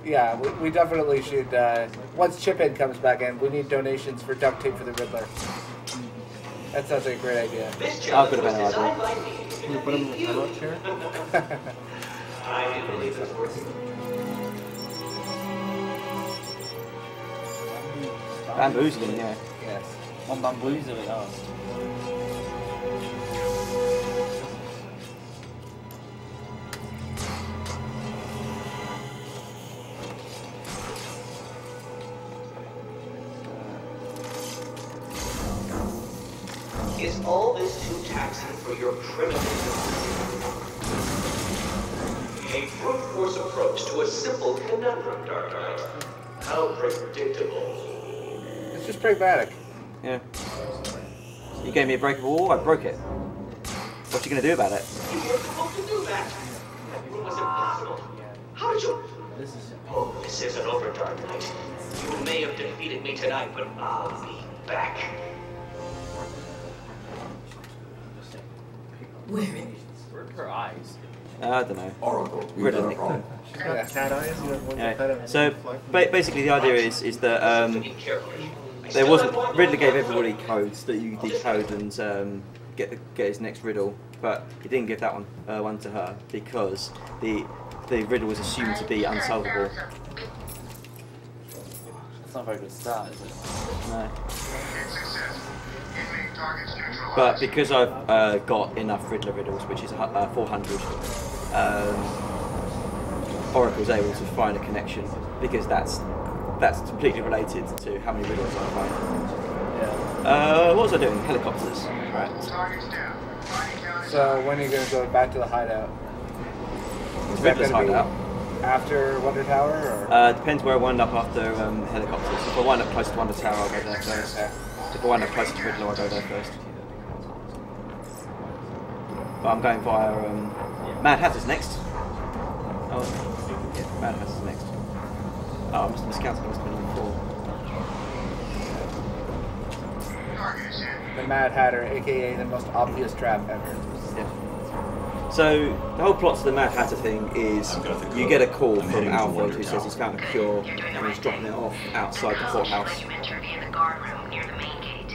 Yeah, we definitely should, once Chip-In comes back in, we need donations for duct tape for the Riddler. That sounds like a great idea. I'll put a better idea. Can we put him in the timeout chair? I do believe it's worth it. Bamboozling, yeah. Yes. One bamboozling, oh. Is all this too taxing for your primitive? A brute force approach to a simple conundrum, Dark Knight. How predictable. It's just pragmatic. Yeah. You gave me a breakable wall, I broke it. What you gonna do about it? You were supposed to do that. It was impossible. How did you? Oh, this isn't over, Dark Knight. You may have defeated me tonight, but I'll be back. Where Where'd her eyes? I don't know. Riddle Nick. She's got cat eyes. You have one that kind of So basically, the idea is that there wasn't Riddler gave everybody codes that you could decode and get his next riddle, but he didn't give that one to her because the riddle was assumed to be unsolvable. That's not a very good start, is it? No. But because I've got enough Riddler riddles, which is 400, Oracle's able to find a connection because that's completely related to how many riddles I find. Yeah. What was I doing? Helicopters. Right. So when are you going to go back to the hideout? Is that Riddler's gonna be hideout. after Wonder Tower, or? Depends where I wind up after helicopters. If I wind up close to Wonder Tower, I'll go there first. If I wind up close to Riddler, I'll go there first. But I'm going via Mad Hatter's next. Oh, yeah, Mad Hatter's next. Oh, I must have miscounted. I must have been on 4. The Mad Hatter, aka the most obvious trap ever. Yeah. So the whole plot to the Mad Hatter thing is you get a call from Alfred who says he's found a cure and he's dropping it off outside the courthouse.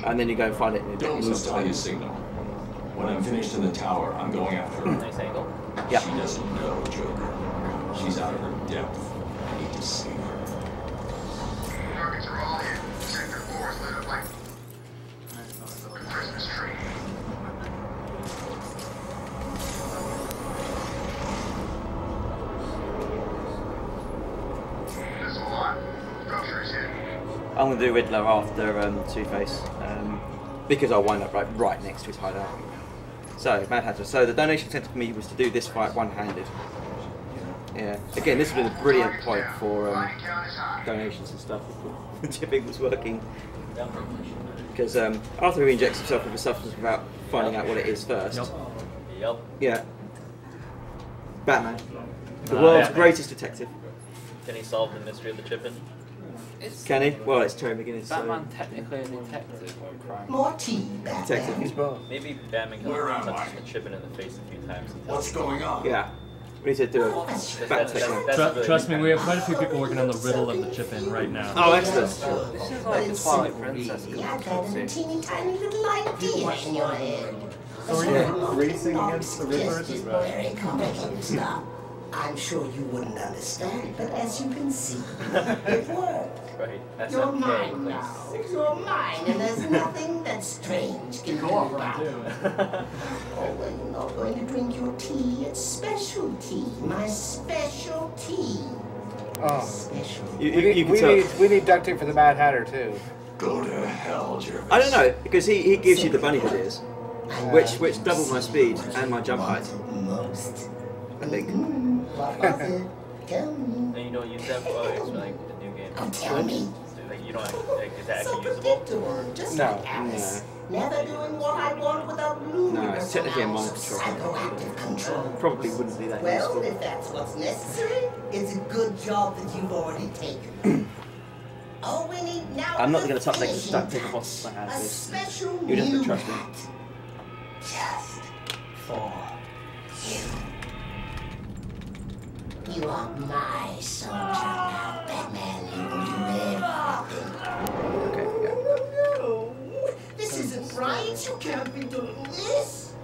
And then you go and find it. Don't lose Talia's signal. When I'm finished in the tower, I'm going after her. Nice angle. Yeah. She doesn't know, Joker. She's out of her depth. I need to save her. Targets are all in. Sector 4 is lit up like a Christmas tree. This is a lot. Structure is hit. I'm going to do Riddler after Two-Face because I'll wind up right next to his hideout. So, Mad Hatter. So the donation sent to me was to do this fight one-handed. Yeah. Again, this would have been a brilliant point for donations and stuff if Chipping was working. Because after he injects himself with a substance without finding out what it is first. Yep. Yeah. Batman. The world's Batman. greatest detective. Can he solve the mystery of the Chip-In? Can he? Well, it's Terry McGinnis. Batman technically a detective or a crime? More tea, Detective. Batman. He's both. Maybe Batman can touch the chip in the face a few times. What's going on? Yeah. We need to do a back technique. Trust me, we have quite a few people working on the riddle of the chip-in right now. Oh, excellent. This is like the Twilight Princess. I've got a teeny tiny little idea in your head. So are you racing against the Riddler? Very complicated stuff. I'm sure you wouldn't understand, but as you can see, it worked. Right. You're mine now. You're mine, and there's nothing that strange can do about it. Oh, well, you're not going to drink your tea. It's special tea. My special tea. Oh. Special. We need duct tape for the Mad Hatter too. Go to hell, Jervis. I don't know, because he gives you the bunny hoodies, which double my speed and my jump height. Most. I think. What was it? Tell me. And you don't use that for like the new game. Tell me. Like you don't actually, is that actually usable? Or? Just like Alice. Never doing what I want without losing. No, it's technically a mind control. Psychoactive control. Probably wouldn't be that Well, useful. if that's what's necessary, it's a good job that you've already taken. All we need now I'm not is going to take finishing a boss like a this. special You'd have to new trust me. hat. Just for you. You are my soldier now, Batman. You will do everything. Okay, No, this isn't right. You can't be doing this.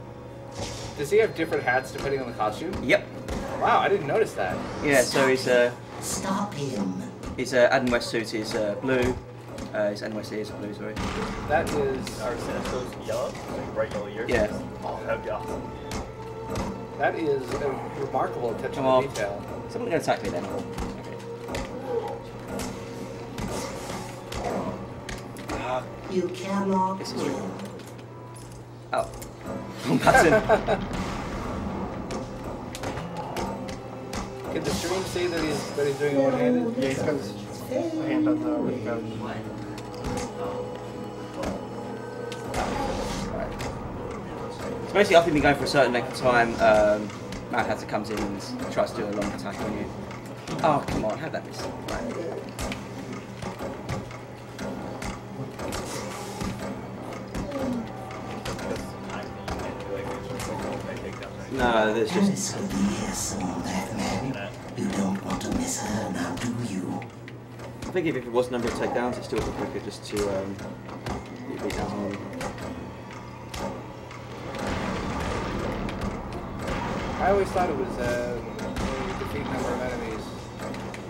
Does he have different hats depending on the costume? Yep. Wow, I didn't notice that. Yeah, so he's Stop him. his Adam West suit is blue. His Adam West ears are blue, sorry. That is. Our Sinestros yellow, like bright yellow ears. Yeah. Oh, that'd be awesome. That is a remarkable attention Come to on. detail. Someone going to attack me then. You cannot This is win. Oh. Button. Can the stream see that he's doing it one-handed? Yeah, he's got his hand on the rebound. It's basically after you've been going for a certain length of time, Mad Hatter comes in and tries to do a long attack on you. Oh, come on, how'd that miss? Right. No, there's just... Alice will be here soon, Batman. You don't want to miss her, now do you? I think if it was a number of takedowns, it's still a bit quicker just to beat down on them. I always thought it was defeat number of enemies.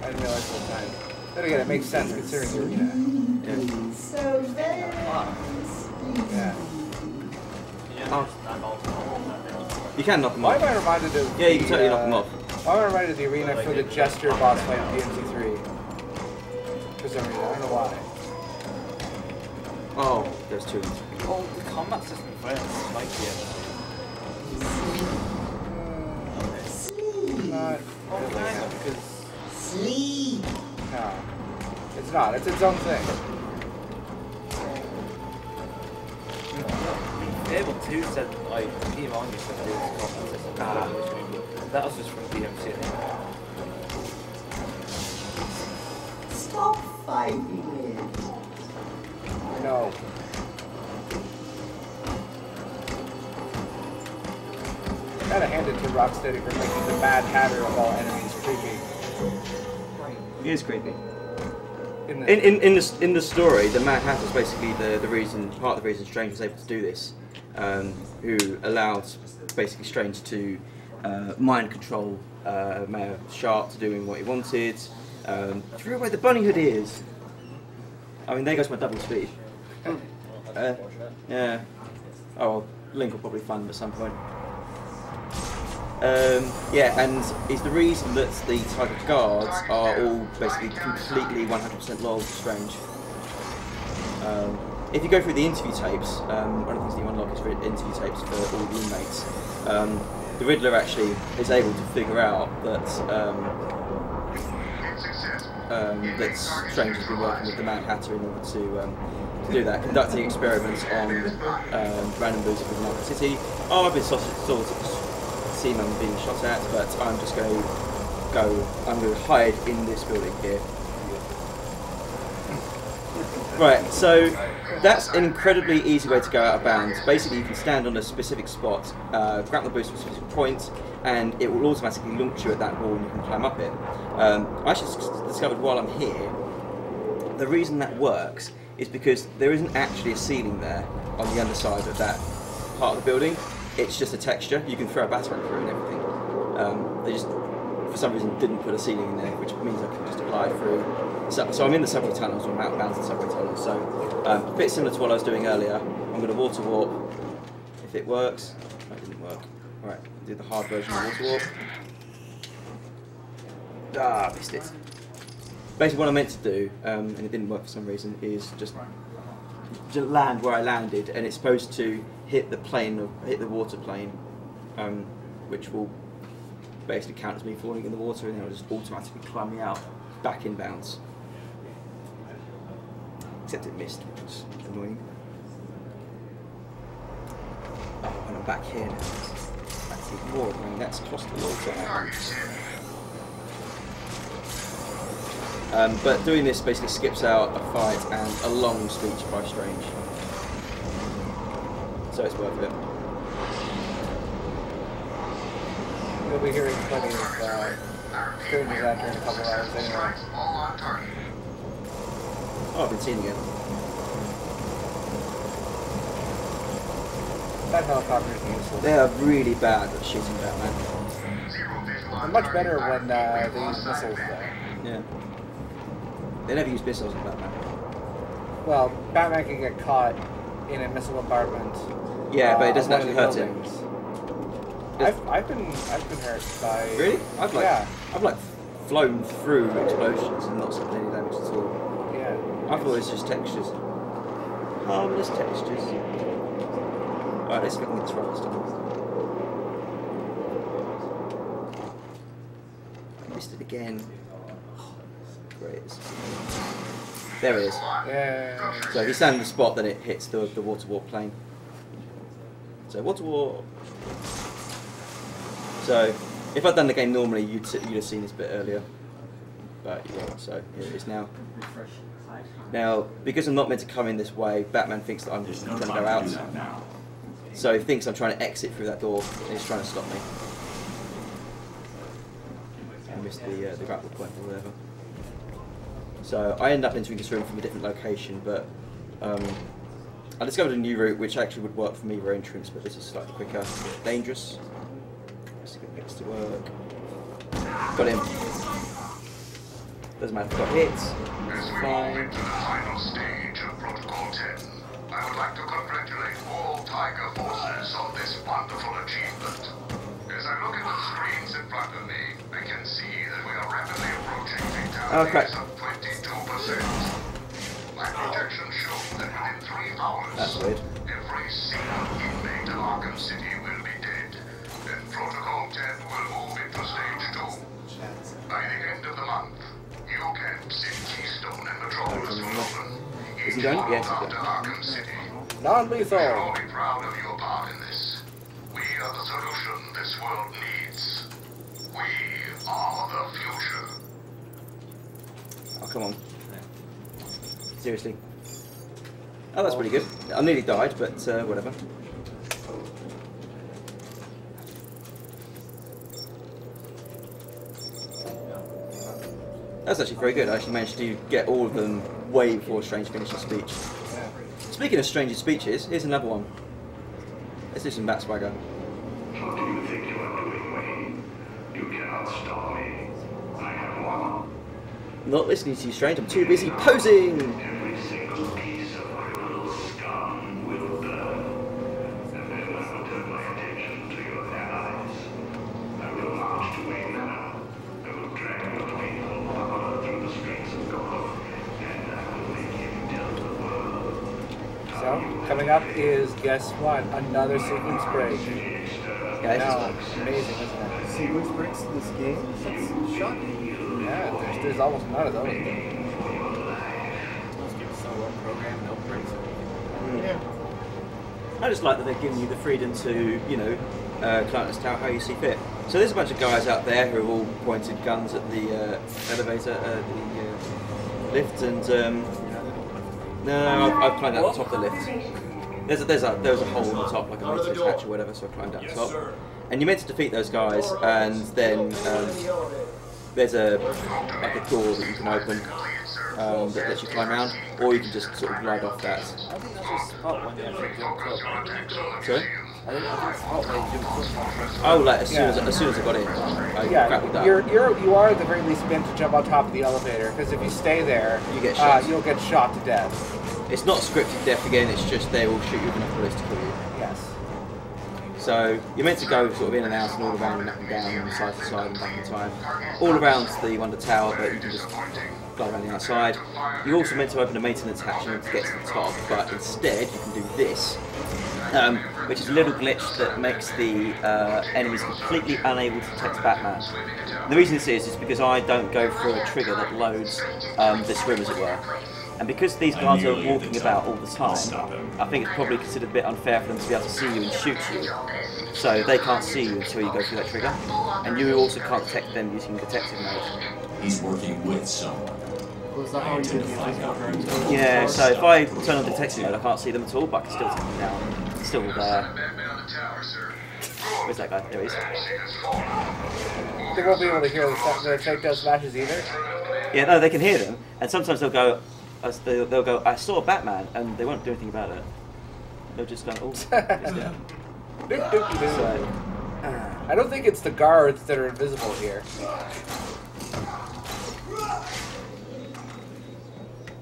I didn't realize at the time. Then again, it makes sense considering the arena. Yeah. So very Yeah. Oh. You can knock them Why off. am I reminded of Yeah, you can totally knock them off. Why am I reminded of the arena for the Jester boss fight in DMC3? For some reason, I don't know why. Oh, there's two. Oh, the combat system for it might be Not really, because sleep. no, it's not. It's its own thing. Able to said like Team on you said it was combat system. That was just from DMC. Stop fighting it. No. Gotta hand it to Rocksteady for making the Mad Hatter of all enemies creepy. He is creepy. In In the story, the Mad Hatter is basically the reason, part of the reason Strange was able to do this, who allowed basically Strange to mind control Mayor Sharp to doing what he wanted, threw away the bunny hood ears. I mean, there goes my double speed. Yeah. Oh, well, Link will probably find them at some point. Yeah, and is the reason that the Tiger Guards are all basically completely 100% loyal to Strange. If you go through the interview tapes, one of the things that you unlock is interview tapes for all the inmates. The Riddler actually is able to figure out that that Strange has been working with the Mad Hatter in order to do that, conducting experiments on random losers within Arkham City. Oh, I've been sort of seen them being shot at, but I'm just going to hide in this building here. Right, so that's an incredibly easy way to go out of bounds. Basically, you can stand on a specific spot, grab the boost at a specific point, and it will automatically launch you at that wall and you can climb up it. I actually discovered while I'm here, the reason that works is because there isn't actually a ceiling there on the underside of that part of the building. It's just a texture. You can throw a batarang through and everything. They just, for some reason, didn't put a ceiling in there, which means I can just apply through. So I'm in the subway tunnels, or I'm outbound in the subway tunnels. So a bit similar to what I was doing earlier. I'm going to water warp. If it works, no, it didn't work. All right, do the hard version of water warp. Ah, missed it. Basically, what I meant to do, and it didn't work for some reason, is just land where I landed, and it's supposed to hit the plane, or hit the water plane, which will basically count as me falling in the water, and then it'll just automatically climb me out back in bounds. Except it missed, which was annoying. Oh, and I'm back here now. That's even more annoying. That's cost a lot to happen. But doing this basically skips out a fight and a long speech by Strange. So it's worth it. You'll be hearing plenty of Stranger's after in a couple hours anyway. Oh, I've been seeing again. That helicopter is useless. They are really bad at shooting Batman. They're much better when they use missiles, though. Yeah. They never use missiles in Batman. Well, Batman can get caught in a missile compartment. Yeah, but it doesn't actually hurt him. I've been hurt by. Really? I've like flown through explosions and not suffered any damage at all. Yeah. I thought it was just textures. Harmless textures. Alright, let's see if I can get this right this time. I missed it again. Great. There it is. Yeah. So if you stand in the spot, then it hits the water warp plane. So water warp. So if I'd done the game normally, you'd have seen this bit earlier. But yeah, so here it is now. Now, because I'm not meant to come in this way, Batman thinks that I'm just going to go out. So he thinks I'm trying to exit through that door, and he's trying to stop me. I missed the grapple point or whatever. So I end up entering this room from a different location, but I discovered a new route which actually would work for me for entrance, but this is slightly quicker. Dangerous. Let's see if it gets to work. Got him. Doesn't matter if I got hits. It's fine. To the final stage of Protocol 10, I would like to congratulate all Tiger forces on this wonderful achievement. As I look at the screens in front of me, I can see that we are rapidly approaching fatalities of 22%. My projections show that within 3 hours, every single inmate of Arkham City will be dead, and Protocol 10 will move into stage 2. By the end of the month, new camps in Keystone and Metropolis will open. Is he going? Yes, he's going. Arkham City. Non-lethal. We're all be proud of your part in this. We are the solution this world needs. We are the future. Oh, come on. Seriously. Oh, that's pretty good. I nearly died, but whatever. That's actually very good. I actually managed to get all of them way before Strange finished his speech. Speaking of Strange's speeches, here's another one. Let's do some bat swagger. What do you think you are doing, Wayne? You cannot stop me. I have won. Not listening to you, Strange. I'm too busy posing. Every single piece of criminal scum will burn. And then I will turn my attention to your allies. I will march to Wayne now. I will drag your faithful follower through the streets of Gotham, and I will make him tell the world. So, coming up is, guess what? Another sequence break. Yeah, amazing, isn't it? Sequence breaks in this game? That's shocking. Yeah, there's almost none of those. Most games so well programmed, no breaks. Yeah. I just like that they're giving you the freedom to, you know, climb this tower how you see fit. So there's a bunch of guys out there who have all pointed guns at the elevator, the lift, and No, I've climbed out the top of the lift. There's a hole on the top, like a maintenance hatch or whatever, so I climbed out the top. And you're meant to defeat those guys, and then there's a door that you can open that lets you climb around, or you can just sort of glide off that. I think that's a spot when you actually jump up. Sorry? I think it's spot when you jump up. Oh, like as soon as I got in, I grappled that. You are at the very least meant to jump on top of the elevator, because if you stay there, you get shot. You'll get shot to death. It's not scripted death again, it's just they will shoot you with enough bullets to kill you. Yes. So you're meant to go sort of in and out and all around and up and down and side to side and back in time. All around the Wonder Tower, but you can just fly around the outside. You're also meant to open a maintenance hatch to get to the top, but instead you can do this, which is a little glitch that makes the enemies completely unable to detect Batman. And the reason this is because I don't go through a trigger that loads this room, as it were. And because these guards are walking about all the time, I think it's probably considered a bit unfair for them to be able to see you and shoot you. So they can't see you until you go through that trigger. And you also can't detect them using detective mode. He's working with someone. Yeah, so if I turn on detective mode, I can't see them at all, but I can still take them down. It's still there. Where's that guy? There he is. They won't be able to hear the takedown smashes either? Yeah, no, they can hear them. And sometimes they'll go, I saw Batman, and they won't do anything about it. They'll just go, oh, it's down. So, I don't think it's the guards that are invisible here.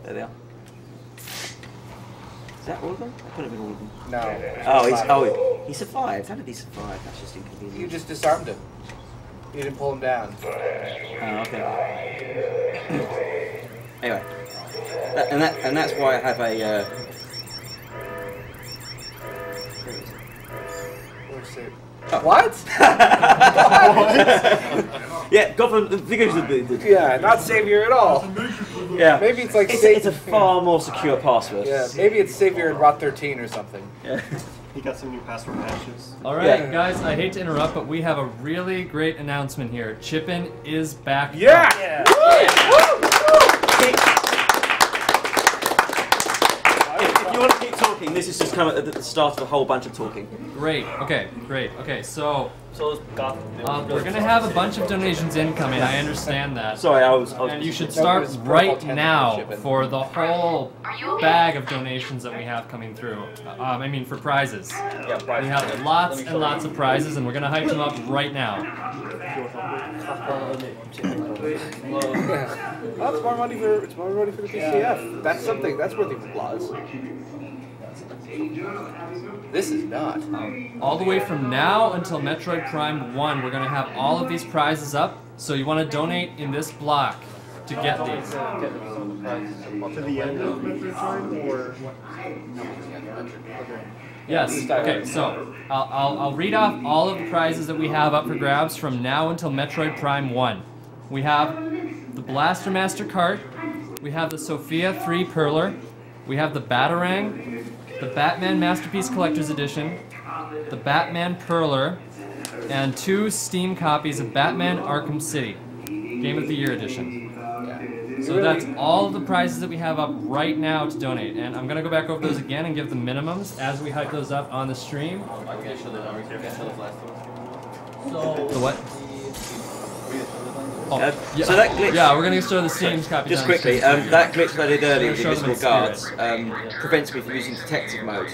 There they are. Is that all of them? That could have been all of them. No. He survived. How did he survive? That's just inconvenient. You just disarmed him. You didn't pull him down. Oh, okay. Anyway, and that's why I have a. Oh. What? Yeah, Gotham figures. Yeah, not Savior at all. Yeah, maybe it's like it's a far more secure password. Yeah, maybe it's Savior in Rot 13 or something. Yeah. He got some new password patches. All right, guys, I hate to interrupt, but we have a really great announcement here. Chippin is back. Yeah! If you want to keep talking, this is just kind of at the start of a whole bunch of talking. Great. Okay. Great. Okay. So we're gonna have a bunch of donations incoming. I understand that. Sorry, I was and you should start right now for the whole bag of donations that we have coming through. I mean, for prizes. Yeah, prizes. We have lots and lots of prizes, and we're gonna hype them up right now. Well, it's more money for the PCF. That's something. That's worthy of applause. This is not. All the way from now until Metroid Prime 1, we're going to have all of these prizes up, so you want to donate in this block to get these. To the end of Metroid Prime, or? Yes, okay, so I'll read off all of the prizes that we have up for grabs from now until Metroid Prime 1. We have the Blaster Master Cart, we have the Sophia 3 Perler, we have the Batarang, the Batman Masterpiece Collector's Edition, the Batman Perler, and 2 Steam copies of Batman Arkham City, Game of the Year Edition. So that's all of the prizes that we have up right now to donate, and I'm going to go back over those again and give the minimums as we hype those up on the stream. I can't show the numbers. I can't show the last one. So the what? Oh, yeah. So that glitch. Yeah, we're going to show the Steam's copy. Just quickly, that glitch that I did earlier with the invisible guards prevents me from using detective mode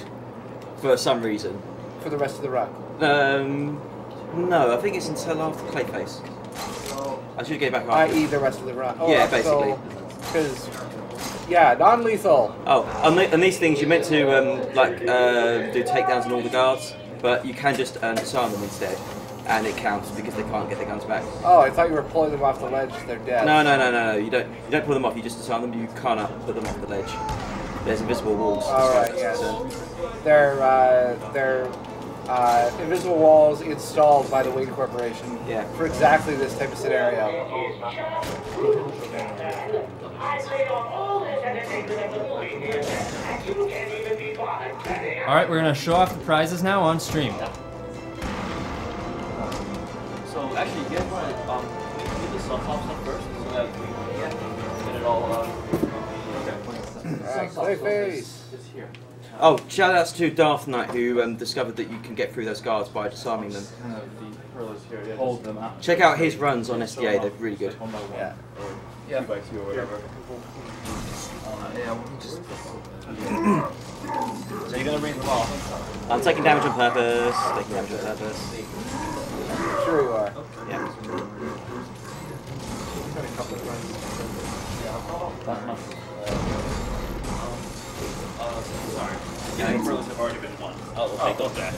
for some reason. For the rest of the run? No, I think it's until after Clayface. I should get back after. I.e. the rest of the run. Oh, yeah, basically. Because, yeah, non-lethal. Oh, on these things you're meant to do takedowns on all the guards, but you can just disarm them instead. And it counts because they can't get their guns back. Oh, I thought you were pulling them off the ledge. They're dead. No. You don't pull them off. You just disarm them. You can't put them off the ledge. There's invisible walls. All right. Yes. They're invisible walls installed by the Wayne Corporation. Yeah. For exactly this type of scenario. All right, we're gonna show off the prizes now on stream. So actually, you guys want to do the soft stuff first, so that we get it all. Alright, Clayface. Oh, shout outs to Darth Knight who discovered that you can get through those guards by disarming them. Hold them up. Check out his runs on SDA, they're really good. Yeah. Or 2x2 or whatever. So you're gonna bring them off? I'm taking damage on purpose. Taking damage on purpose. Sure you are. Yeah. Sorry. Yeah, the pros have already been won. I'll take that.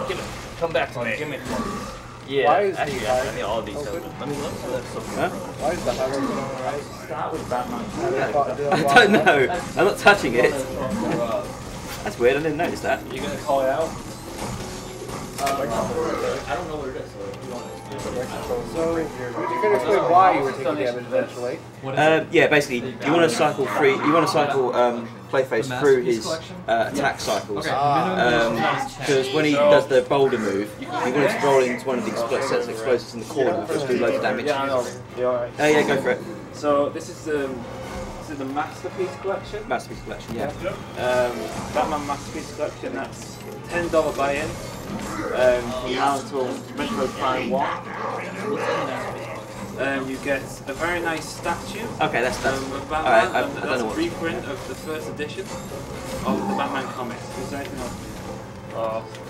Give it. Come back to me. Give me one. Yeah, Why is actually, the I need all these. Let me look for that. Huh? Why is the highway going right? Start with Batman. I don't know. I'm not touching it. That's weird, I didn't notice that. You're gonna call it out? I don't know what it is. So, would you could explain why you were taking damage eventually? Yeah, basically, you want to cycle Clayface through his attack cycles. Because when he does the boulder move, you want him to roll into one of the sets of explosives in the corner, which do loads of damage. Yeah, I know. Yeah, go for it. So this is the Masterpiece Collection. Masterpiece Collection, yeah. Batman Masterpiece Collection. That's $10 buy-in. From now until Metroid Prime 1. You get a very nice statue. Okay, that's of Batman. Alright, That's a reprint of the first edition of the Batman comics. Is there anything else?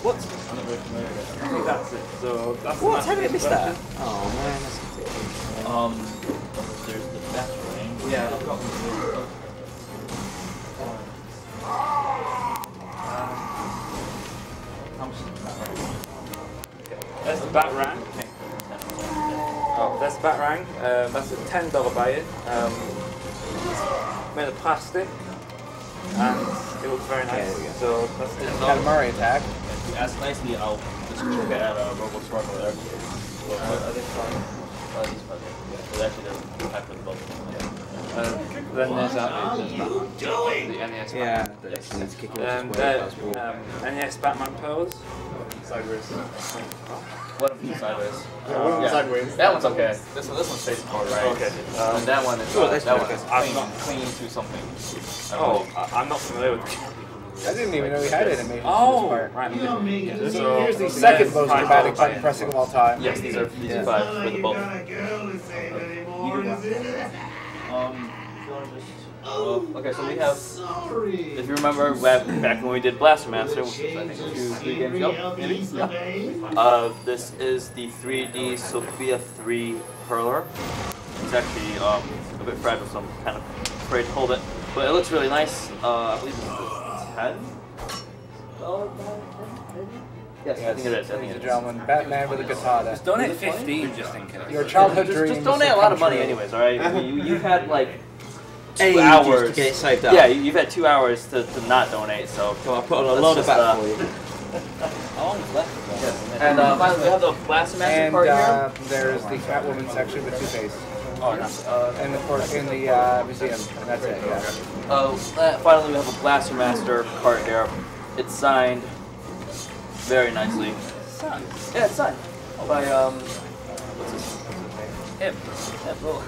What? I'm not very familiar with it. I think that's it. So that's What? the How did I miss that? Masterpiece Oh man, that's ridiculous. There's the Batman. Yeah, I've got one. That's the Batarang. Oh, that's the Batarang. That's a $10 buy-in. It's made of plastic, and it looks very nice. Okay, so that's the Katamari attack. If you ask nicely, I'll just check it at Robosparkle there. These probably. Yeah, it actually doesn't impact with both. Then there's the NES. Yeah, NES Batman pose. Sideways. One of them sideways. Sideways. That one's okay. This one's facing forward, right? Okay. And that one is. I'm not clinging to something. I'm not familiar with it. I didn't even know we had animation Oh, for this part. right. So here's the second most dramatic button pressing of all time. Yes, these are 5 for the both. Okay, so we have, if you remember back when we did Blaster Master, which was I think 2-3 games ago, maybe? Yeah. This is the 3D Sophia 3 Hurler. It's actually a bit fragile, so I'm kind of afraid to hold it. But it looks really nice. I believe it's $10? Yes, I think it is. Ladies and gentlemen, Batman with a katana. Just donate 15 just in case. Your childhood dreams. Just donate a lot of money anyways, alright? You've had like 2 hours to get it saved up. Yeah, you've had 2 hours to not donate, so I put on a lot of that for you. How long is left? Yes. And finally, we have the Blaster Master card here. There's the Catwoman section with Two-Face. Oh, nice. And of course in the museum, and that's it, yeah. Finally, we have a Blaster Master card here. It's signed very nicely. Signed? Yeah, it's signed. By, what's his name? Him. Yeah, well,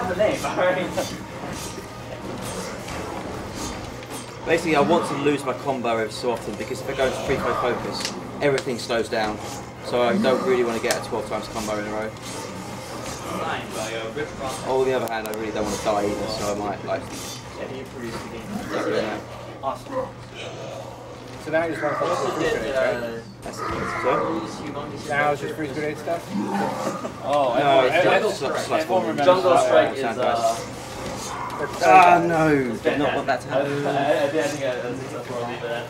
the name, alright. Basically, I want to lose my combo every so often because if I go into free flow focus, everything slows down. So I don't really want to get a 12 times combo in a row. On the other hand, I really don't want to die either, so I might like. Awesome. So now you just want to focus on freeze grenades, right? That's it. Now it's just freeze grenade stuff? Oh, no, it's Jungle Strike is Ah, no! Did not want that to happen. I think that's where I'll leave it at.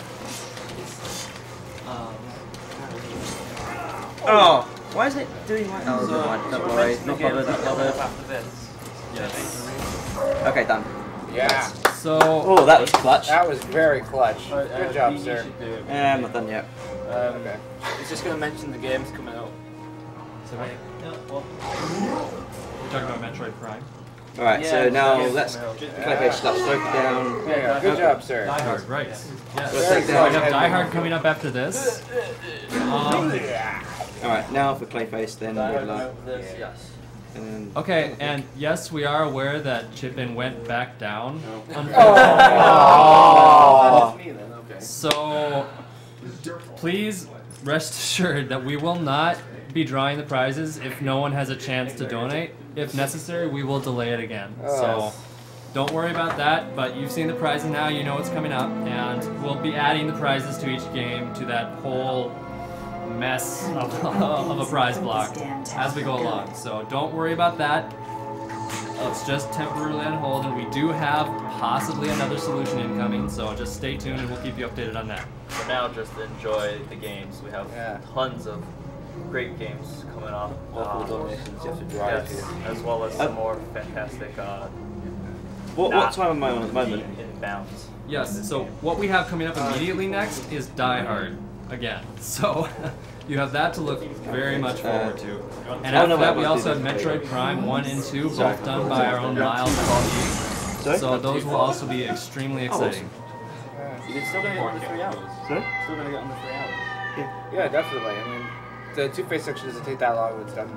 Oh! Why is it doing my... Oh, never mind. Don't worry. Not bothered, not bothered. Okay, done. Yeah. So... Oh, that was clutch. That was very clutch. Good job, sir. I'm not done yet. Okay. It's just going to mention the games coming out. So wait. We're talking about Metroid Prime. Alright, so now let's Clayface slap stroke down. Yeah, good job, sir. Die Hard, right. Yes. Very So I have Die Hard coming up after this. Alright, now for Clayface, then we'll Yes. Okay, and yes, we are aware that Chip-In went back down. So, please rest assured that we will not be drawing the prizes if no one has a chance to donate. If necessary, we will delay it again. So, don't worry about that, but you've seen the prizes now, you know what's coming up, and we'll be adding the prizes to each game to that whole mess of a prize block as we go along. So don't worry about that. It's just temporarily on hold, and we do have possibly another solution incoming, so just stay tuned and we'll keep you updated on that. For now, just enjoy the games. We have tons of great games coming up. Local donations you have to drive yes, here. as well as some more fantastic what time am I on at the moment? Inbounds. Yes, so what we have coming up immediately next is Die Hard again. So you have that to look very much forward to. And after that, we also have Metroid Prime 1 and 2, both done by our own Miles and so those will also be extremely exciting. You're still going to get under 3 hours. Sorry? Still going to get under 3 hours. Yeah, definitely. I mean, the Two-Face section doesn't take that long when it's done.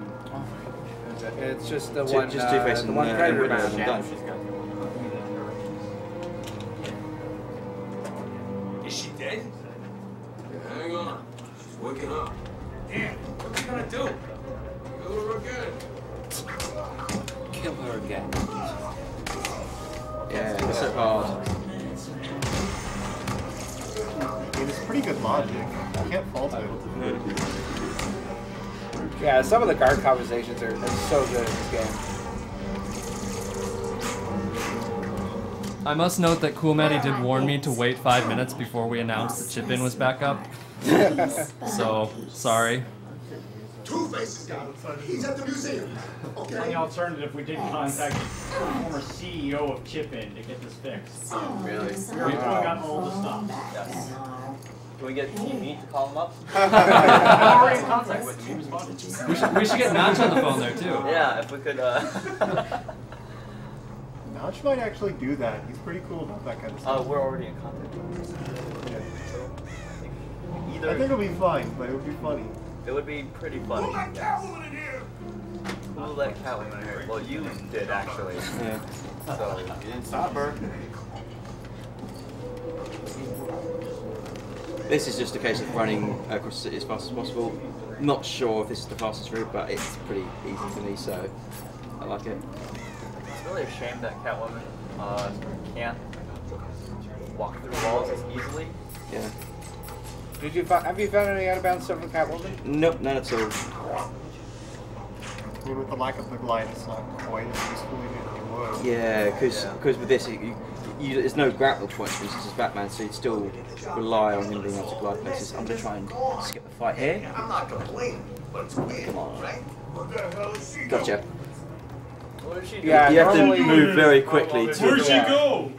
It's just the one, Two-Face the one Predator and man. Is she dead? Hang on. She's waking up. Damn, what's he gonna do? Kill her again. Kill her again. Yeah, it's so hard. It's pretty good logic. I can't fault it. Yeah, some of the guard conversations are so good in this game. I must note that Cool Matty did warn me to wait 5 minutes before we announced that Chip-In was back up. So, sorry. Two-Face he's at the museum. Okay. On the alternative, we did contact the former CEO of Chip-In to get this fixed. Really? We're pulling out all the stuff. Yes. Can we get TV to call him up? I'm already in contact with him. He responded. We should get Notch on the phone there too. Yeah, if we could. Notch might actually do that. He's pretty cool about that kind of stuff. We're already in contact with him. I think it'll be fine, but it would be funny. It would be pretty funny. Who let Catwoman in here? Who let Catwoman in here? Well, you did actually. Yeah. So you didn't stop her. This is just a case of running across the city as fast as possible. Not sure if this is the fastest route, but it's pretty easy for me, so I like it. It's really a shame that Catwoman can't walk through walls as easily. Yeah. Have you found any out-of-bounds stuff with Catwoman? Nope, none at all. I mean, with the lack of the glide, it's not quite as useful as it would. Yeah, because with this, there's no grapple points, for instance, as Batman, so you'd still rely on him being able to glide places. I'm going to try and skip the fight here. I'm not complaining, but it's weird, Come on. right? What the hell is she Gotcha. What did she do? Yeah, you have to normally- move very quickly to... Where'd she go?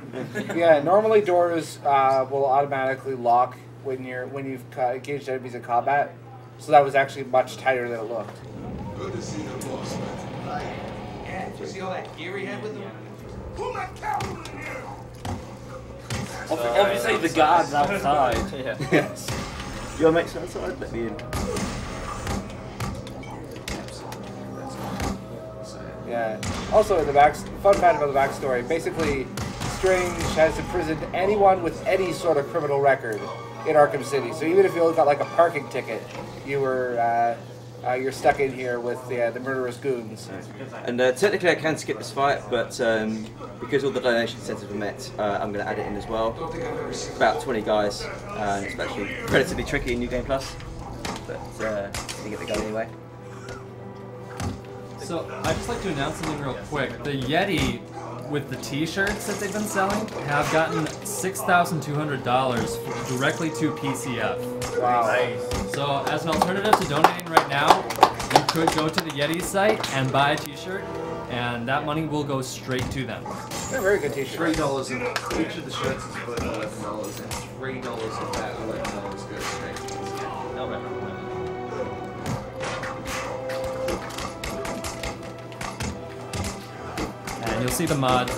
Yeah, normally doors will automatically lock when you've engaged enemies in combat. So that was actually much tighter than it looked. Good to see the boss, man. Yeah, did you see all that gear he had with him? Who let Catwoman in here? Obviously the guards outside. Yeah. Yes. Your mates outside? Let me in. Yeah. Also, in the fun fact about the backstory, basically, Strange has imprisoned anyone with any sort of criminal record in Arkham City. So even if you got like a parking ticket, you're stuck in here with the murderous goons. And technically I can skip this fight, but because all the donation centers were met, I'm going to add it in as well. About 20 guys, it's actually relatively tricky in New Game Plus, but you get the gun anyway. So I'd just like to announce something real quick. The Yeti with the t-shirts that they've been selling have gotten $6,200 directly to PCF. Wow. Nice. So as an alternative to donating right now, you could go to the Yeti site and buy a t-shirt, and that money will go straight to them. They're very good t-shirts. $3 in each of the shirts is worth $11, and $3 of that $11 goes straight to PCF. Okay. And you'll see the mods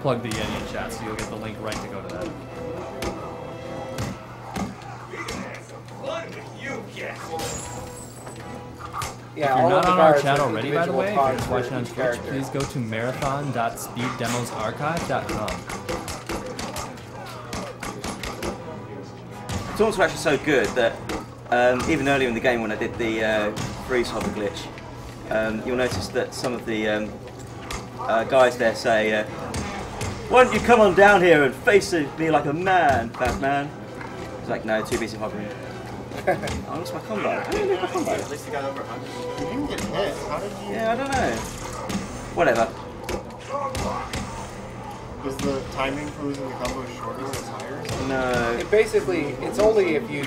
plug the Yeti in chat, so you'll get the link right to go to that. Yeah, If you're all not of the on our guards chat have already, by the way, if individual you're just watching on pods for Twitch, each please go to marathon.speeddemosarchive.com. It's also actually so good that even earlier in the game when I did the freeze hover glitch, you'll notice that some of the guys there say, "Why don't you come on down here and face me like a man, Batman?" It's like, no, too busy hovering. I lost my combo. I didn't lose my combo. At least you got over 100. You didn't get hit. How did you? Yeah, I don't know. Whatever. Was the timing for losing the combo shorter or higher? Or something? No. It's only if you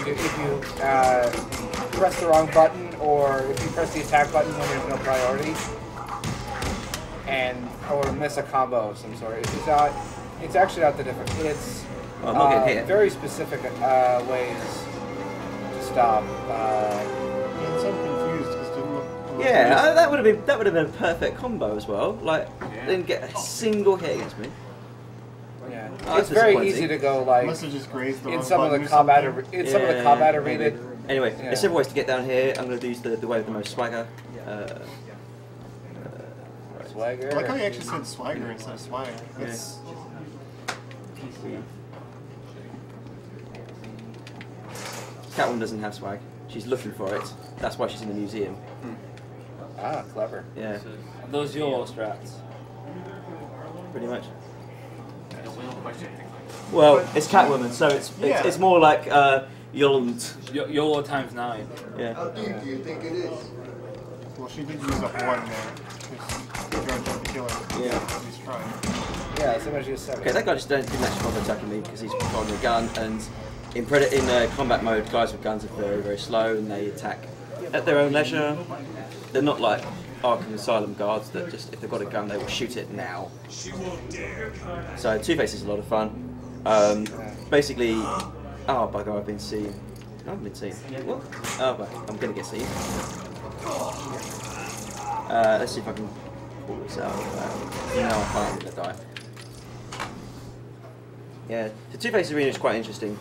press the wrong button or if you press the attack button when there's no priority, or miss a combo of some sort. It's actually not the difference. It's I'm not getting hit. very specific ways to stop. I'm so confused because it didn't look. Yeah, that would have been a perfect combo as well. Like, didn't get a single hit against me. Yeah, Oh, it's very easy to go like Must have just grazed the in wrong some of the button or combat something. in some of the combat arena. Anyway, Yeah. there's several ways to get down here. I'm going to use the way with the most swagger. Swagger. I like how you actually said swagger instead of swag. That's Catwoman doesn't have swag. She's looking for it. That's why she's in the museum. Ah, clever. Yeah. Those YOLO strats. Pretty much. Well, it's Catwoman, so it's more like YOLO. YOLO times 9. Yeah. How deep do you think it is? well, she did use up one there. She's trying to kill her. Yeah. He's trying. Yeah, somebody's just 7. Okay, that guy just didn't actually bother attacking me because he's holding a gun, and in combat mode, guys with guns are very, very slow and they attack at their own leisure. They're not like Arkham Asylum guards that just, if they've got a gun, they will shoot it now. So Two-Face is a lot of fun. Basically, oh bugger, I've been seen. I haven't been seen. What? Oh, but I'm gonna get seen. Let's see if I can pull this out. No, I can't. I'm gonna die. Yeah, the Two-Face arena is quite interesting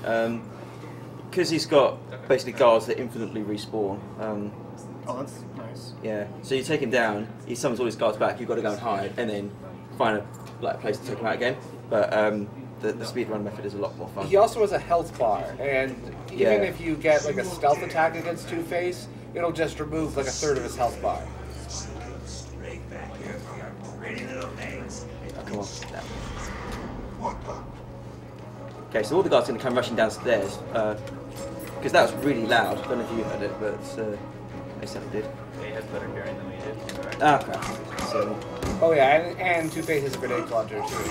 because he's got basically guards that infinitely respawn. Oh, that's nice. Yeah, so you take him down, he summons all his guards back, you've got to go and hide, and then find a place to take him out again. But the speedrun method is a lot more fun. He also has a health bar, and even Yeah. if you get like a stealth attack against Two-Face, it'll just remove like a third of his health bar. Oh, come on. Okay, so all the guards are going to come rushing downstairs, because that was really loud. I don't know if you heard it, but they certainly did. He has better hearing than we did. Ah, crap. So, Oh yeah, and Two-Face has a grenade launcher too.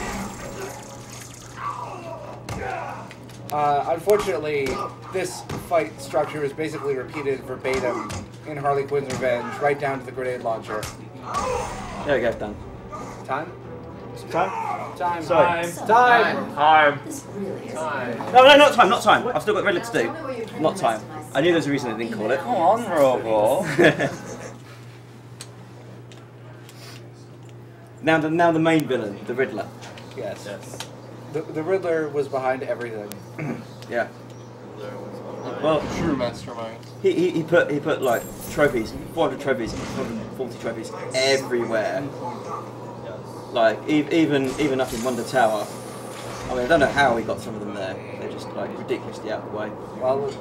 Unfortunately, this fight structure is basically repeated verbatim in Harley Quinn's Revenge, right down to the grenade launcher. there we go, done. Time? Time? Time. Sorry. Time. No, not time. I've still got Red Lip to do. Not time. I knew there was a reason I didn't call it. Come on, Robo. Now the main villain, the Riddler. Yes. The Riddler was behind everything. Yeah. Well, true mastermind. He put like trophies, 400 trophies, 440 trophies everywhere. Like even up in Wonder Tower. I mean, I don't know how he got some of them there. They're just like ridiculously out of the way. Well,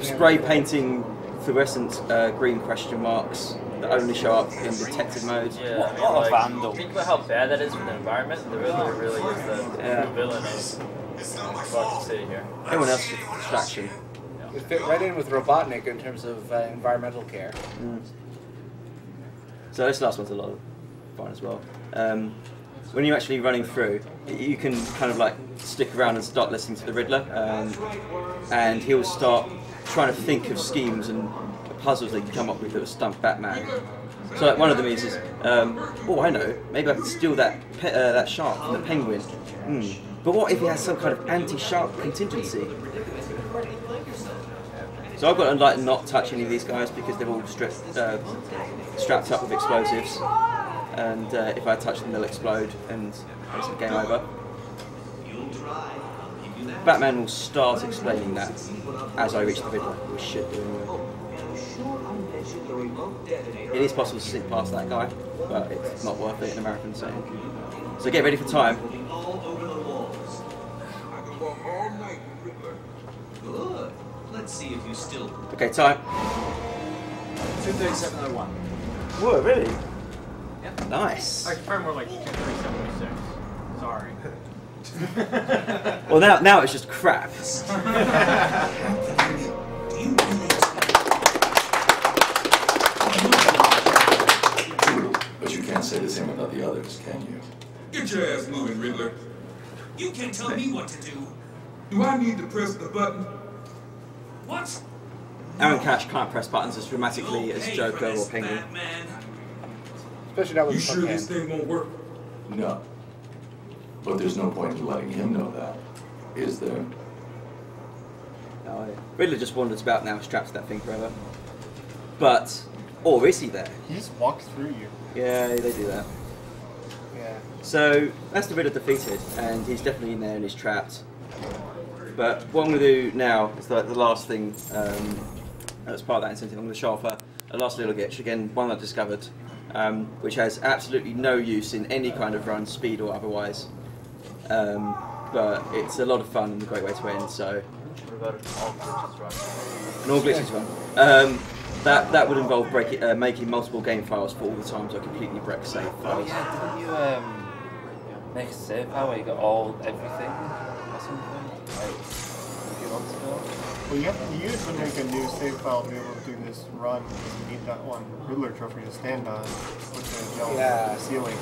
spray painting fluorescent green question marks that only show up in detective mode. Yeah, what a vandal. Think about how bad that is for the environment. The Riddler really is the true villain of Gotham City here. Everyone else is a distraction. It fit right in with Robotnik in terms of environmental care. So this last one's a lot of fun as well. When you're actually running through, you can kind of like stick around and start listening to the Riddler, and he'll start trying to think of schemes and puzzles they can come up with that will stump Batman. So like one of them is oh I know, maybe I could steal that shark from the Penguin. But what if he has some kind of anti-shark contingency? So I've got to like not touch any of these guys because they're all strapped up with explosives, and if I touch them they'll explode and it's a game over. Batman will start explaining that as I reach the Riddler, which should do anyway. It is possible to sneak past that guy, but it's not worth it in American setting. So get ready for time. Good. Let's see if you still. Okay, time. 237.01. Whoa, really? Yep. Nice. Actually, probably more like 237.06. Sorry. Well, now it's just crap. But you can't say the same about the others, can you? Get your ass moving, Riddler. You can't tell me what to do. Do I need to press the button? What? Aaron Cash can't press buttons as dramatically as Joker or Penguin. Especially not with You sure this thing won't work? No. But there's no point in letting him know that, is there? No, Riddler just wanders about now, strapped to that thing forever. But, or is he there? He just walks through you. Yeah, they do that. Yeah. So that's the Riddler defeated, and he's definitely in there and he's trapped. But what I'm going to do now is the last thing, as part of that incentive, I'm going to show off a last little glitch, again, one I discovered, which has absolutely no use in any kind of run, speed or otherwise. But it's a lot of fun and a great way to end, so... An all glitches run. That would involve making multiple game files for all the times I completely wreck save files. Yeah, didn't you make a save file where you got everything or something? Like, a few months ago? Well, you have to make a new save file to be able to do this run. You need that one Riddler trophy to stand on with the gel ceiling.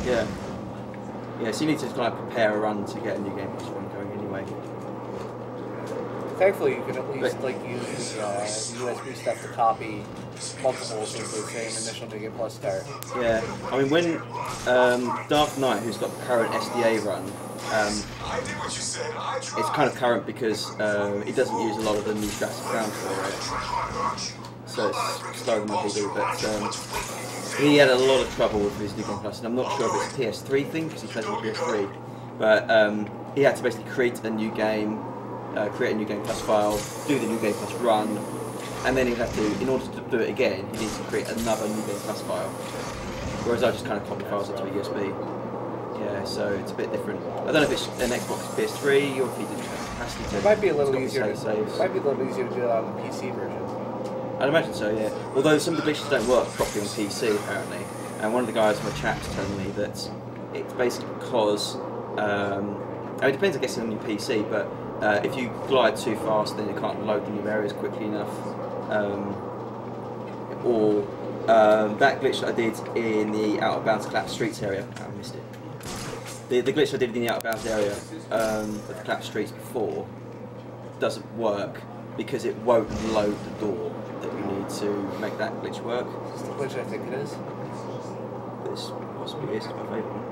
Yeah. Yeah, so you need to kind of prepare a run to get a new game plus one going anyway. Thankfully, you can at least use USB stuff to copy multiples of the same initial New Game Plus start. Yeah, I mean when Dark Knight, who's got the current SDA run, it's kind of current because it doesn't use a lot of the new strats found for it, so it's slower than my PD. But he had a lot of trouble with his New Game Plus, and I'm not sure if it's a PS3 thing because he plays on PS3, but he had to basically create a new game. Create a new game plus file, do the new game plus run, and then he'd have to, in order to do it again, he needs to create another new game plus file. Whereas I just kind of copy files onto a USB. Yeah, so it's a bit different. I don't know if it's an Xbox PS3 or if he didn't have capacity to. It might be a little easier. Might be a little easier to do that on the PC version. I'd imagine so, yeah. Although some of the glitches don't work properly on PC apparently, and one of the guys in the chat was telling me that it's basically because it depends, I guess, on your PC, but. If you glide too fast, then you can't load the new areas quickly enough. Or that glitch that I did in the Out of Bounds Collapsed Streets area, I missed it. The glitch I did in the Out of Bounds area of the Collapsed Streets before doesn't work because it won't load the door that we need to make that glitch work. It's the glitch I think it is. This possibly is my favourite one.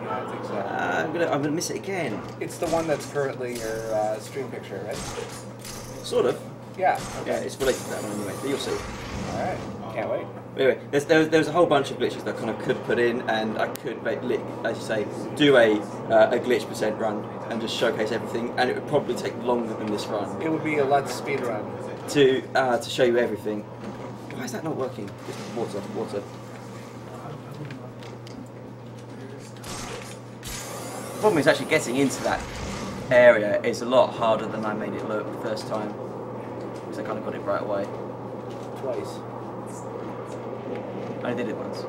I think so. I'm gonna miss it again. It's the one that's currently your stream picture, right? Sort of. Yeah. Okay. Yeah, it's related to that one anyway, but you'll see. Alright, can't wait. Anyway, there was a whole bunch of glitches that I kind of could put in, and I could, as you say, do a glitch % run and just showcase everything, and it would probably take longer than this run. It would be a let's speed run. To show you everything. Why is that not working? Just water. The problem is actually getting into that area is a lot harder than I made it look the first time. Because I kind of got it right away. Twice. I did it once.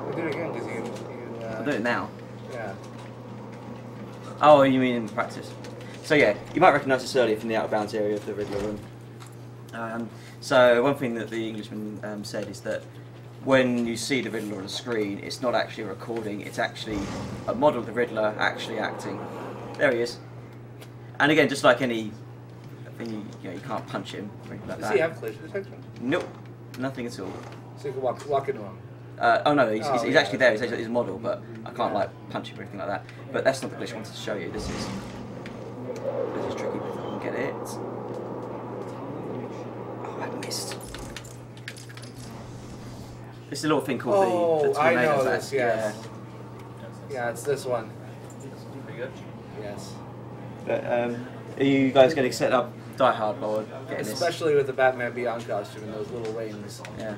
We'll do it again because you I'll do it now. Yeah. Oh, you mean in practice? So yeah, you might recognise this earlier from the Out of Bounds area of the Riddler room. So one thing that the Englishman said is that when you see the Riddler on the screen, it's not actually a recording, it's actually a model of the Riddler actually acting. There he is. And again, just like any thing, you can't punch him or anything like that. Does he have collision detection? Nope, nothing at all. So you can walk into him? Oh no, he's actually there, he's a model, but I can't like punch him or anything like that. But that's not the glitch I wanted to show you, this is tricky, but if I can get it. Oh, I missed. It's a little thing called the tornado. I know vest. this, yes. Yeah, it's this one. Pretty good. Yes. But, are you guys getting set up Die hard mode. Especially with the Batman Beyond costume and those little wings. Yeah.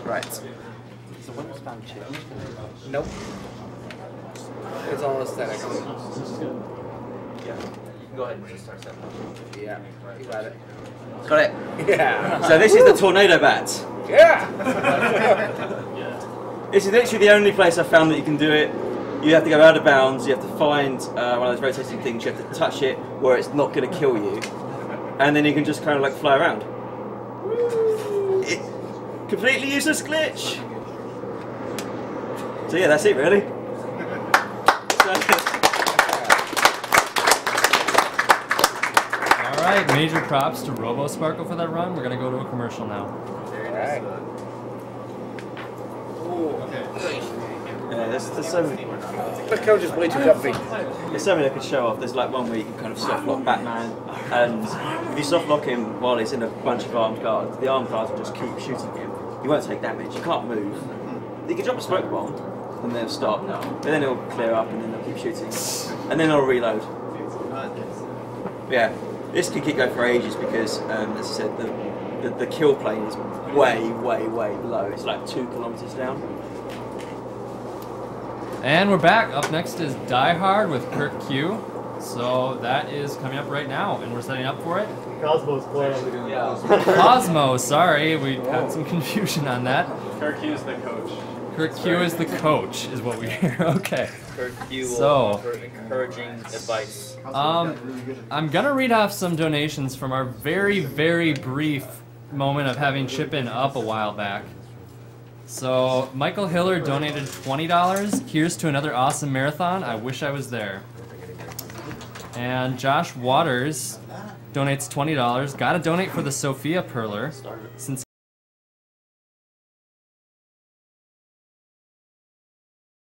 Right. Is the window span changed? Nope. It's all aesthetic. Yeah. Go ahead and just start that. Yeah, you got it. Got it? Yeah. So this is the Tornado Bat. Yeah! This is literally the only place I've found that you can do it. You have to go out of bounds, you have to find one of those rotating things, you have to touch it where it's not going to kill you, and then you can just kind of like fly around. Completely useless glitch! So yeah, that's it really. Alright, major props to Robosparkle for that run. We're going to go to a commercial now. Alright. Yeah, there's so many. The coach is way too comfy. There's so many I could show off. There's like one where you can kind of soft lock Batman, and if you soft lock him while he's in a bunch of armed guards, the armed guards will just keep shooting him. You won't take damage, you can't move. You can drop a smoke bomb, and they'll stop, but then it'll clear up, and then they'll keep shooting. And then it'll reload. Yeah, this can keep going for ages because, as I said, the kill plane is way, way, way below. It's like 2 kilometers down. And we're back. Up next is Die Hard with Kirk Q. So that is coming up right now, and we're setting up for it. Cosmo's playing. Yeah. Cosmo, sorry, we had some confusion on that. Kirk Q is the coach. Kirk Q is the coach, is what we hear. Okay. Kirk Q will So, offer encouraging advice. I'm gonna read off some donations from our very, very brief moment of having Chip-In up a while back. So, Michael Hiller donated $20. Here's to another awesome marathon. I wish I was there. And Josh Waters donates $20. Gotta donate for the Sophia Perler, since